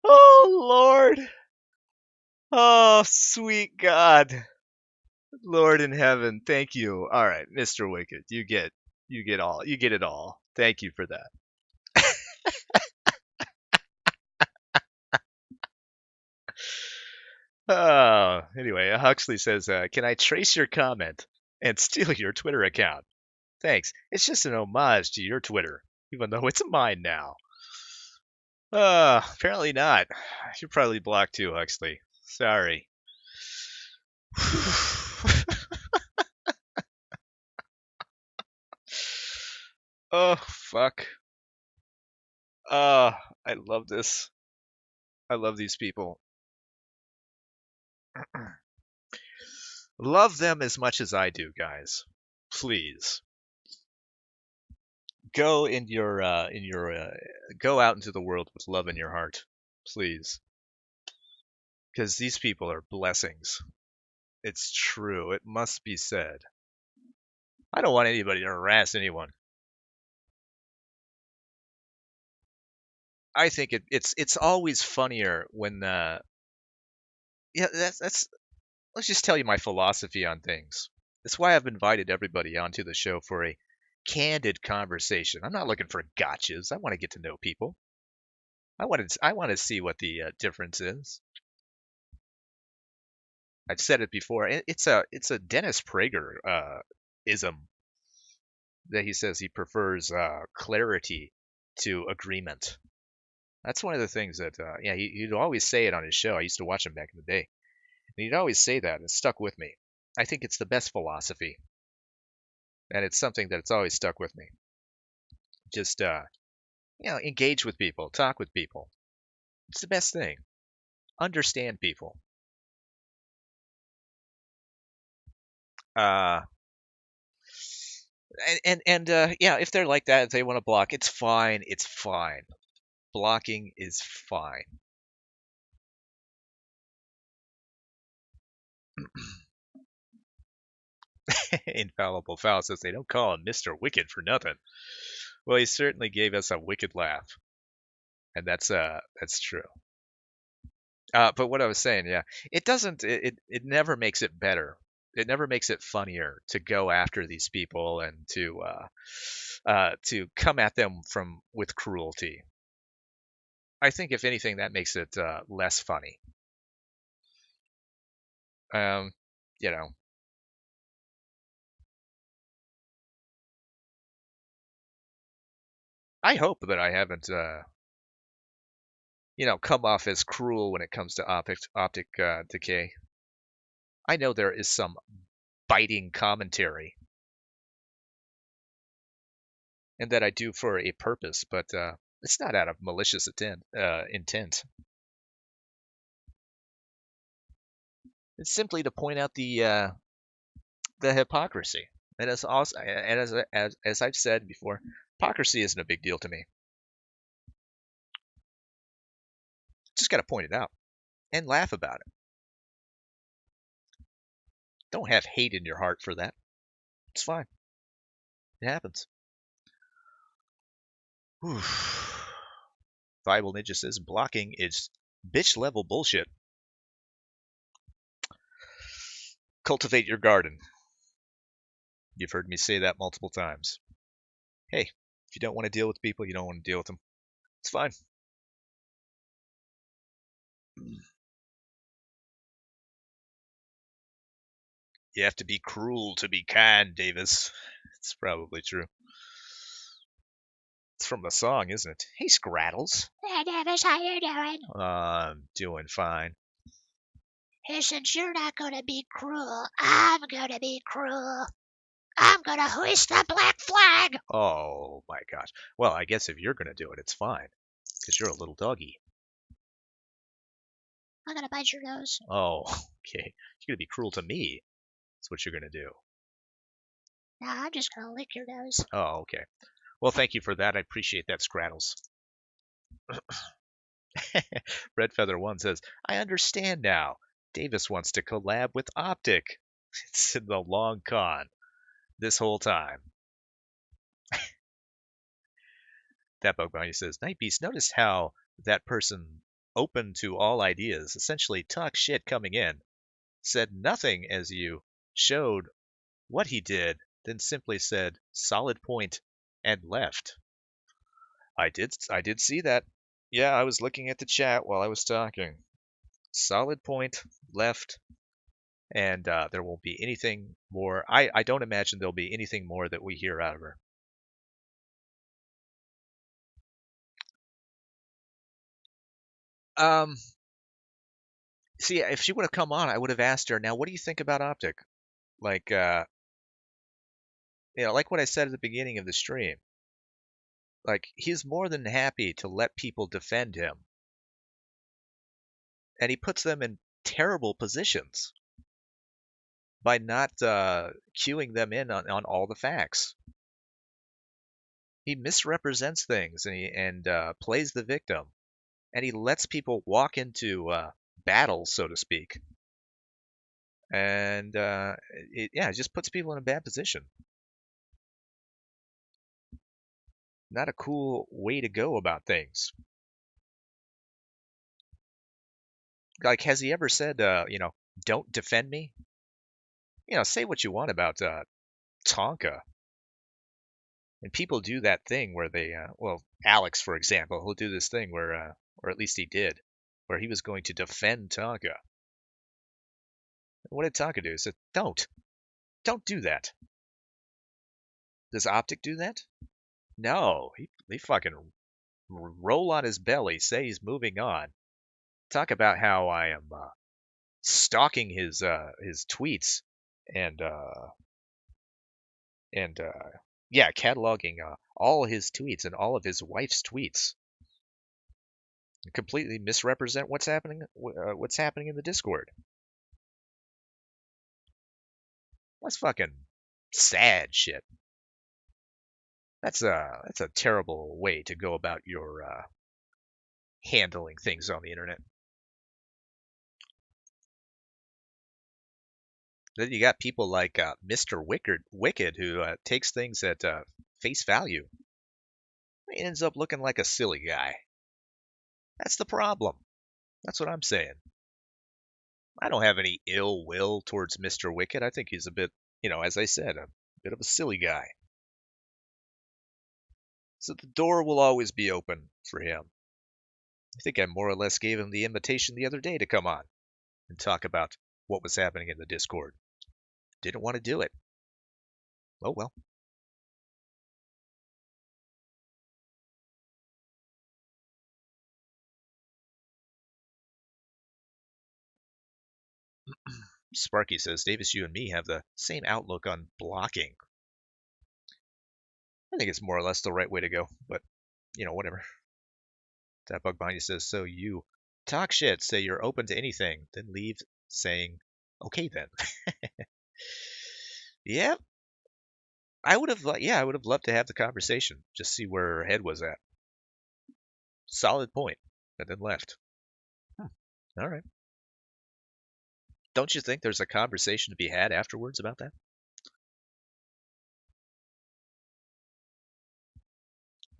Oh, Lord. Oh, sweet God. Lord in heaven, thank you. All right, Mr. Wicked, you get it all. Thank you for that. Oh, anyway, Huxley says, "Can I trace your comment and steal your Twitter account? Thanks. It's just an homage to your Twitter, even though it's mine now." Apparently not. You're probably blocked too, Huxley. Sorry. Oh, fuck. I love this. I love these people. Love them as much as I do, guys. Please. Go go out into the world with love in your heart. Please. Because these people are blessings. It's true. It must be said. I don't want anybody to harass anyone. I think it's always funnier when that's let's just tell you my philosophy on things. That's why I've invited everybody onto the show for a candid conversation. I'm not looking for gotchas. I want to get to know people. I want to see what the difference is. I've said it before. It's a Dennis Prager ism that he says he prefers clarity to agreement. That's one of the things that he'd always say it on his show. I used to watch him back in the day, and he'd always say that. It stuck with me. I think it's the best philosophy, and it's something that's always stuck with me. Just engage with people, talk with people. It's the best thing. Understand people. If they're like that, if they want to block, it's fine. It's fine. Blocking is fine. Infallible Foul says they don't call him Mr. Wicked for nothing. Well, he certainly gave us a wicked laugh, and that's true. But what I was saying, yeah, it doesn't. It never makes it better. It never makes it funnier to go after these people and to come at them with cruelty. I think if anything, that makes it less funny. You know, I hope that I haven't come off as cruel when it comes to optic decay. I know there is some biting commentary, and that I do for a purpose, but it's not out of malicious intent. It's simply to point out the hypocrisy. And as I've said before, hypocrisy isn't a big deal to me. Just got to point it out and laugh about it. Don't have hate in your heart for that. It's fine. It happens. Whew. Bible Ninja says blocking is bitch level bullshit. Cultivate your garden. You've heard me say that multiple times. Hey, if you don't want to deal with people, you don't want to deal with them. It's fine. You have to be cruel to be kind, Davis. It's probably true. It's from the song, isn't it? Hey, Scrattles. Hey, Davis, how you doing? I'm doing fine. Hey, since you're not going to be cruel, I'm going to be cruel. I'm going to hoist the black flag. Oh, my gosh. Well, I guess if you're going to do it, it's fine. Because you're a little doggy. I'm going to bite your nose. Oh, okay. You're going to be cruel to me. That's what you're going to do. No, I'm just going to lick your nose. Oh, okay. Well, thank you for that. I appreciate that, Scrattles. Red Feather 1 says, I understand now. Davis wants to collab with Optic. It's in the long con this whole time. That Bug Bounty says, Nightbeast, notice how that person open to all ideas, essentially talk shit coming in, said nothing as you showed what he did, then simply said solid point and left. I did see that. Yeah, I was looking at the chat while I was talking. Solid point, left, and there won't be anything more. I don't imagine there'll be anything more that we hear out of her. See, if she would have come on, I would have asked her, now, what do you think about Optic? Like, like what I said at the beginning of the stream. Like, he's more than happy to let people defend him. And he puts them in terrible positions by not cueing them in on all the facts. He misrepresents things and plays the victim. And he lets people walk into battle, so to speak. And it just puts people in a bad position. Not a cool way to go about things. Like, has he ever said, don't defend me? Say what you want about Tonka. And people do that thing where they, Alex, for example, he'll do this thing where, or at least he did, where he was going to defend Tonka. What did Tonka do? He said, don't do that. Does Optic do that? No, he fucking roll on his belly, say he's moving on. Talk about how I am stalking his tweets and cataloging all his tweets and all of his wife's tweets. Completely misrepresent what's happening in the Discord. That's fucking sad shit. That's a terrible way to go about your handling things on the internet. Then you got people like Mr. Wicked who takes things at face value. He ends up looking like a silly guy. That's the problem. That's what I'm saying. I don't have any ill will towards Mr. Wicked. I think he's a bit, as I said, a bit of a silly guy. So the door will always be open for him. I think I more or less gave him the invitation the other day to come on and talk about what was happening in the Discord. Didn't want to do it. Oh well. Sparky says, Davis, you and me have the same outlook on blocking. I think it's more or less the right way to go, but, whatever. That bug behind you says, so you talk shit, say you're open to anything, then leave saying, okay then. Yeah. I would have loved to have the conversation, just see where her head was at. Solid point, and then left. All right. Don't you think there's a conversation to be had afterwards about that?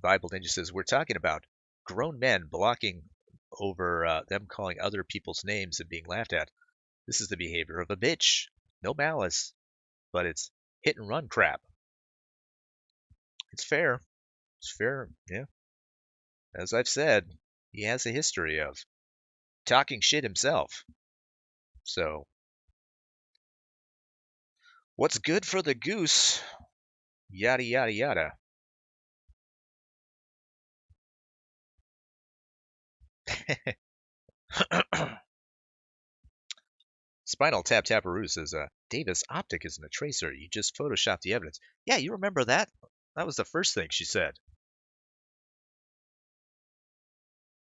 Bible Ninja says, we're talking about grown men blocking over them calling other people's names and being laughed at. This is the behavior of a bitch. No malice, but it's hit and run crap. It's fair. It's fair, yeah. As I've said, he has a history of talking shit himself. So, what's good for the goose? Yada, yada, yada. Spinal Tap Taparoo says, Davis, Optic isn't a tracer. You just photoshopped the evidence. Yeah, you remember that? That was the first thing she said.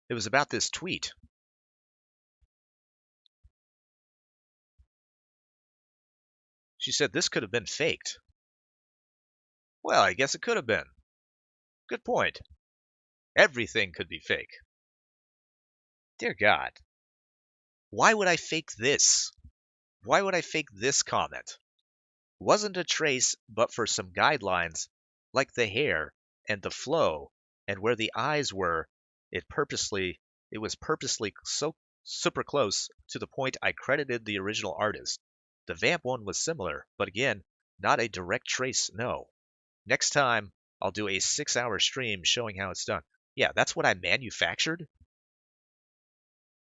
It was about this tweet. She said this could have been faked. Well, I guess it could have been. Good point. Everything could be fake. Dear God. Why would I fake this? Why would I fake this comment? Wasn't a trace, but for some guidelines, like the hair and the flow and where the eyes were, it was purposely so super close to the point I credited the original artist. The vamp one was similar, but again, not a direct trace, no. Next time, I'll do a 6-hour stream showing how it's done. Yeah, that's what I manufactured?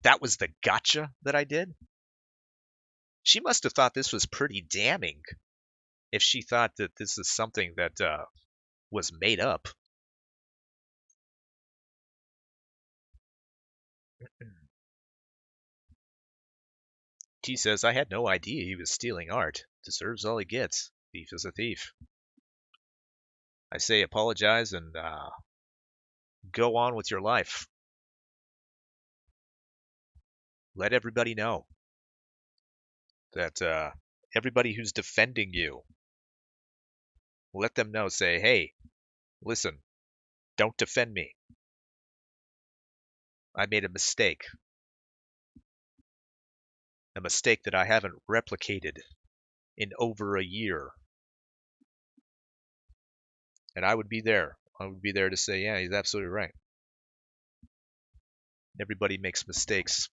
That was the gotcha that I did? She must have thought this was pretty damning if she thought that this is something that was made up. T says, I had no idea he was stealing art. Deserves all he gets. Thief is a thief. I say apologize and go on with your life. Let everybody know that everybody who's defending you, let them know, say, hey, listen, don't defend me. I made a mistake. A mistake that I haven't replicated in over a year. And I would be there. I would be there to say, yeah, he's absolutely right. Everybody makes mistakes.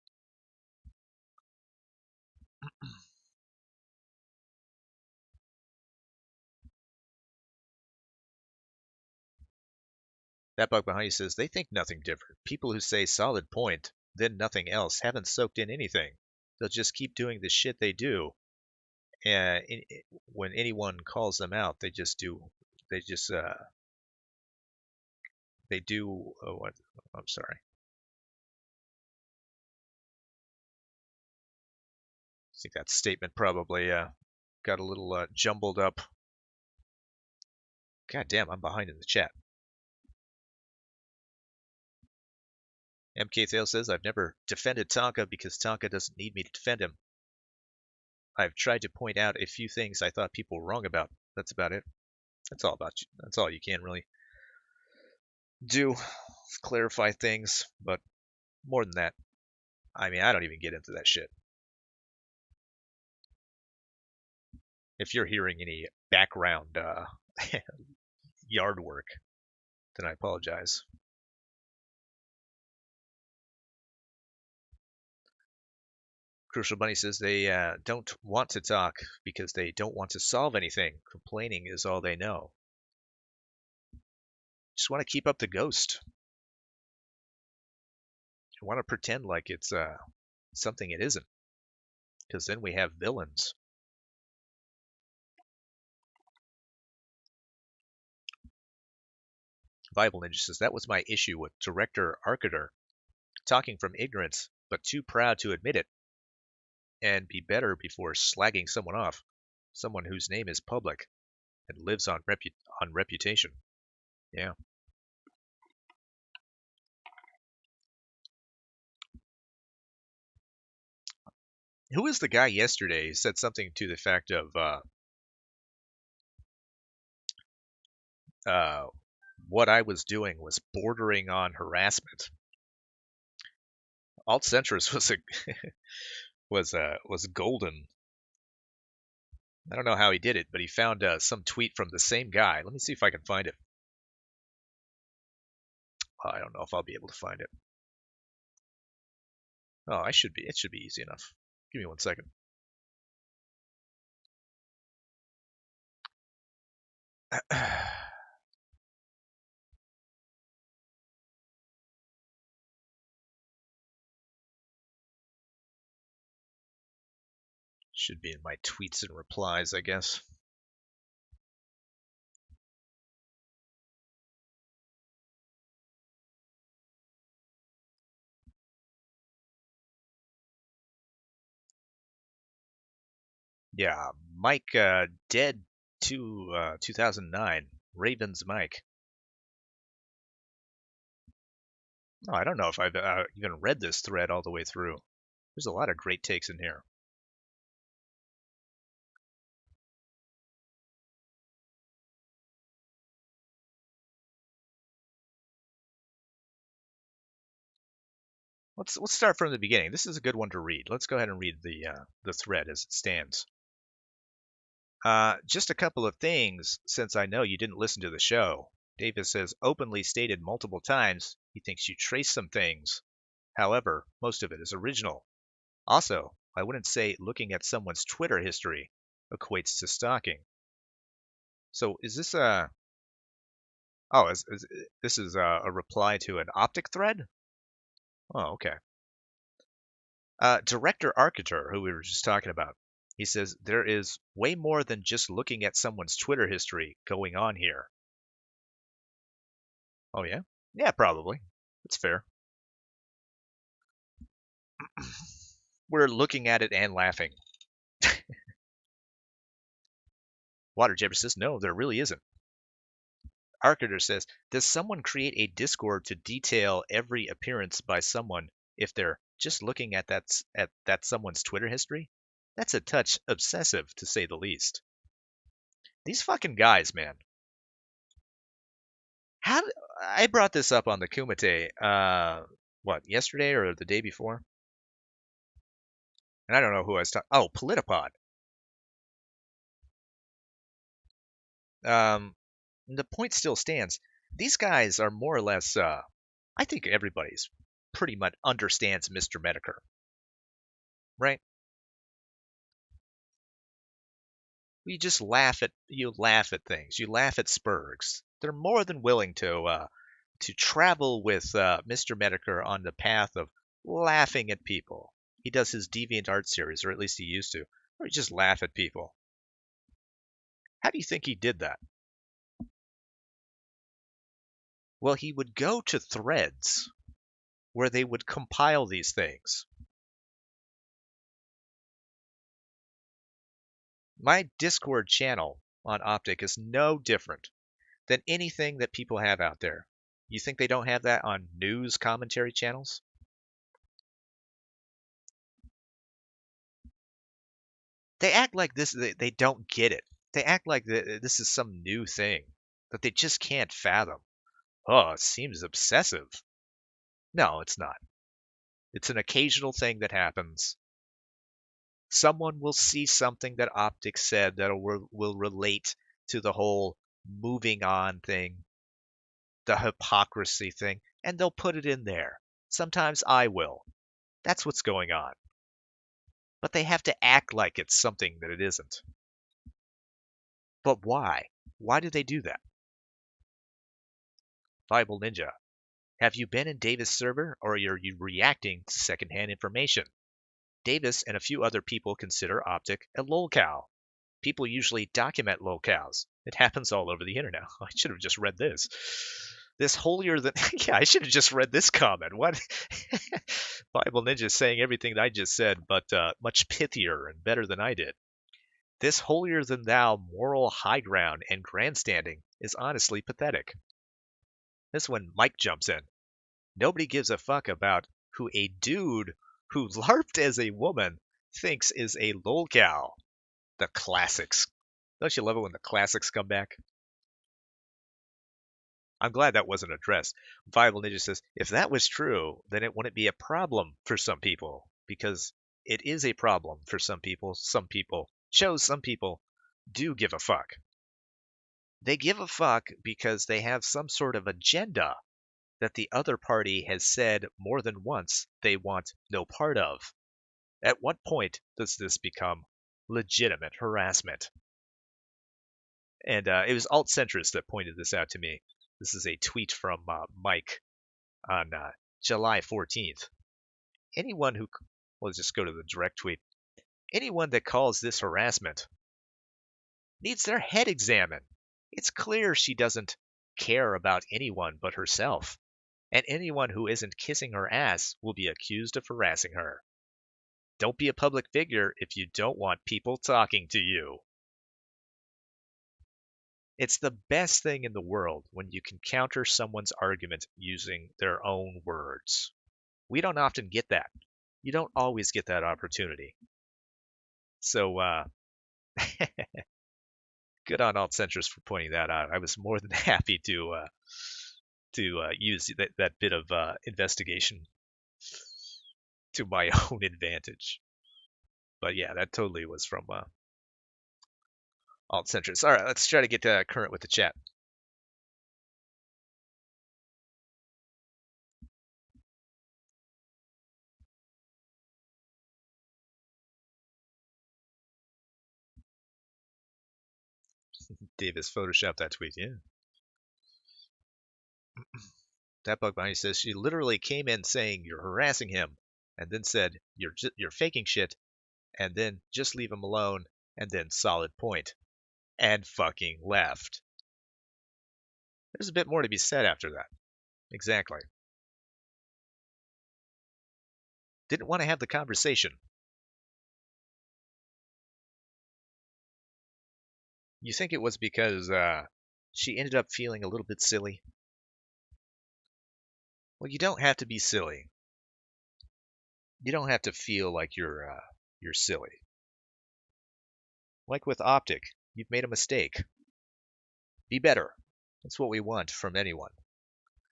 That bug behind you says, they think nothing different. People who say solid point, then nothing else, haven't soaked in anything. They'll just keep doing the shit they do. And when anyone calls them out, they do what? I'm sorry. I think that statement probably got a little jumbled up. God damn, I'm behind in the chat. MK Thale says, I've never defended Tonka because Tonka doesn't need me to defend him. I've tried to point out a few things I thought people were wrong about. That's about it. That's all about you. That's all you can really do. Clarify things, but more than that, I mean, I don't even get into that shit. If you're hearing any background yard work, then I apologize. Crucial Bunny says they don't want to talk because they don't want to solve anything. Complaining is all they know. Just want to keep up the ghost. I want to pretend like it's something it isn't, because then we have villains. Bible Ninja says that was my issue with director Arcater, talking from ignorance, but too proud to admit it, and be better before slagging someone off, someone whose name is public and lives on reputation. Yeah. Who was the guy yesterday who said something to the effect of what I was doing was bordering on harassment? Alt centrist was golden. I don't know how he did it, but he found some tweet from the same guy. Let me see if I can find it. I don't know if I'll be able to find it. Oh, I should be. It should be easy enough. Give me 1 second. Should be in my tweets and replies, I guess. Yeah, Mike dead to 2009. Ravens Mike. Oh, I don't know if I've even read this thread all the way through. There's a lot of great takes in here. Let's start from the beginning. This is a good one to read. Let's go ahead and read the thread as it stands. Just a couple of things, since I know you didn't listen to the show. Davis has openly stated multiple times he thinks you trace some things. However, most of it is original. Also, I wouldn't say looking at someone's Twitter history equates to stalking. So is this a... Oh, this is a reply to an Optic thread? Oh, okay. Director Arcater, who we were just talking about, he says there is way more than just looking at someone's Twitter history going on here. Oh, yeah? Yeah, probably. That's fair. We're looking at it and laughing. Water Jabber says, no, there really isn't. Arcater says, does someone create a Discord to detail every appearance by someone if they're just looking at that someone's Twitter history? That's a touch obsessive, to say the least. These fucking guys, man. I brought this up on the Kumite, yesterday or the day before? And I don't know who I was talking. Oh, Politipod. The point still stands. These guys are more or less. I think everybody's pretty much understands Mr. Medicare, right? You just laugh at things. You laugh at Spurgs. They're more than willing to travel with Mr. Medicare on the path of laughing at people. He does his DeviantArt series, or at least he used to, where he just laugh at people. How do you think he did that? Well, he would go to threads where they would compile these things. My Discord channel on Optic is no different than anything that people have out there. You think they don't have that on news commentary channels? They act like they don't get it. They act like this is some new thing that they just can't fathom. Oh, it seems obsessive. No, it's not. It's an occasional thing that happens. Someone will see something that Optic said that will relate to the whole moving on thing, the hypocrisy thing, and they'll put it in there. Sometimes I will. That's what's going on. But they have to act like it's something that it isn't. But why? Why do they do that? Bible Ninja, have you been in Davis' server, or are you reacting to secondhand information? Davis and a few other people consider Optic a lolcow. People usually document lolcows. It happens all over the internet. I should have just read this. This holier than yeah, I should have just read this comment. What? Bible Ninja is saying everything that I just said, but much pithier and better than I did. This holier than thou moral high ground and grandstanding is honestly pathetic. This when Mike jumps in. Nobody gives a fuck about who a dude who LARPed as a woman thinks is a lolcow. The classics. Don't you love it when the classics come back? I'm glad that wasn't addressed. Bible Ninja says, if that was true, then it wouldn't be a problem for some people, because it is a problem for some people. Some people do give a fuck. They give a fuck because they have some sort of agenda that the other party has said more than once they want no part of. At what point does this become legitimate harassment? And it was Alt Centrist that pointed this out to me. This is a tweet from Mike on July 14th. Anyone who, let's just go to the direct tweet. Anyone that calls this harassment needs their head examined. It's clear she doesn't care about anyone but herself. And anyone who isn't kissing her ass will be accused of harassing her. Don't be a public figure if you don't want people talking to you. It's the best thing in the world when you can counter someone's argument using their own words. We don't often get that. You don't always get that opportunity. So, good on Alt Centrist for pointing that out. I was more than happy to use that bit of investigation to my own advantage. But yeah, that totally was from Alt Centrist. All right, let's try to get current with the chat. Davis photoshopped that tweet, yeah. That bug bounty says she literally came in saying you're harassing him, and then said you're faking shit, and then just leave him alone, and then solid point, and fucking left. There's a bit more to be said after that. Exactly. Didn't want to have the conversation. You think it was because she ended up feeling a little bit silly? Well, you don't have to be silly. You don't have to feel like you're silly. Like with Optic, you've made a mistake. Be better. That's what we want from anyone.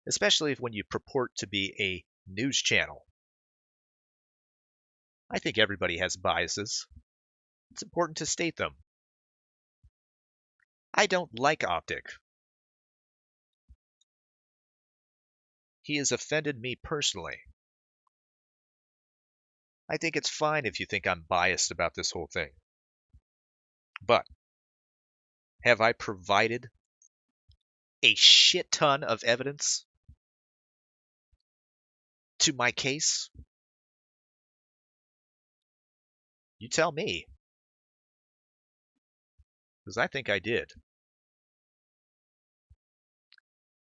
Especially when you purport to be a news channel. I think everybody has biases. It's important to state them. I don't like Optic. He has offended me personally. I think it's fine if you think I'm biased about this whole thing. But have I provided a shit ton of evidence to my case? You tell me. Because I think I did.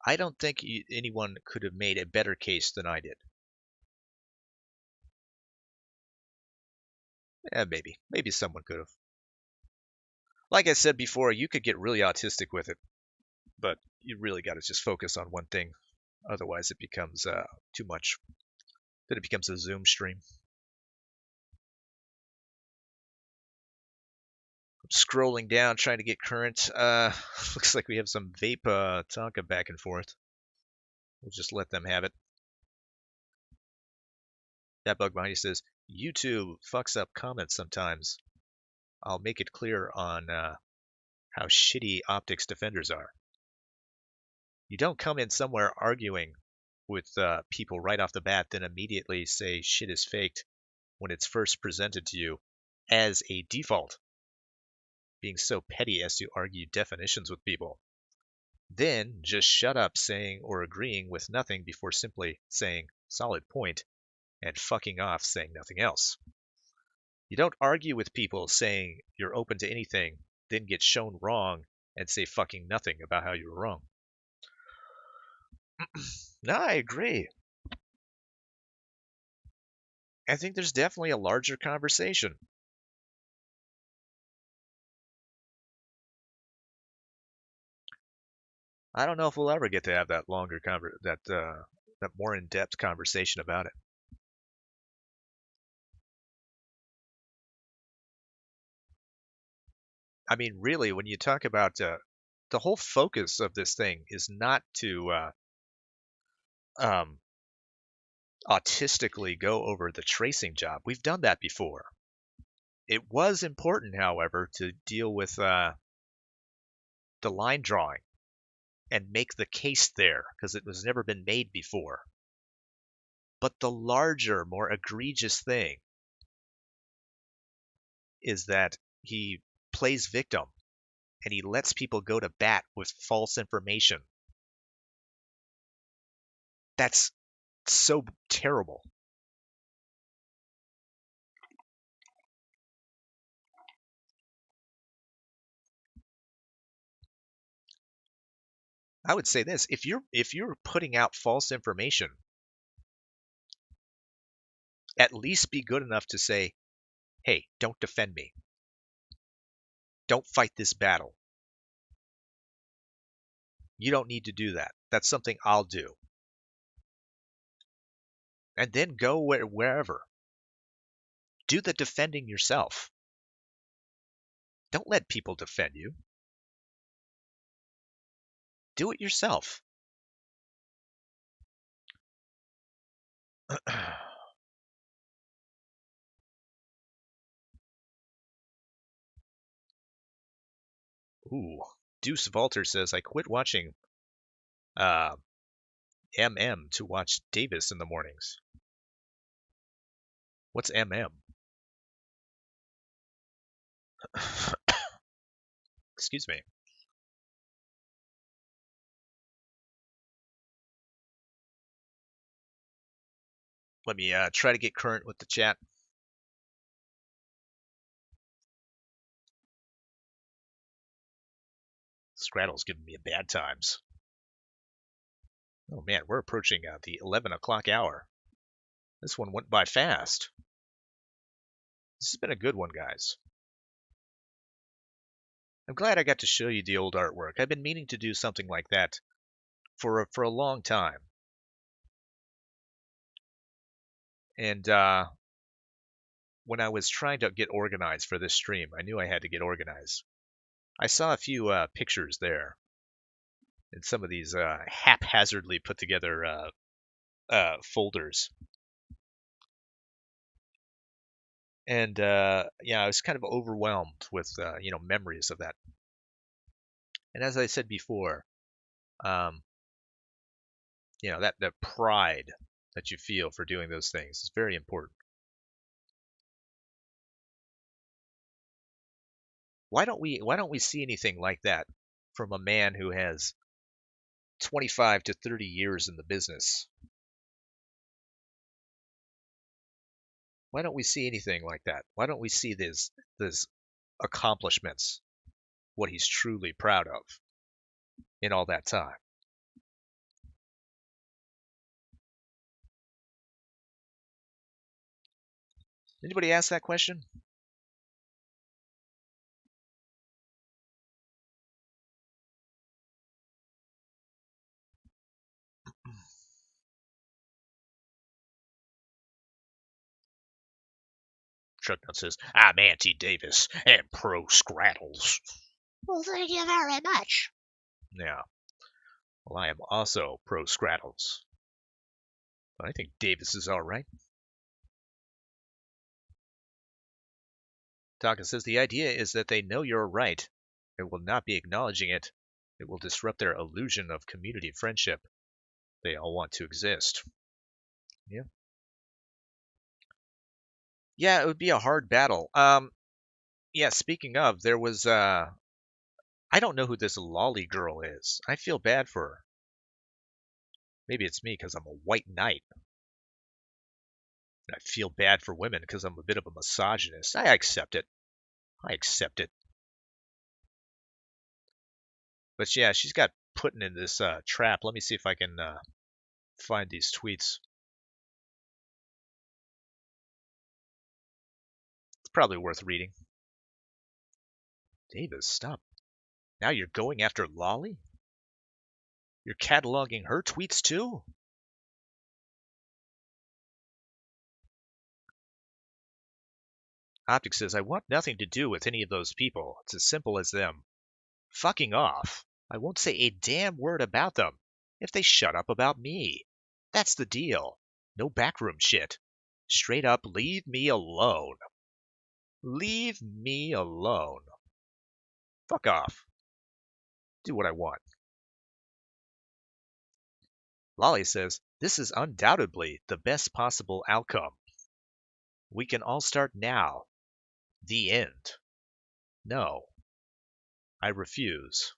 I don't think anyone could have made a better case than I did. Maybe. Maybe someone could have. Like I said before, you could get really autistic with it. But you really got to just focus on one thing. Otherwise, it becomes too much. Then it becomes a Zoom stream. I'm scrolling down, trying to get current. Looks like we have some vape Tonka back and forth. We'll just let them have it. That bug behind you says, YouTube fucks up comments sometimes. I'll make it clear on how shitty optics defenders are. You don't come in somewhere arguing with people right off the bat, then immediately say shit is faked when it's first presented to you as a default, being so petty as to argue definitions with people. Then just shut up saying or agreeing with nothing before simply saying solid point and fucking off saying nothing else. You don't argue with people saying you're open to anything, then get shown wrong and say fucking nothing about how you were wrong. No, I agree. I think there's definitely a larger conversation. I don't know if we'll ever get to have that longer that more in-depth conversation about it. I mean, really, when you talk about the whole focus of this thing is not to autistically go over the tracing job. We've done that before. It was important, however, to deal with the line drawing and make the case there because it was never been made before. But the larger, more egregious thing is that he plays victim and he lets people go to bat with false information. That's so terrible. I would say this, if you're putting out false information, at least be good enough to say, hey, don't defend me. Don't fight this battle. You don't need to do that. That's something I'll do. And then go wherever. Do the defending yourself. Don't let people defend you. Do it yourself. Ooh, Deuce Valter says, I quit watching MM to watch Davis in the mornings. What's MM? Excuse me. Let me try to get current with the chat. Scrattle's giving me a bad times. Oh man, we're approaching the 11 o'clock hour. This one went by fast. This has been a good one, guys. I'm glad I got to show you the old artwork. I've been meaning to do something like that for a long time. And when I was trying to get organized for this stream, I knew I had to get organized. I saw a few pictures there in some of these haphazardly put together folders. And yeah, I was kind of overwhelmed with memories of that. And as I said before, that pride that you feel for doing those things is very important. Why don't we see anything like that from a man who has 25 to 30 years in the business? Why don't we see anything like that? Why don't we see these accomplishments, what he's truly proud of in all that time? Anybody ask that question? Trucknut says, I'm anti-Davis and pro-Scrattles. Well, thank you very much. Yeah. Well, I am also pro-Scrattles. But I think Davis is all right. Taka says the idea is that they know you're right. It will not be acknowledging it. It will disrupt their illusion of community friendship. They all want to exist. Yeah. Yeah, it would be a hard battle. Yeah, speaking of, there was I don't know who this lolly girl is. I feel bad for her. Maybe it's me because I'm a white knight. And I feel bad for women because I'm a bit of a misogynist. I accept it. I accept it. But yeah, she's got put in this trap. Let me see if I can find these tweets. It's probably worth reading. Davis, stop. Now you're going after Lolly? You're cataloging her tweets too? Optic says, I want nothing to do with any of those people. It's as simple as them fucking off. I won't say a damn word about them if they shut up about me. That's the deal. No backroom shit. Straight up, leave me alone. Leave me alone. Fuck off. Do what I want. Lolly says, this is undoubtedly the best possible outcome. We can all start now. The end. No. I refuse.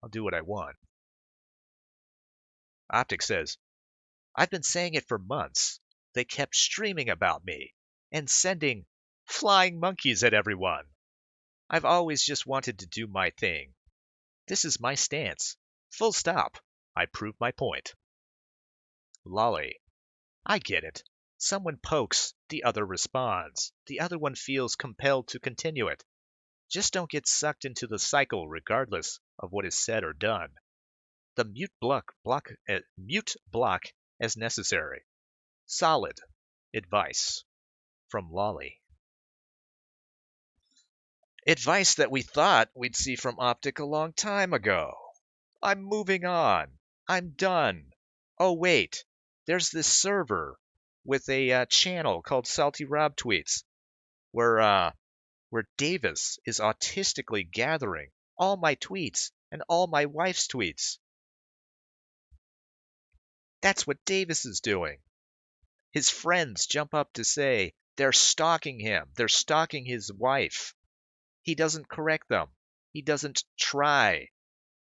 I'll do what I want. Optic says, I've been saying it for months. They kept streaming about me and sending flying monkeys at everyone. I've always just wanted to do my thing. This is my stance. Full stop. I proved my point. Lolly, I get it. Someone pokes, the other responds. The other one feels compelled to continue it. Just don't get sucked into the cycle regardless of what is said or done. The mute block as necessary. Solid advice from Lolly. Advice that we thought we'd see from Optic a long time ago. I'm moving on. I'm done. Oh wait, there's this server with a channel called Salty Rob Tweets, where Davis is autistically gathering all my tweets and all my wife's tweets. That's what Davis is doing. His friends jump up to say they're stalking him. They're stalking his wife. He doesn't correct them. He doesn't try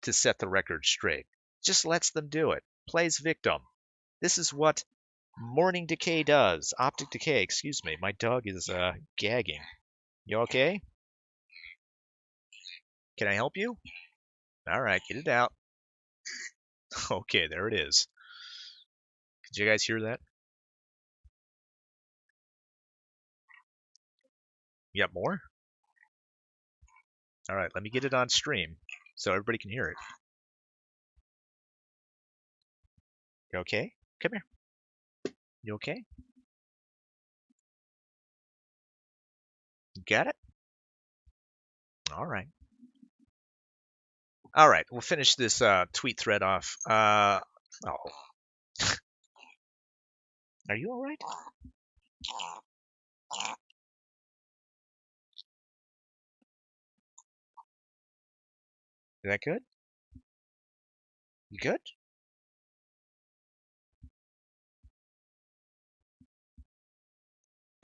to set the record straight. Just lets them do it. Plays victim. This is what Morning Decay does. Optic Decay, excuse me. My dog is gagging. You okay? Can I help you? All right, get it out. Okay, there it is. Did you guys hear that? You got more? All right, let me get it on stream so everybody can hear it. You okay? Come here. You okay? You got it? All right. All right, we'll finish this tweet thread off. Oh. Are you all right? Is that good? You good?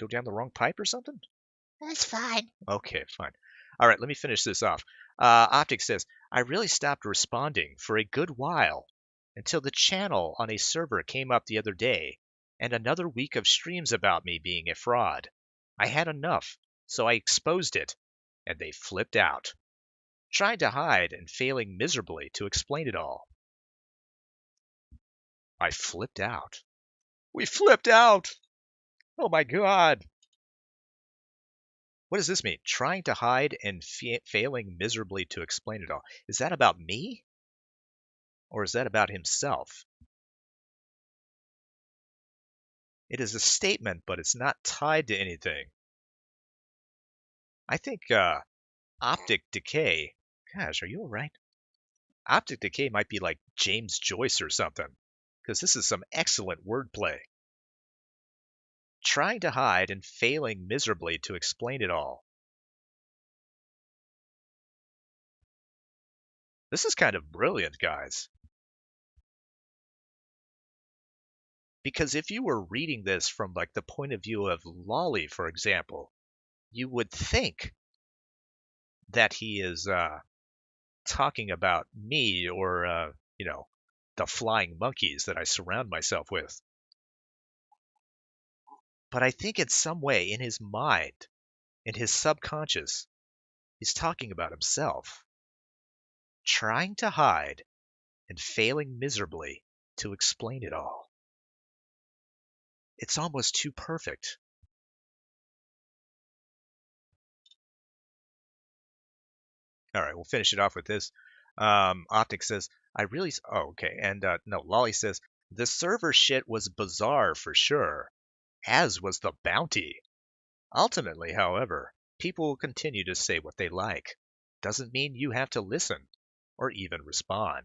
Go down the wrong pipe or something? That's fine. Okay, fine. All right, let me finish this off. Optic says, I really stopped responding for a good while until the channel on a server came up the other day and another week of streams about me being a fraud. I had enough, so I exposed it, and they flipped out, trying to hide and failing miserably to explain it all. I flipped out. We flipped out! Oh my god! What does this mean? Trying to hide and failing miserably to explain it all. Is that about me? Or is that about himself? It is a statement, but it's not tied to anything. I think Optic Decay... Gosh, are you alright? Optic Decay might be like James Joyce or something, because this is some excellent wordplay. Trying to hide and failing miserably to explain it all. This is kind of brilliant, guys. Because if you were reading this from like the point of view of Lolly, for example, you would think that he is talking about me or the flying monkeys that I surround myself with. But I think in some way in his mind, in his subconscious, he's talking about himself, trying to hide and failing miserably to explain it all. It's almost too perfect. All right, we'll finish it off with this. Optic says, I really. Oh, okay. And no, Lolly says, the server shit was bizarre for sure, as was the bounty. Ultimately, however, people will continue to say what they like. Doesn't mean you have to listen or even respond.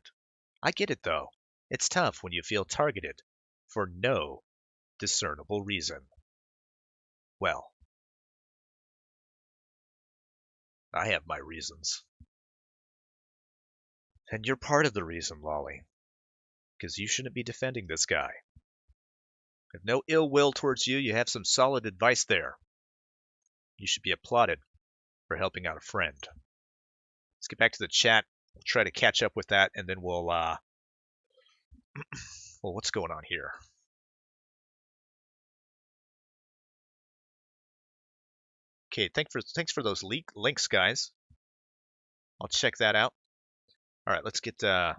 I get it though. It's tough when you feel targeted for no discernible reason. Well, I have my reasons. And you're part of the reason, Lolly, because you shouldn't be defending this guy. If no ill will towards you, you have some solid advice there. You should be applauded for helping out a friend. Let's get back to the chat. We'll try to catch up with that, and then we'll well, what's going on here? Okay, thanks for those links, guys. I'll check that out. All right, let's get current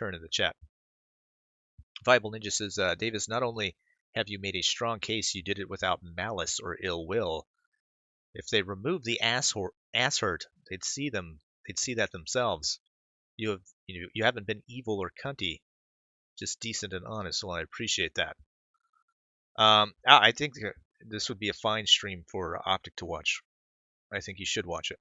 in the chat. Viable Ninja says, Davis, not only have you made a strong case, you did it without malice or ill will. If they removed the ass hurt, they'd see that themselves. You haven't been evil or cunty, just decent and honest. Well, I appreciate that. I think this would be a fine stream for Optic to watch. I think you should watch it.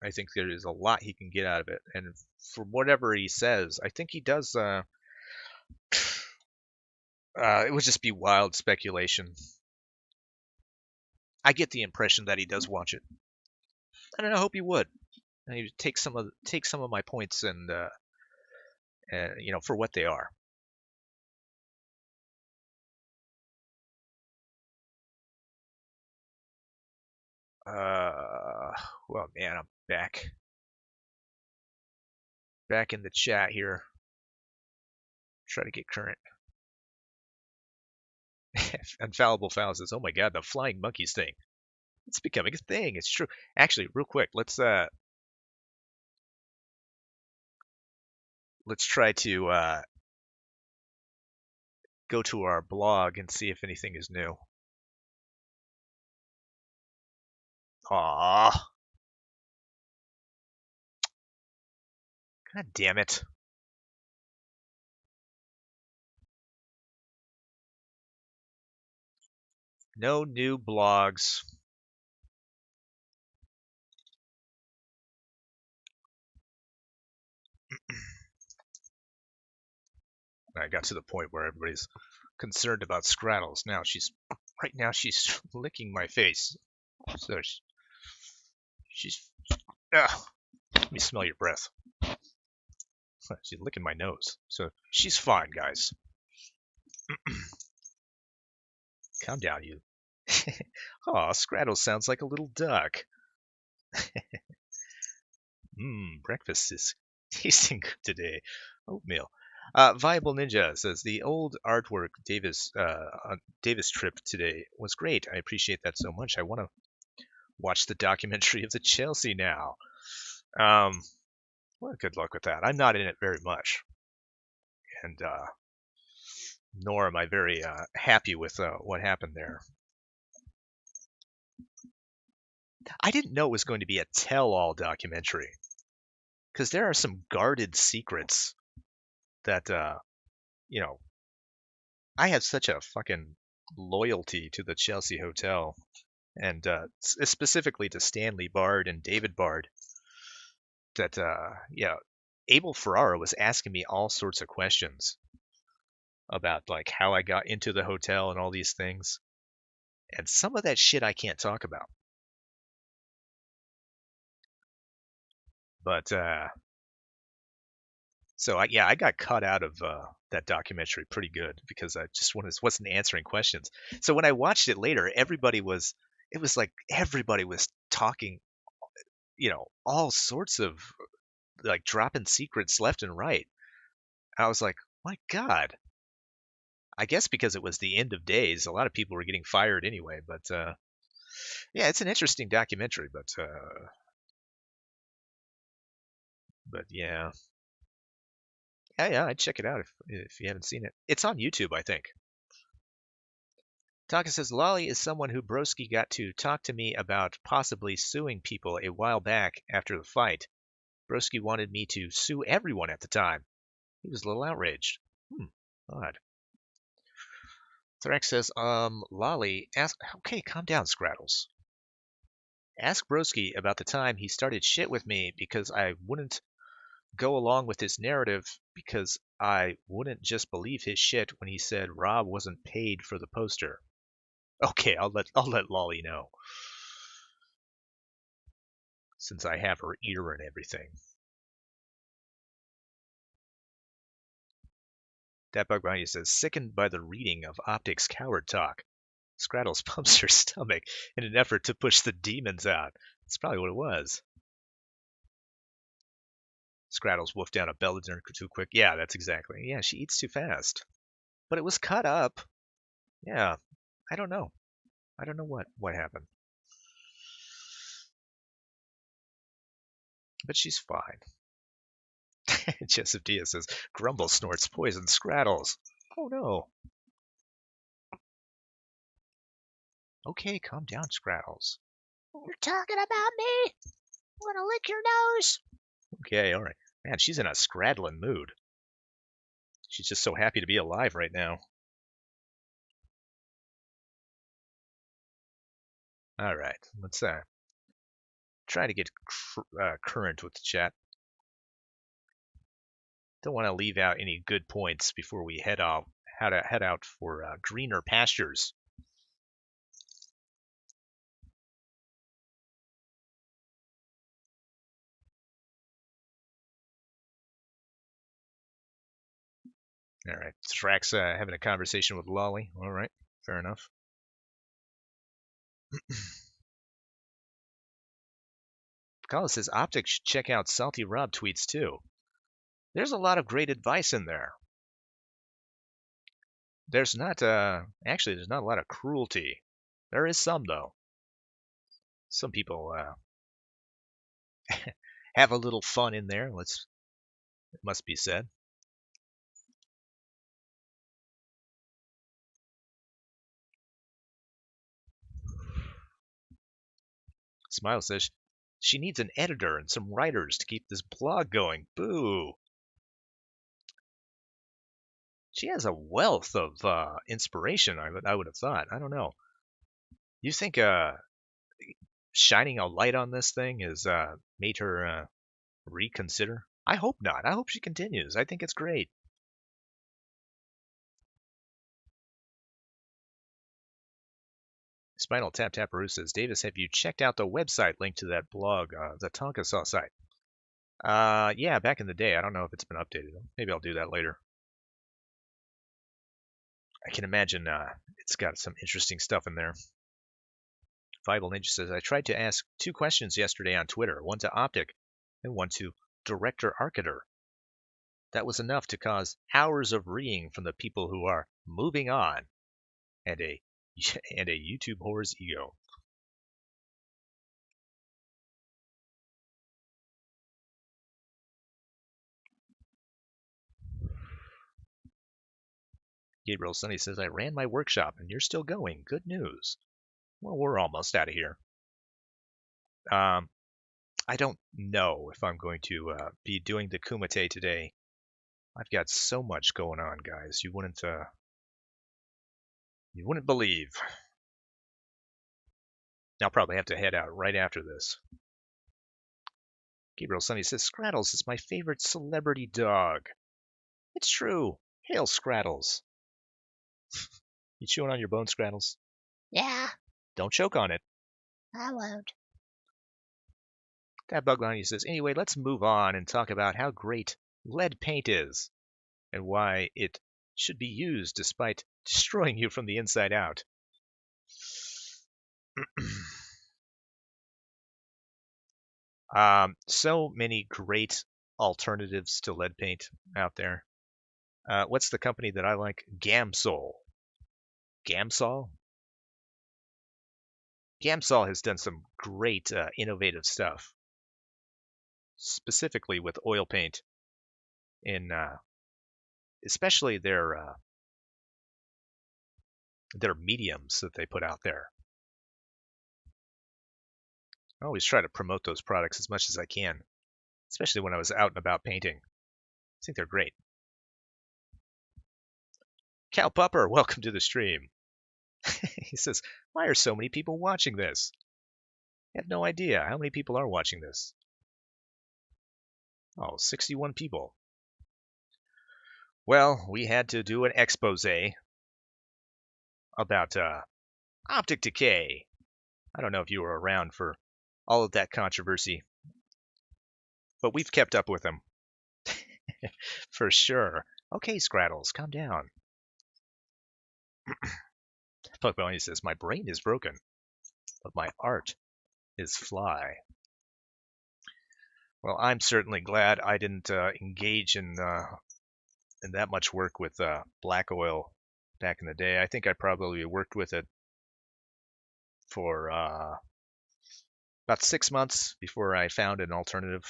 I think there is a lot he can get out of it, and from whatever he says, I think he does. It would just be wild speculation. I get the impression that he does watch it. I don't know. I hope he would. And he would take some of my points and for what they are. Well, man, I'm back in the chat here. Try to get current. Infallible Foul says, "Oh my God, the flying monkeys thing. It's becoming a thing. It's true. Actually, real quick, let's try to go to our blog and see if anything is new." Aww. God damn it. No new blogs. I got to the point where everybody's concerned about Scrattles. Right now she's licking my face. So she's let me smell your breath. She's licking my nose. So she's fine, guys. Calm down, you. Aw, Scrattles sounds like a little duck. Breakfast is tasting good today. Oatmeal. Viable Ninja says, the old artwork Davis trip today was great. I appreciate that so much. I want to watch the documentary of the Chelsea now. Well, good luck with that. I'm not in it very much, and nor am I very happy with what happened there. I didn't know it was going to be a tell-all documentary, because there are some guarded secrets that I have such a fucking loyalty to the Chelsea Hotel, and specifically to Stanley Bard and David Bard, that Abel Ferrara was asking me all sorts of questions about like how I got into the hotel and all these things, and some of that shit I can't talk about. But so I got cut out of that documentary pretty good because I just wasn't answering questions. So when I watched it later, it was like everybody was talking, all sorts of like dropping secrets left and right. I was like, my God. I guess because it was the end of days, a lot of people were getting fired anyway. But yeah, it's an interesting documentary. But yeah, yeah, I'd check it out if you haven't seen it. It's on YouTube, I think. Taka says Lolly is someone who Broski got to talk to me about possibly suing people a while back after the fight. Broski wanted me to sue everyone at the time. He was a little outraged. Odd. Thrax says, Lolly, okay, calm down, Scrattles. Ask Broski about the time he started shit with me because I wouldn't go along with his narrative because I wouldn't just believe his shit when he said Rob wasn't paid for the poster. Okay, I'll let Lolly know. Since I have her ear and everything. That bug behind you says, sickened by the reading of Optic's coward talk. Scrattles pumps her stomach in an effort to push the demons out. That's probably what it was. Scrattles wolfed down a Belladonna too quick. Yeah, that's exactly. Yeah, she eats too fast. But it was cut up. Yeah, I don't know. I don't know what happened. But she's fine. Joseph Diaz says, Grumble snorts poison Scrattles. Oh no. Okay, calm down, Scrattles. You're talking about me? Wanna lick your nose? Okay, alright. Man, she's in a scraddling mood. She's just so happy to be alive right now. Alright, let's try to get current with the chat. Don't want to leave out any good points before we head out for greener pastures. All right, Thrax having a conversation with Lolly. All right, fair enough. Collis says Optic should check out Salty Rob tweets too. There's a lot of great advice in there. There's not there's not a lot of cruelty. There is some though. Some people have a little fun in there. It must be said. Smile says she needs an editor and some writers to keep this blog going. Boo. She has a wealth of inspiration. I would have thought. I don't know. You think shining a light on this thing has made her reconsider? I hope not. I hope she continues. I think it's great. Spinal Tap Taparoo says, Davis, have you checked out the website link to that blog, the Tonka Saw site? Yeah, back in the day. I don't know if it's been updated. Maybe I'll do that later. I can imagine it's got some interesting stuff in there. Bible Ninja says, I tried to ask 2 questions yesterday on Twitter, one to Optic and one to Director Arcater. That was enough to cause hours of reading from the people who are moving on and a YouTube whore's ego. Gabriel Sunny says, I ran my workshop and you're still going. Good news. Well, we're almost out of here. I don't know if I'm going to be doing the Kumite today. I've got so much going on, guys. You wouldn't believe. I'll probably have to head out right after this. Gabriel Sunny says, Scrattles is my favorite celebrity dog. It's true. Hail, Scrattles. You chewing on your bone, Scrattles? Yeah, Don't choke on it. I won't. That bug line says, anyway, let's move on and talk about how great lead paint is and why it should be used despite destroying you from the inside out. So many great alternatives to lead paint out there. What's the company that I like? Gamsol. Gamsol? Gamsol has done some great innovative stuff, specifically with oil paint in especially their mediums that they put out there. I always try to promote those products as much as I can, especially when I was out and about painting. I think they're great. Cal Pupper, welcome to the stream. He says, why are so many people watching this? I have no idea. How many people are watching this? Oh, 61 people. Well, we had to do an expose about optic decay. I don't know if you were around for all of that controversy, but we've kept up with them. For sure. Okay, Scraddles, calm down. Pugbony says, my brain is broken, but my art is fly. Well, I'm certainly glad I didn't engage in that much work with black oil back in the day. I think I probably worked with it for about 6 months before I found an alternative.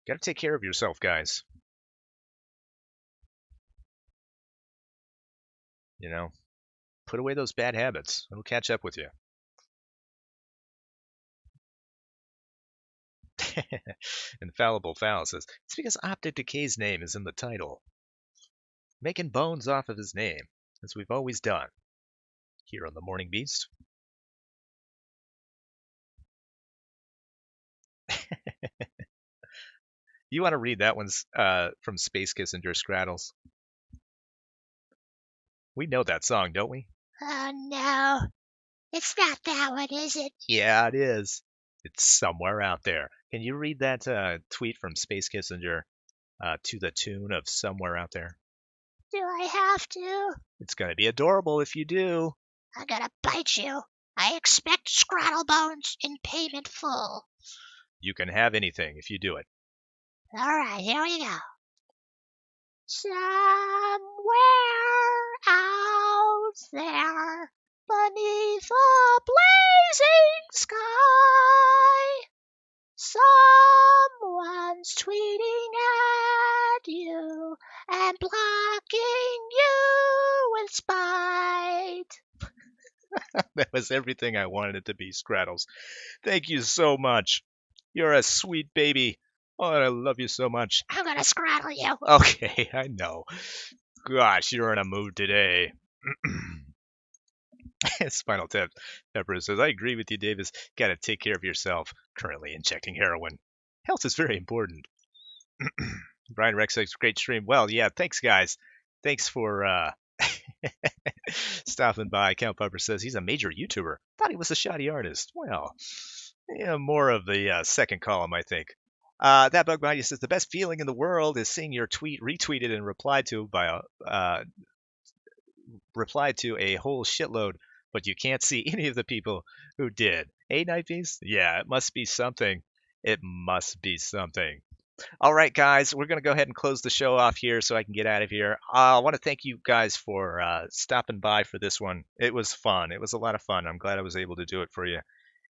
Got to take care of yourself, guys. You know, put away those bad habits. It'll catch up with you. Infallible Fowl says, it's because Optic Decay's name is in the title. Making bones off of his name, as we've always done here on the Morning Beast. You want to read that one's from Space Kissinger, Scraddles? We know that song, don't we? Oh no, it's not that one, is it? Yeah, it is. It's somewhere out there. Can you read that tweet from Space Kissinger to the tune of Somewhere Out There? Do I have to? It's going to be adorable if you do. I'm gonna bite you. I expect Scrattlebones in payment full. You can have anything if you do it. All right, here we go. Somewhere out there, beneath a blazing sky, someone's tweeting at you and blocking you with spite. That was everything I wanted it to be, Scraddles. Thank you so much. You're a sweet baby. Oh, I love you so much. I'm gonna scrattle you. Okay, I know. Gosh, you're in a mood today. Spinal Tap Pepper says, I agree with you, Davis. Gotta take care of yourself. Currently injecting heroin. Health is very important. Brian Rex says, great stream. Well, yeah, thanks, guys. Thanks for stopping by. Count Pepper says he's a major YouTuber. Thought he was a shoddy artist. Well, yeah, more of the second column, I think. That bug behind you says the best feeling in the world is seeing your tweet retweeted and replied to by a whole shitload, but you can't see any of the people who did. Hey, Nightbeast? Yeah, it must be something. It must be something. All right, guys, we're going to go ahead and close the show off here so I can get out of here. I want to thank you guys for stopping by for this one. It was fun. It was a lot of fun. I'm glad I was able to do it for you.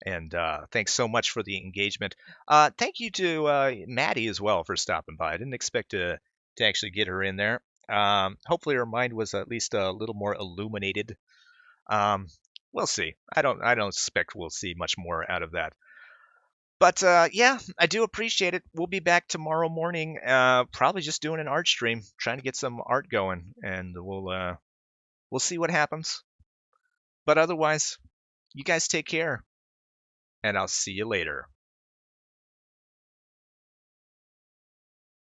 And thanks so much for the engagement. Thank you to Maddie as well for stopping by. I didn't expect to actually get her in there. Hopefully her mind was at least a little more illuminated. We'll see. I don't expect we'll see much more out of that. But yeah, I do appreciate it. We'll be back tomorrow morning, probably just doing an art stream, trying to get some art going, and we'll see what happens. But otherwise, you guys take care, and I'll see you later.